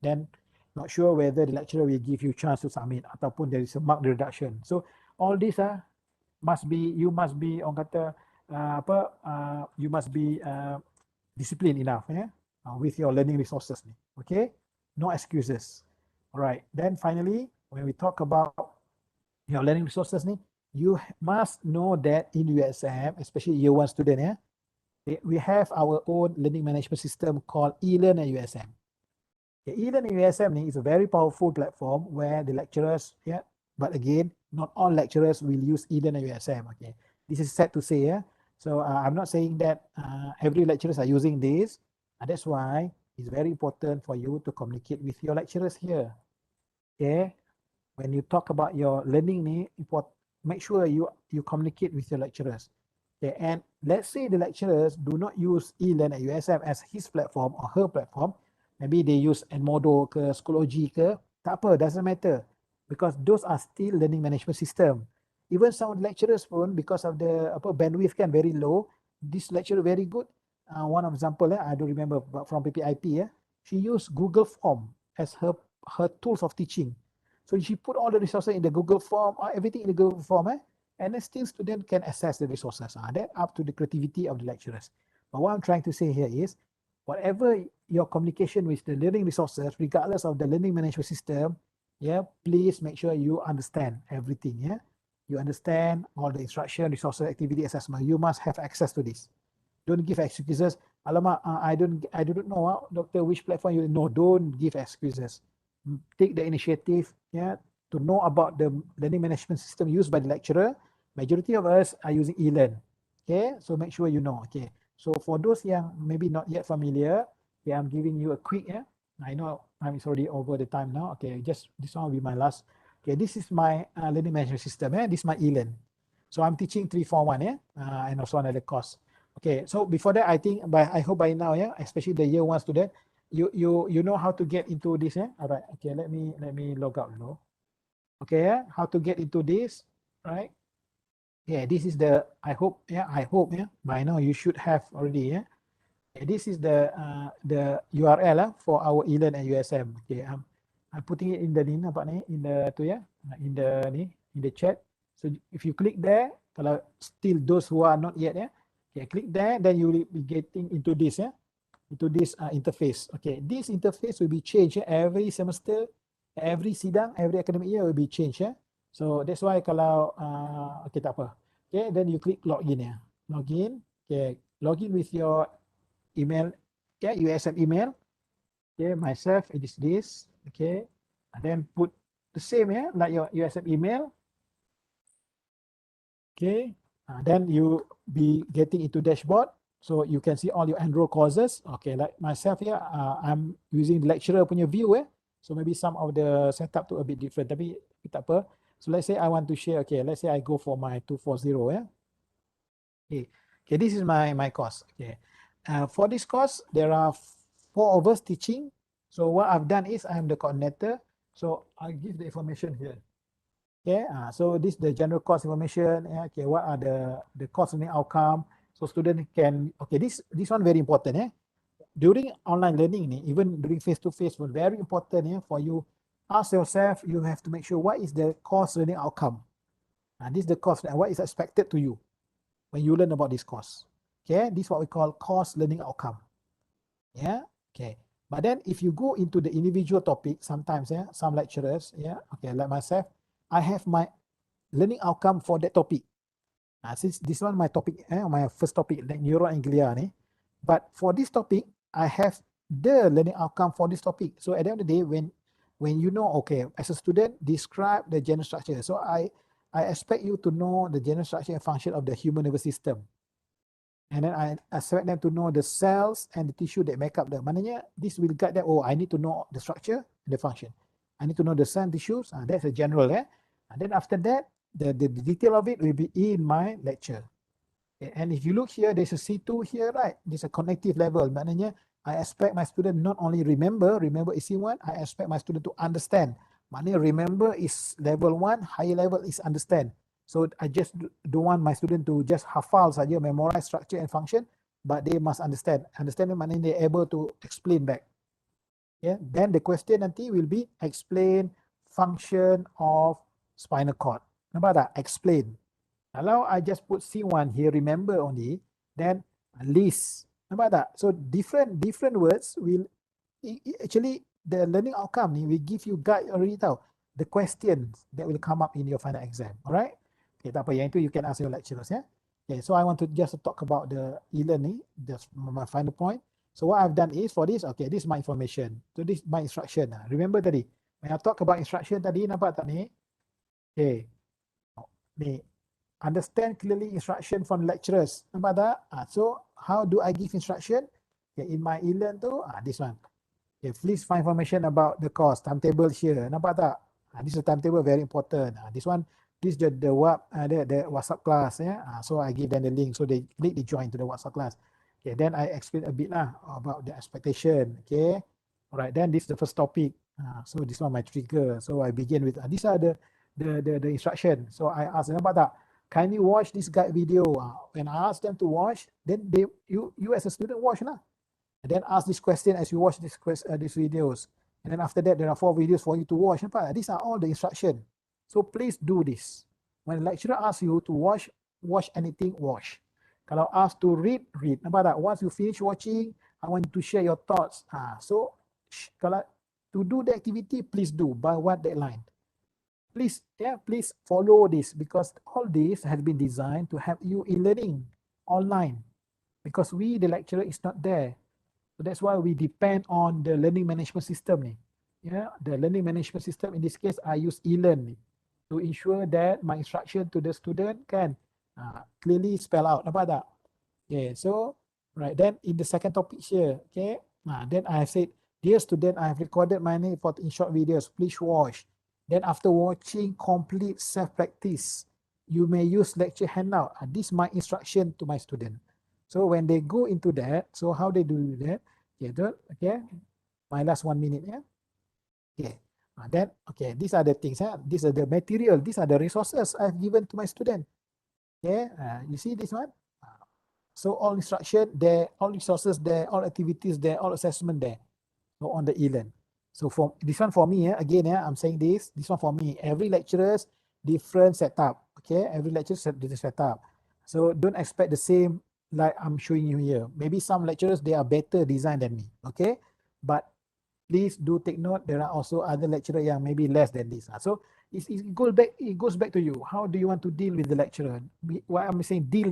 then not sure whether the lecturer will give you chance to submit ataupun there is a mark reduction. So all this you must be orang kata you must be disciplined enough with your learning resources ni. Okay, no excuses. All right, then finally when we talk about your learning resources ni, you must know that in USM, especially year 1 student, we have our own learning management system called eLearn at USM. Okay, eLearn at USM is a very powerful platform where the lecturers, but again, not all lecturers will use eLearn at USM. Okay, this is sad to say. So I'm not saying that every lecturers are using this. That's why it's very important for you to communicate with your lecturers here. Okay, when you talk about your learning make sure you communicate with your lecturers. Okay, and let's say the lecturers do not use eLearn at USM as his platform or her platform. Maybe they use Enmodo ke, Schoology ke, tak apa, doesn't matter. Because those are still learning management system. Even some lecturers pun, because of the bandwidth can very low, this lecturer very good. One example, I don't remember, but from PPIP, she used Google Form as her tools of teaching. So she put all the resources in the Google Form, everything in the Google Form, and then still student can access the resources. That up to the creativity of the lecturers. But what I'm trying to say here is, whatever your communication with the learning resources, regardless of the learning management system, please make sure you understand everything. You understand all the instruction, resources, activity assessment. You must have access to this. Don't give excuses. Alamak, I don't know, doctor, which platform you know. Don't give excuses. Take the initiative, to know about the learning management system used by the lecturer. Majority of us are using eLearn. Okay, so make sure you know. Okay, so for those yang maybe not yet familiar, I'm giving you a quick. I know time is already over the time now. Okay, just this one will be my last. Okay, this is my learning management system. This is my eLearn. So I'm teaching 341. And also another course. Okay, so before that, I think, I hope by now, especially the year 1 student, you know how to get into this. All right. Okay, let me log out now. Okay, how to get into this, right? This is the, I hope, by now you should have already. This is the URL for our eLearn at USM. Okay, I'm putting it in the in the chat. So if you click there, kalau still those who are not yet, click there, then you will be getting into this, into this interface. Okay, this interface will be changed every semester, every sidang, every academic year will be changed. So that's why kalau okay, tak apa. Okay, then you click login. Login. Okay, login with your email. USM email. Okay, myself, it is this. Okay, and then put the same, like your USM email. Okay, then you be getting into dashboard. So you can see all your enroll courses. Okay, like myself here, I'm using the lecturer punya view. So maybe some of the setup to a bit different. Tapi tak apa. So let's say I want to share. Okay, let's say I go for my 240. Okay, this is my course. Okay, for this course, there are 4 of us teaching. So what I've done is I'm the coordinator. So I give the information here. Okay, so this is the general course information. Okay, what are the course learning outcome? So student can, okay, this one very important. During online learning, even during face-to-face, very important for you. Ask yourself, you have to make sure what is the course learning outcome. This is the course, what is expected to you when you learn about this course. Okay, this is what we call course learning outcome. Okay. But then if you go into the individual topic, sometimes, yeah, some lecturers, yeah, okay, like myself, I have my learning outcome for that topic. Since this one my topic, my first topic, like neuron and glia ni. But for this topic, I have the learning outcome for this topic. So at the end of the day, when you know, okay, as a student, describe the general structure. So I expect you to know the general structure and function of the human nervous system. And then I expect them to know the cells and the tissue that make up the. Maknanya, this will guide them. Oh, I need to know the structure and the function. I need to know the cell and tissues. That's a general. And then after that, the detail of it will be in my lecture. And if you look here, there's a C2 here, right? There's a cognitive level. Maknanya, I expect my student not only remember is C1, I expect my student to understand. Maknanya remember is level 1, higher level is understand. So I just don't want my student to just hafal saja, memorize structure and function, but they must understand. Understand maknanya they're able to explain back. Yeah. Then the question nanti will be explain function of spinal cord. Nampak tak? Explain. Kalau I just put C1 here, remember only, then list. Nampak tak? So different words will actually the learning outcome ni will give you guide already tahu the questions that will come up in your final exam. Alright? Okay, tak apa, yang itu you can ask your lecturers, yeah. Okay, so I want to just talk about the eLearn ni, just my final point. So what I've done is for this, okay, this is my information. So this is my instruction. Remember tadi, when I talk about instruction tadi, nampak tak ni? Okay, ni understand clearly instruction from lecturers. Nampak tak? So how do I give instruction? Okay, in my eLearn tu, this one. Okay, please find information about the course, timetable here. Nampak tak? This is a timetable, very important. This one, this is the WhatsApp class. Yeah? So I give them the link, so they click, they join to the WhatsApp class. Okay, then I explain a bit lah about the expectation. Okay, alright. Then this is the first topic. So this one my trigger. So I begin with these are the instruction. So I ask, nampak tak? Can you watch this guide video? When I ask them to watch, then you as a student watch lah. And then ask this question as you watch these videos. And then after that, there are 4 videos for you to watch. These are all the instruction. So please do this. When the lecturer asks you to watch anything, watch. Kalau asked to read, read. Nampak tak? Once you finish watching, I want you to share your thoughts. So kalau to do the activity, please do. By what deadline? Please follow this, because all this has been designed to help you in learning online, because we, the lecturer, is not there. So that's why we depend on the learning management system ni. Yeah, the learning management system, in this case, I use eLearn to ensure that my instruction to the student can clearly spell out. Nampak tak? Okay, so right, then in the second topic here, okay, then I have said, dear student, I have recorded my name in short videos. Please watch. Then after watching, complete self-practice. You may use lecture handout. This is my instruction to my student. So when they go into that, so how they do that? Okay, my last 1 minute. Yeah. Okay. Then okay, these are the things. These are the material. These are the resources I've given to my student. Okay. You see this one? So all instruction there, all resources there, all activities there, all assessment there. So on the eLearn. So for this one for me, again, I'm saying this one for me. Every lecturer's different setup. Okay, every lecturer's different setup. So don't expect the same like I'm showing you here. Maybe some lecturers, they are better designed than me. Okay, but please do take note. There are also other lecturers yang maybe less than this. So it goes back to you. How do you want to deal with the lecturer? What I'm saying, deal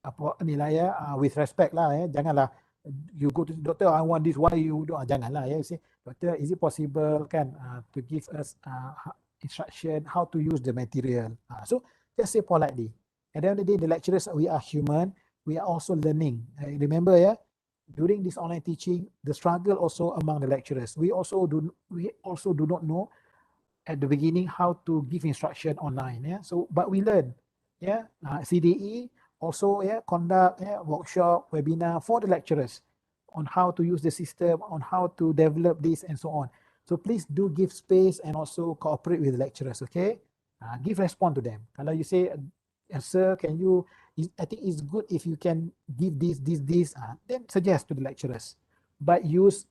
apa nilai with respect lah. Janganlah you go to the doctor, I want this, why you do? Janganlah. You say, doctor, is it possible kan to give us instruction how to use the material? So just say politely. At the end of the day, the lecturers, we are human. We are also learning. Remember, during this online teaching, the struggle also among the lecturers. We also do not know at the beginning how to give instruction online. So, but we learn. CDE also conduct workshop, webinar for the lecturers on how to use the system, on how to develop this and so on. So please do give space and also cooperate with the lecturers, okay? Give response to them. Kalau you say, sir, can you, I think it's good if you can give this, then suggest to the lecturers. But use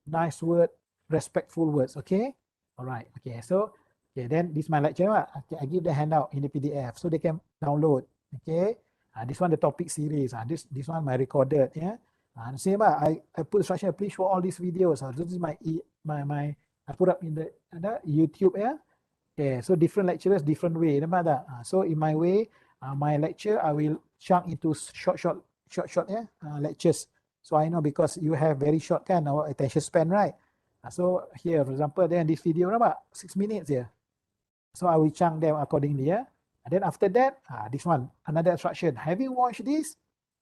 nice word, respectful words, okay? All right, okay, so, okay, then this is my lecture. Okay, I give the handout in the PDF so they can download, okay? This one, the topic series. This one, my recorded, Same I put instruction, please show all these videos. This is my I put up in the YouTube Okay, so different lecturers, different way. Nampak tak? So in my way, my lecture I will chunk into short lectures. So I know because you have very short kan our attention span, right? So here, for example, then this video nampak 6 minutes here. So I will chunk them accordingly. And then after that, this one another instruction. Have you watched this?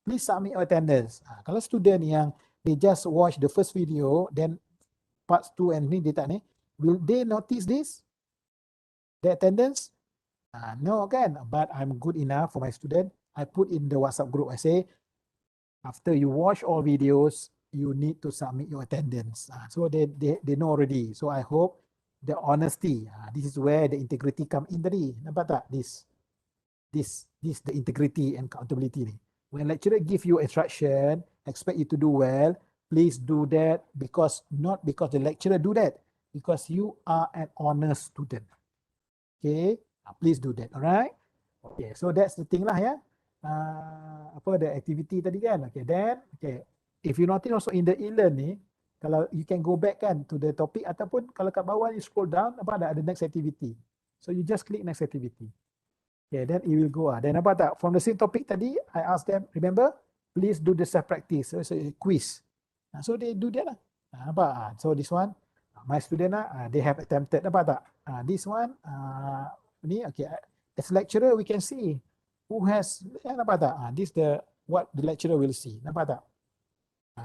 Please submit your attendance. Kalau student yang they just watch the first video, then parts 2 and ni dia tak ni, will they notice this? The attendance? No kan, but I'm good enough for my student. I put in the WhatsApp group, I say, after you watch all videos, you need to submit your attendance. So they know already. So I hope the honesty, this is where the integrity come in tadi. Nampak tak? This the integrity and accountability ni. When lecturer give you instruction, expect you to do well, please do that not because the lecturer do that, because you are an honest student. Okay, please do that. Alright. Okay, so that's the thing lah ya. The activity tadi kan. Okay, then if you notice also in the eLearn ni, kalau you can go back kan to the topic ataupun kalau kat bawah you scroll down ada next activity. So you just click next activity. Okay, then it will go. Then nampak tak? From the same topic tadi, I ask them, remember, please do the self practice. So it's a quiz. So they do that lah. Nampak? So this one, my student they have attempted. Nampak tak? This one, ni okay. As lecturer, we can see who has. Nampak tak? This the what the lecturer will see. Nampak tak?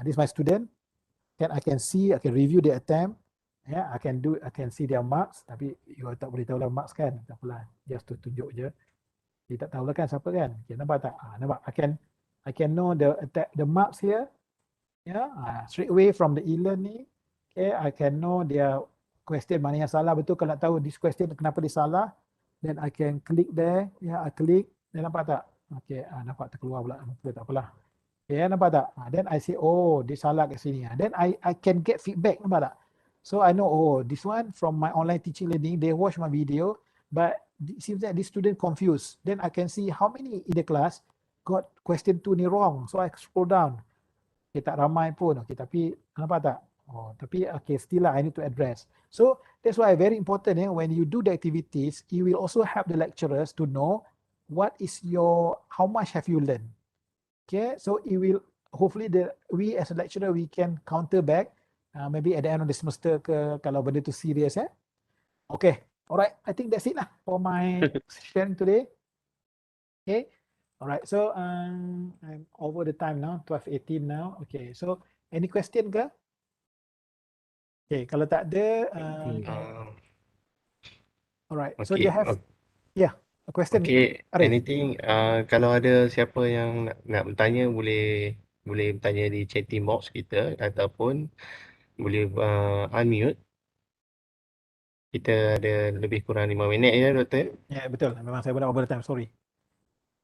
This my student. I can see, I can review the attempt. I can see their marks. Tapi you tak boleh tahu lah marks kan? Tak apalah, just to tunjuk je. Dia tak tahu lah kan siapa kan? Okay, nampak tak? Nampak? I can know the marks here. Straight away from the eLearn ni. Okay, I can know their question mana yang salah betul. Kalau nak tahu this question kenapa dia salah, then I can click there. I click. Then nampak tak? Okay, nampak terkeluar pula. Tak apalah. Okay, nampak tak? Then I say, oh, dia salah kat sini. Then I can get feedback. Nampak tak? So I know, oh, this one from my online teaching learning, they watch my video, but it seems that this student confused. Then I can see how many in the class got question 2 ni wrong. So I scroll down. Okay, tak ramai pun. Okay, tapi nampak tak? Oh, tapi okay, still I need to address. So that's why very important when you do the activities, you will also help the lecturers to know what is how much have you learned. Okay, so it will hopefully we as a lecturer we can counter back. Maybe at the end of the semester kalau benda tu serious. Okay, alright. I think that's it lah for my sharing today. Okay, alright. So I'm over the time now, 12:18 now. Okay, so any question ke? Okay, kalau tak ada, alright. Okay. So you have, a question. Okay, anything. Kalau ada siapa yang nak bertanya boleh bertanya di chatting box kita ataupun boleh unmute. Kita ada lebih kurang 5 minit ya, Doktor. Ya, betul. Memang saya pun dah over the time, sorry.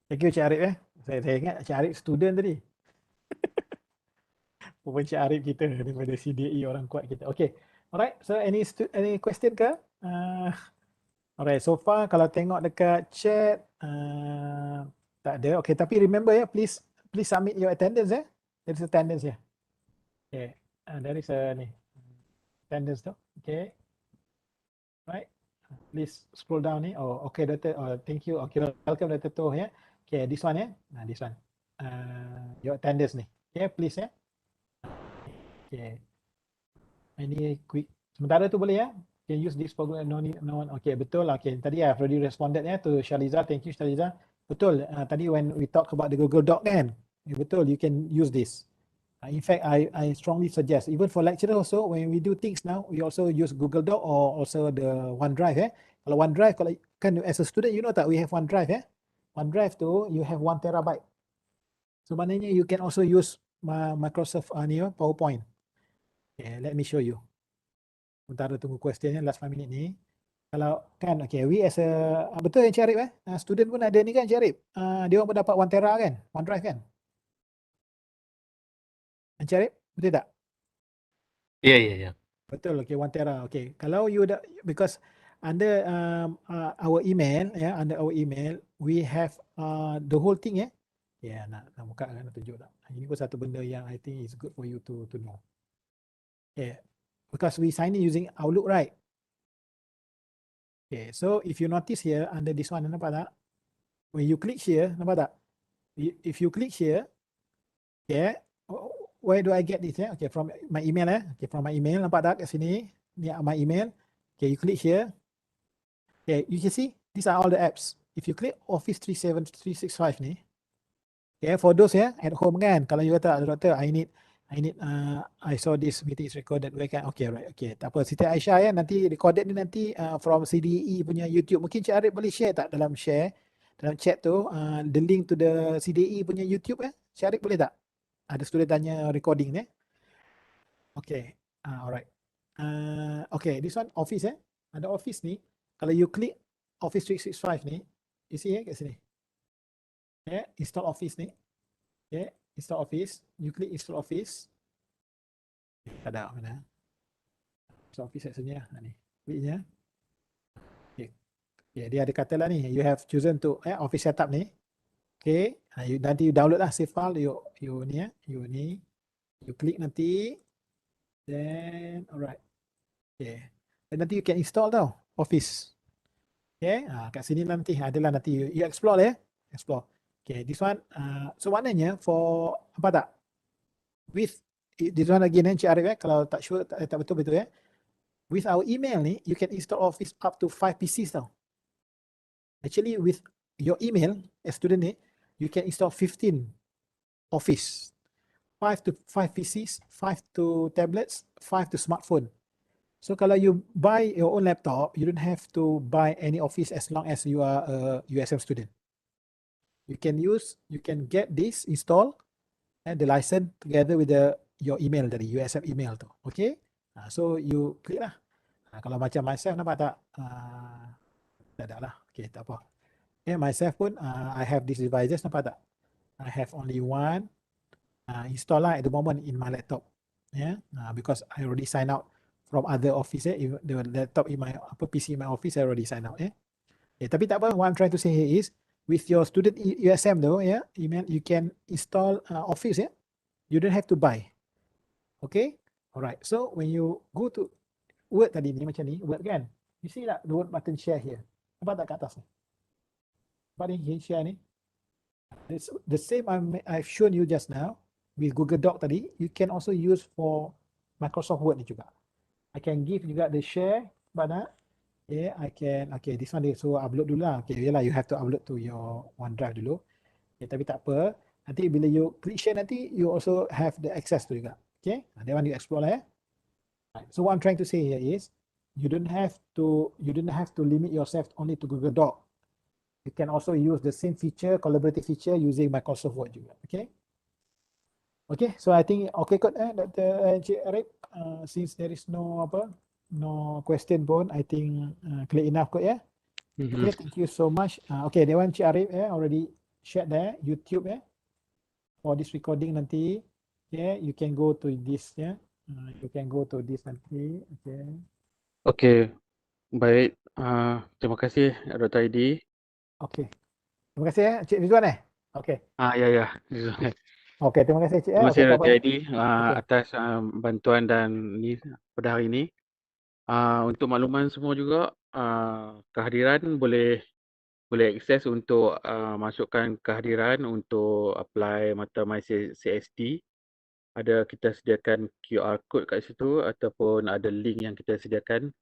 Thank you Cik Arif. Saya ingat Cik Arif student tadi. Pun Cik Arif kita daripada CDE orang kuat kita. Okay. Alright. So any question ke? Alright. So far kalau tengok dekat chat tak ada. Okay. Tapi remember please submit your attendance There is attendance here. Okay. There is a attendance tu. Okay. Right. Please scroll down ni. Oh, okay, Doctor. Oh, thank you. Okay, welcome, Doctor Toh. Okay, this one this one. Your attendance ni. Okay, please Okay. Any quick. Sementara tu boleh Can use this program. No one. Okay, betul. Okay, tadi I've already responded to Shaliza. Thank you, Shaliza. Betul. Tadi when we talk about the Google Doc kan. Betul. You can use this. In fact, I strongly suggest, even for lecturer also, when we do things now, we also use Google Doc or also the OneDrive. Kalau OneDrive, kalau kan as a student, you know tak, we have OneDrive. OneDrive tu, you have 1 terabyte. So maknanya you can also use Microsoft PowerPoint. Okay, let me show you. Sementara tunggu question last 5 minit ni. Kalau kan, okay, we as a, betul yang Cik Arif student pun ada ni kan Cik Arif. Dia orang pun dapat 1 tera kan, OneDrive kan. Encik Arif, betul tak? Ya. Betul, okay, 1 tera. Okay, kalau you dah, because under our email, under our email, we have the whole thing Yeah, nak buka kan, nak tunjuk tak? Ini pun satu benda yang I think is good for you to know. Yeah, because we sign in using Outlook, right? Okay, so if you notice here under this one, nampak tak? When you click here, nampak tak? If you click here, yeah, where do I get this? Yeah, okay, from my email. Okay, from my email, nampak tak kat sini? Ni my email. Okay, you click here. Okay, you can see these are all the apps. If you click Office 365 ni, okay, for those at home kan, kalau you kata, doktor, I saw this meeting is recorded, where can, okay, right, okay, tak apa, Siti Aisyah nanti recorded ni nanti from CDE punya YouTube, mungkin Cik Arif boleh share tak dalam chat tu, the link to the CDE punya YouTube Cik Arif boleh tak? Ada student tanya recording ni. Okay, alright. Okay, this one Office ada Office ni, kalau you click Office 365 ni, you see kat sini. Okay, install Office ni. Okay, install Office. You click install Office. Tak ada mana. Install Office kat sini lah. Ni. Klik je. Okay. Okay, dia ada kata lah ni. You have chosen to Office setup ni. Okay. Nanti you download lah save file. You ni You klik nanti. Then alright. Okay. Dan nanti you can install tau Office. Okay. Kat sini nanti adalah nanti you explore Explore. Okay. This one. So maknanya for apa tak? With this one again Cik Arif kalau tak sure tak betul-betul with our email ni you can install Office up to 5 PCs tau. Actually with your email as student ni you can install 15 Office, 5 to 5 PCs, 5 to tablets, 5 to smartphone. So kalau you buy your own laptop, you don't have to buy any Office as long as you are a USM student. You can get this install the license together with your email dari USM email tu. Okay. So you klik lah. Kalau macam myself nampak tak? Tak ada lah. Okay, tak apa. Okay, myself pun I have this devices nampak tak? I have only one install lah at the moment in my laptop. Yeah, because I already sign out from other office. The laptop in my PC in my office I already sign out. Tapi tak apa. What I'm trying to say here is with your student USM though, email you can install Office. You don't have to buy. Okay, alright. So when you go to Word tadi ni macam ni, Word kan? You see tak the Word button share here? Nampak tak kat atas ni? Nampak ni share ni? It's the same I've shown you just now with Google Doc tadi. You can also use for Microsoft Word ni juga. I can give juga the share button. Yeah, I can. Okay, this one dia so upload dulu lah. Okay, yalah you have to upload to your OneDrive dulu. Okay, tapi tak apa. Nanti bila you click share nanti you also have the access tu juga. Okay, that one you explore lah So what I'm trying to say here is you don't have to limit yourself only to Google Doc. You can also use the same feature, collaborative feature using Microsoft Word juga. Okay. Okay, so I think okay kot Dr. Encik Arif, since there is no question pun, I think clear enough kot Okay, thank you so much. Okay, that one Encik Arif already shared there YouTube for this recording nanti. You can go to this you can go to this nanti. Okay. Okey, baik. Terima kasih Dr. Aidi. Okay. Terima kasih Cik Rizwan Okay. Ya. Okay, terima kasih Cik Terima kasih Okay, tak Dr. apa. Aidi Okay. atas bantuan dan ni pada hari ini. Untuk makluman semua juga, kehadiran boleh akses untuk masukkan kehadiran untuk apply mata MyCST. Ada kita sediakan QR code kat situ ataupun ada link yang kita sediakan.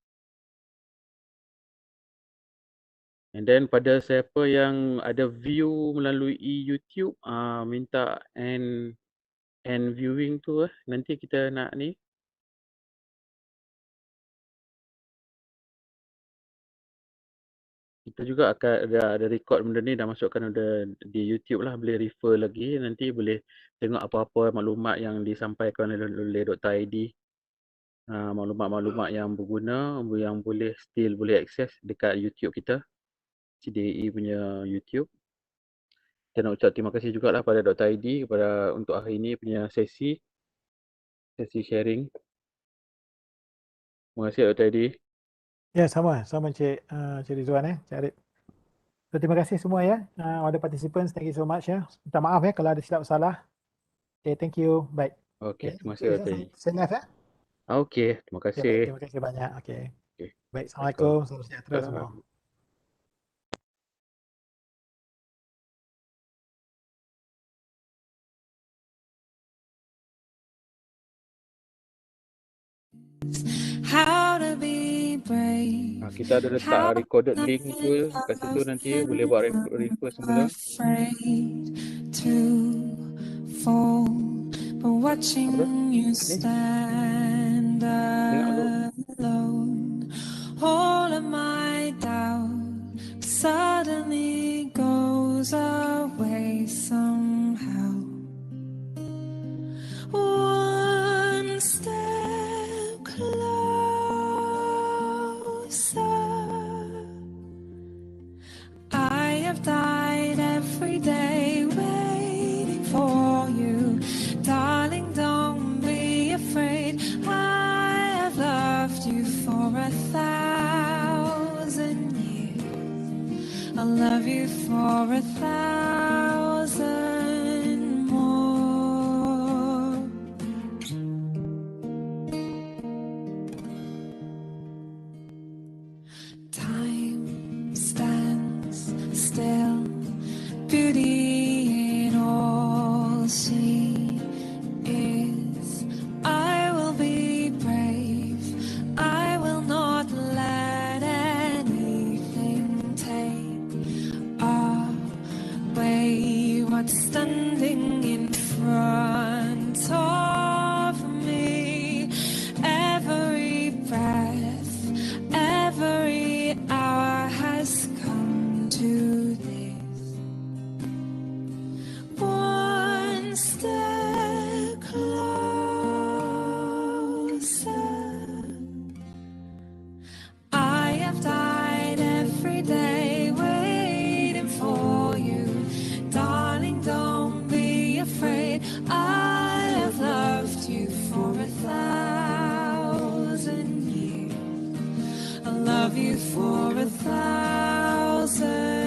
And then pada siapa yang ada view melalui YouTube, minta end viewing tu nanti kita nak ni. Kita juga akan ada record benda ni dah masukkan di YouTube lah, boleh refer lagi, nanti boleh tengok apa-apa maklumat yang disampaikan oleh Dr. Aidi. Maklumat-maklumat yang berguna yang still boleh akses dekat YouTube kita, CDE punya YouTube. Kita nak ucap terima kasih jugalah pada Dr. Aidi untuk hari ini punya sesi sharing. Terima kasih Dr. Aidi. Ya, sama Cik Rizwan Cik Arif. So terima kasih semua ya, all the participants, thank you so much ya. Minta maaf ya kalau ada silap salah. Okay, thank you. Baik. Okey, Okay, terima itu kasih je Dr. saya Edi. send live ya. Okey, terima Okay, baik. kasih. Terima kasih banyak. Okay. Okey. Baik, Assalamualaikum. Assalamualaikum. Salam sejahtera semua. Salam. How to be brave. Kita ada letak recorded link tu kat situ, nanti boleh buat refer semula. Afraid to fall, but watching you stand alone, all of my doubt suddenly goes away somehow. One step closer. I have died every day waiting for you. Darling, don't be afraid. I have loved you for 1,000 years. I'll love you for 1,000 more. Time stands still, beauty in all she is. I will be brave, I will not let anything take away what's standing in front of me. Every breath, every hour has come to this. One step closer. I have died every day waiting for you. Darling, don't be afraid. I have loved you for 1,000 years. I love you for 1,000